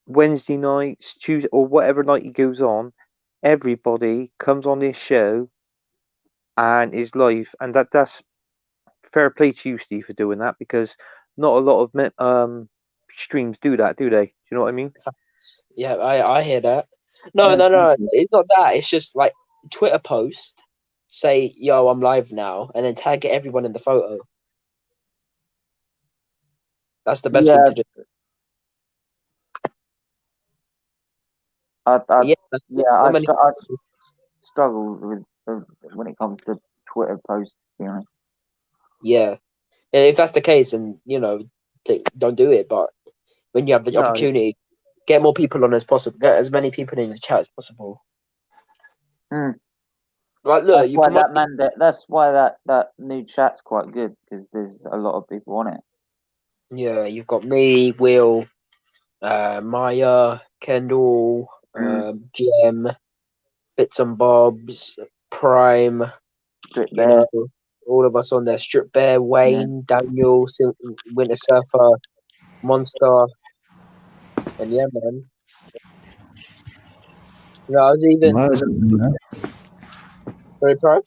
Wednesday nights, Tuesday, or whatever night he goes on. Everybody comes on this show and is live, and that's fair play to you, Steve, for doing that, because not a lot of streams do that, do they? Do you know what I mean? Yeah, I hear that. No, it's not that. It's just like Twitter post, say, "Yo, I'm live now," and then tag everyone in the photo. That's the best thing to do. I struggle with when it comes to Twitter posts, to be honest. Yeah, if that's the case, and don't do it. But when you have the opportunity, get more people on as possible. Get as many people in the chat as possible. Like, look, that's why that new chat's quite good, because there's a lot of people on it. Yeah, you've got me, Will, Maya, Kendall, GM, Bits and Bobs, Prime, all of us on there. Strip Bear, Wayne, Daniel, Winter Surfer, Monster, and yeah, man. No, I was even. Maya's not in there. Very proud.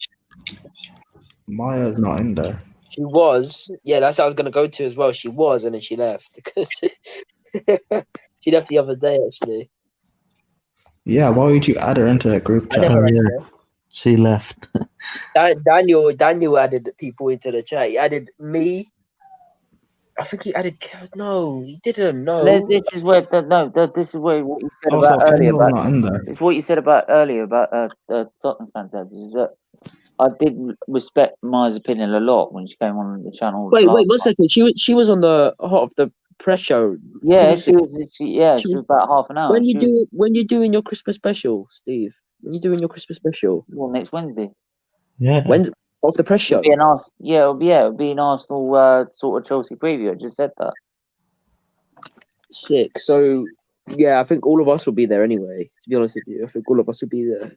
Maya's not in there. She was. Yeah, that's what I was gonna go to as well. She was, and then she left. She left the other day, actually. Yeah, why would you add her into that group chat? She left. Daniel added people into the chat. He added me. I think he added. No, he didn't. No. This is where this is where what you said Also, about earlier. Kendall's not in there. It's what you said about earlier about Tottenham fans. Is that I did respect Maya's opinion a lot when she came on the channel. Wait, 1 second. She was on the Hot of the Press show. Yeah, she was about half an hour. When you doing your Christmas special, Steve? When you doing your Christmas special? Well, next Wednesday. Yeah. When's off the press show? It'll be an Arsenal sort of Chelsea preview. I just said that. Sick. So yeah, I think all of us will be there anyway. To be honest with you, I think all of us will be there.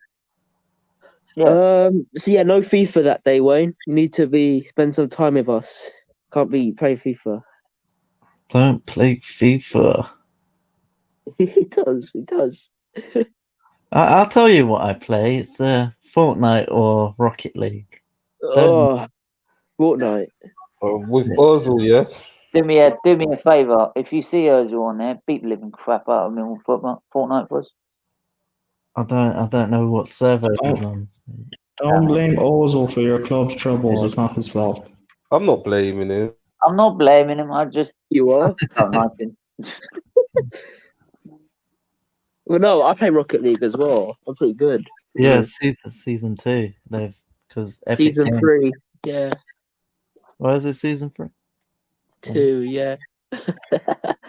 Yeah. So yeah, no FIFA that day, Wayne. You need to spend some time with us. Can't be playing FIFA. Don't play FIFA. He does. I'll tell you what I play. It's Fortnite or Rocket League. Oh, Fortnite. With Ozil, yeah. Do me a favour. If you see Ozil on there, beat the living crap out of him on Fortnite for us. I don't know what server he's on. Don't blame Ozil for your club's troubles. It's not his fault. I'm not blaming him. I'm not blaming him. I just don't like him. Well, no, I play Rocket League as well. I'm pretty good. Yeah, season 2. Because season 3. Yeah. Why is it season 3? 2, yeah.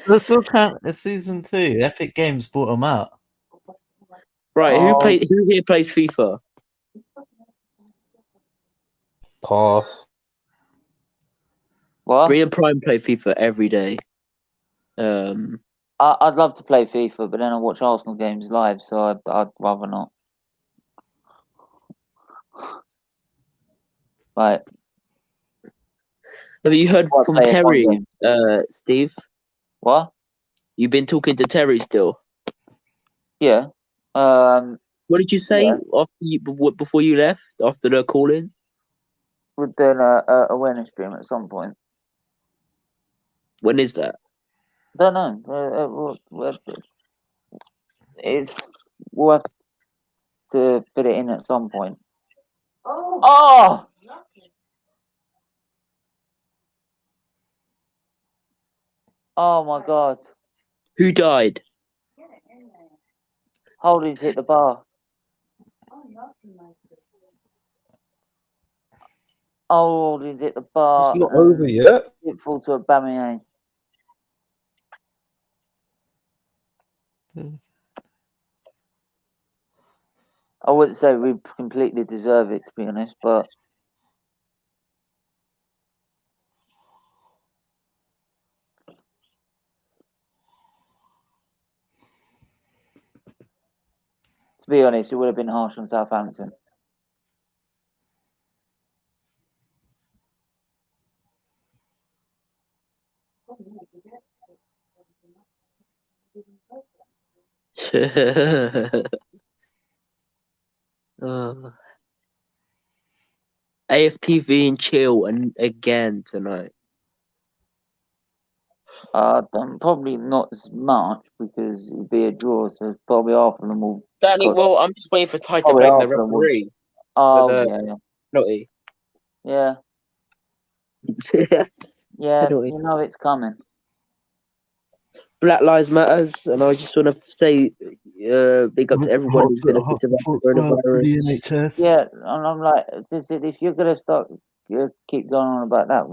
Let's still count. It's season 2. Epic Games bought them out. Right. Who here plays FIFA? Pass. What? Bree and Prime play FIFA every day. I'd love to play FIFA, but then I watch Arsenal games live, so I'd rather not. Right. Have you heard from Terry, Steve? What? You've been talking to Terry still? Yeah. What did you say before you left? After the call-in? We're doing a awareness stream at some point. When is that? Don't know. We'll have to fit it in at some point. Oh! Oh my God. Who died? Holding's hit the bar. Holding's hit the bar. It's not over yet. It fall to Aubameyang. I wouldn't say we completely deserve it, to be honest, but to be honest, it would have been harsh on Southampton. AFTV and chill and again tonight. Probably not as much because it'd be a draw, so probably half of them will. Danny, well, I'm just waiting for Ty to Probably blame the half of them will. referee. Oh, for the yeah. penalty. Yeah. Yeah, you know it's coming. Black Lives Matters, and I just want to say big up to everyone who's been affected by coronavirus. Yeah, and I'm like, if you're gonna start, keep going on about that,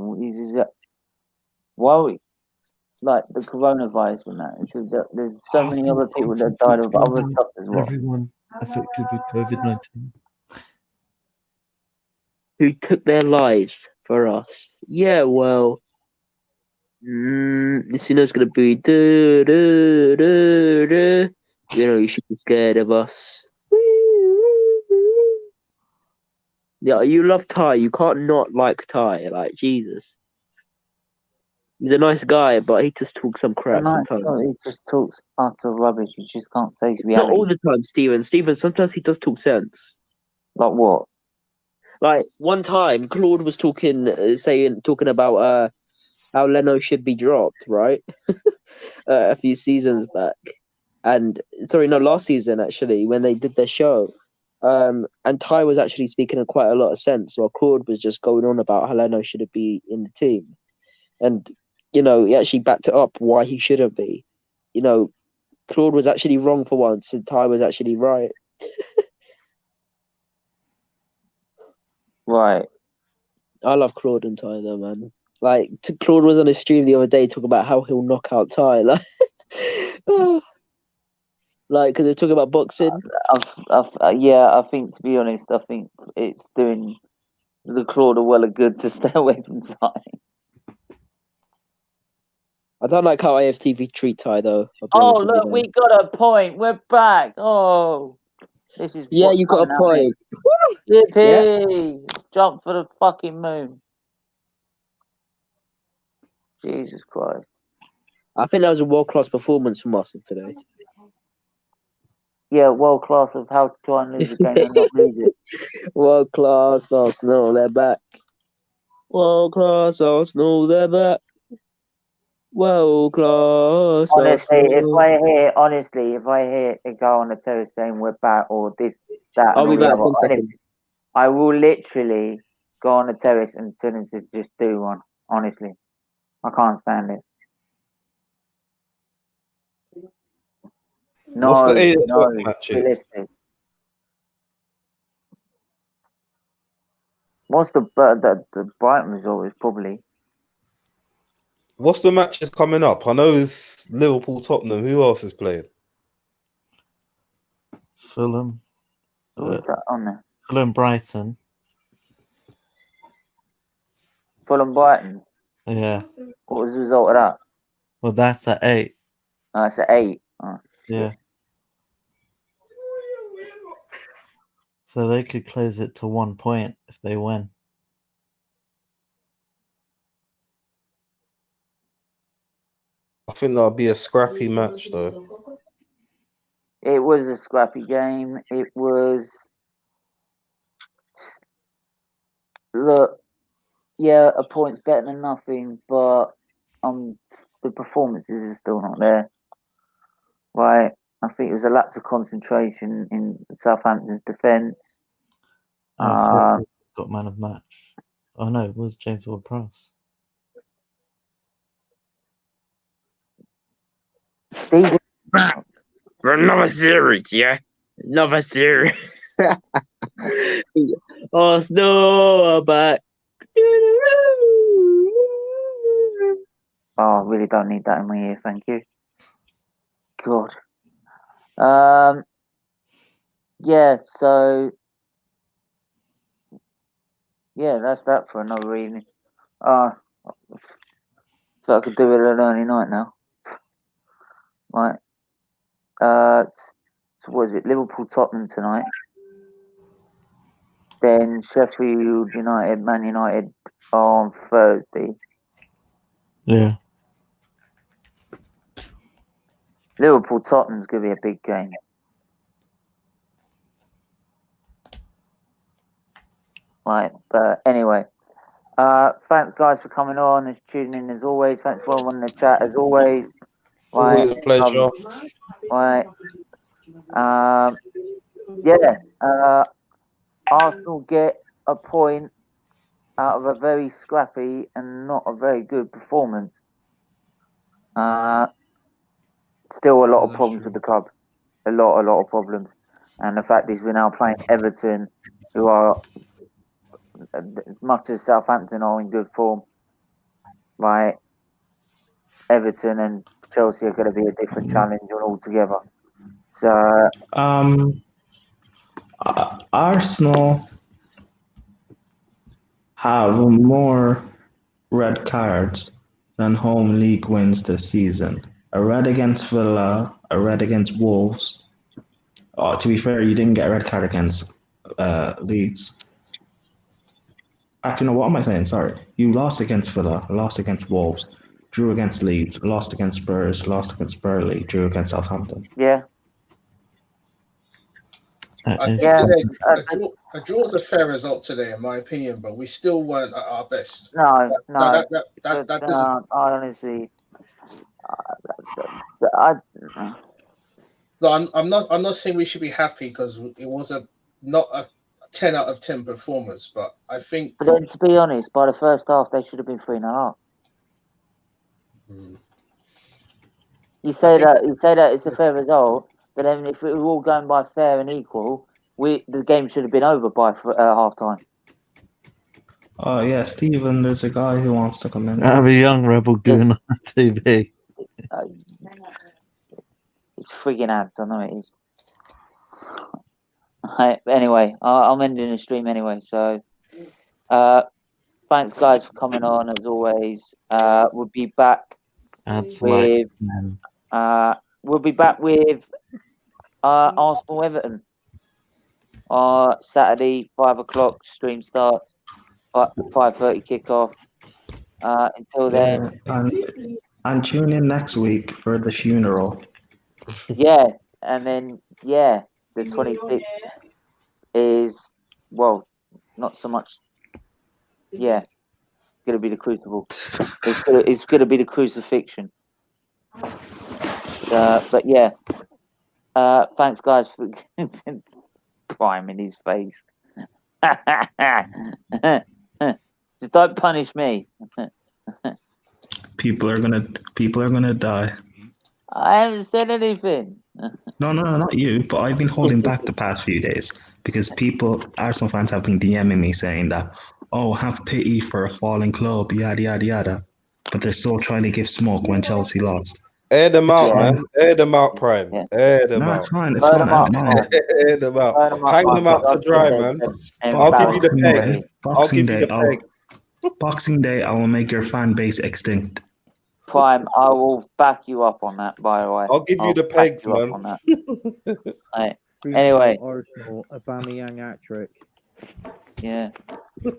why like the coronavirus and that? There's so many other people that died of other stuff as well. Everyone affected with COVID-19. Who took their lives for us? Yeah, well, this is gonna be you should be scared of us. Yeah, you love Ty. You can't not like Ty. Like Jesus, he's a nice guy, but he just talks some crap sometimes. He just talks utter rubbish. You just can't say it's Not reality. all the time, Steven. Steven, sometimes he does talk sense. Like what? Like one time, Claude was talking about how Leno should be dropped, right? A few seasons back, and last season actually, when they did their show, and Ty was actually speaking in quite a lot of sense, while Claude was just going on about how Leno shouldn't be in the team, and he actually backed it up why he shouldn't be. Claude was actually wrong for once, and Ty was actually right. Right. I love Claude and Ty though, man. Like Claude was on his stream the other day talking about how he'll knock out Ty, like, because they're talking about boxing. I think to be honest, I think it's doing the Claude a well of good to stay away from Ty. I don't like how AFTV treat Ty though. Oh look, we got a point. We're back. Oh, this is you got a point. Yippee! Yeah. Jump for the fucking moon. Jesus Christ. I think that was a world-class performance from us today. Yeah, world class of how to try and lose a game and not lose it. World class Arsenal, they're back. World class Arsenal, they're back. World class. Honestly, if I hear it go on the terrace saying we're back or this, that, I'll be back in a second. I will literally go on the terrace and tell him to just do one. Honestly, I can't stand it. No, What's the 8 no, matches? realistic. What's the Brighton result is probably. What's the matches coming up? I know it's Liverpool, Tottenham. Who else is playing? Fulham. Who's that on there? Fulham, Brighton. Fulham, Brighton. Yeah. What was the result of that? Well, that's at 8. It's at 8. Oh, yeah. So they could close it to 1 point if they win. I think that'll be a scrappy match, though. It was a scrappy game. It was. Look, yeah, a point's better than nothing, but the performances are still not there. Right? I think it was a lapse of concentration in Southampton's defence. Got man of match. Oh no, it was James Ward-Prowse. For another series, yeah? Another series. Arsenal back. Oh, I really don't need that in my ear, thank you. God. Yeah, so yeah, that's that for another evening. So I could do it at an early night now. Right. So what is it? Liverpool Tottenham tonight. Then Sheffield United, Man United on Thursday. Yeah. Liverpool Tottenham's gonna be a big game. Right, but anyway. Thanks guys for coming on and tuning in as always. Thanks for everyone in the chat as always. Right. Always a pleasure. Right. Yeah. Arsenal get a point out of a very scrappy and not a very good performance. Still a lot of problems with the club. A lot of problems. And the fact is we're now playing Everton, who are, as much as Southampton are in good form, right? Everton and Chelsea are going to be a different challenge altogether. So, Arsenal have more red cards than home league wins this season. A red against Villa, a red against Wolves. To be fair, you didn't get a red card against Leeds. Actually, no, what am I saying? Sorry. You lost against Villa, lost against Wolves, drew against Leeds, lost against Spurs, lost against Burnley, drew against Southampton. Yeah. I think today a draw is a fair result today, in my opinion, but we still weren't at our best. No. That doesn't. Honestly, No, I'm not saying we should be happy because it was not a 10 out of 10 performance, but I think. But then, to be honest, by the first half, they should have been 3.5. You say that it's a fair result, but then if we were all going by fair and equal, the game should have been over by half time. Oh yeah, Stephen, there's a guy who wants to come in. I have a young rebel goon on TV. It's frigging ads, I know it is. Anyway, I'm ending the stream anyway, so thanks guys for coming on as always. We'll be back with Arsenal Everton. Saturday, 5:00 stream starts. 5:30 kickoff. Until then, and tune in next week for the funeral. Yeah, and then the 26th is not so much. Yeah, it's gonna be the crucible. It's gonna be the crucifixion. But yeah, thanks guys for priming his face. Just don't punish me. People are gonna die. I haven't said anything. No, not you. But I've been holding back the past few days because Arsenal fans have been DMing me saying that, oh, have pity for a falling club, yada yada yada. But they're still trying to give smoke when Chelsea lost. Air them out, man. Air them out, Prime. Yeah. Air them out. It's fine. It's fine. Air them out. Hang them out to dry, man. I'll give you the peg. I'll give you the peg. Boxing Day, I will make your fan base extinct. Prime, I will back you up on that, by the way. I'll give you the pegs, man. On that. Right. Anyway. Arsenal, Aubameyang hat-trick. Yeah.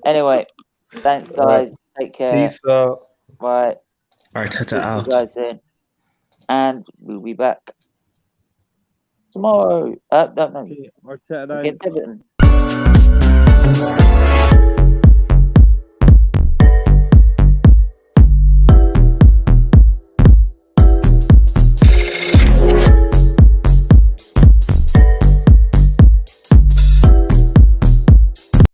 Anyway, thanks, guys. Right. Take care. Peace out. Right. Arteta out. Guys in. And we'll be back tomorrow. No. Arteta out. Against Everton.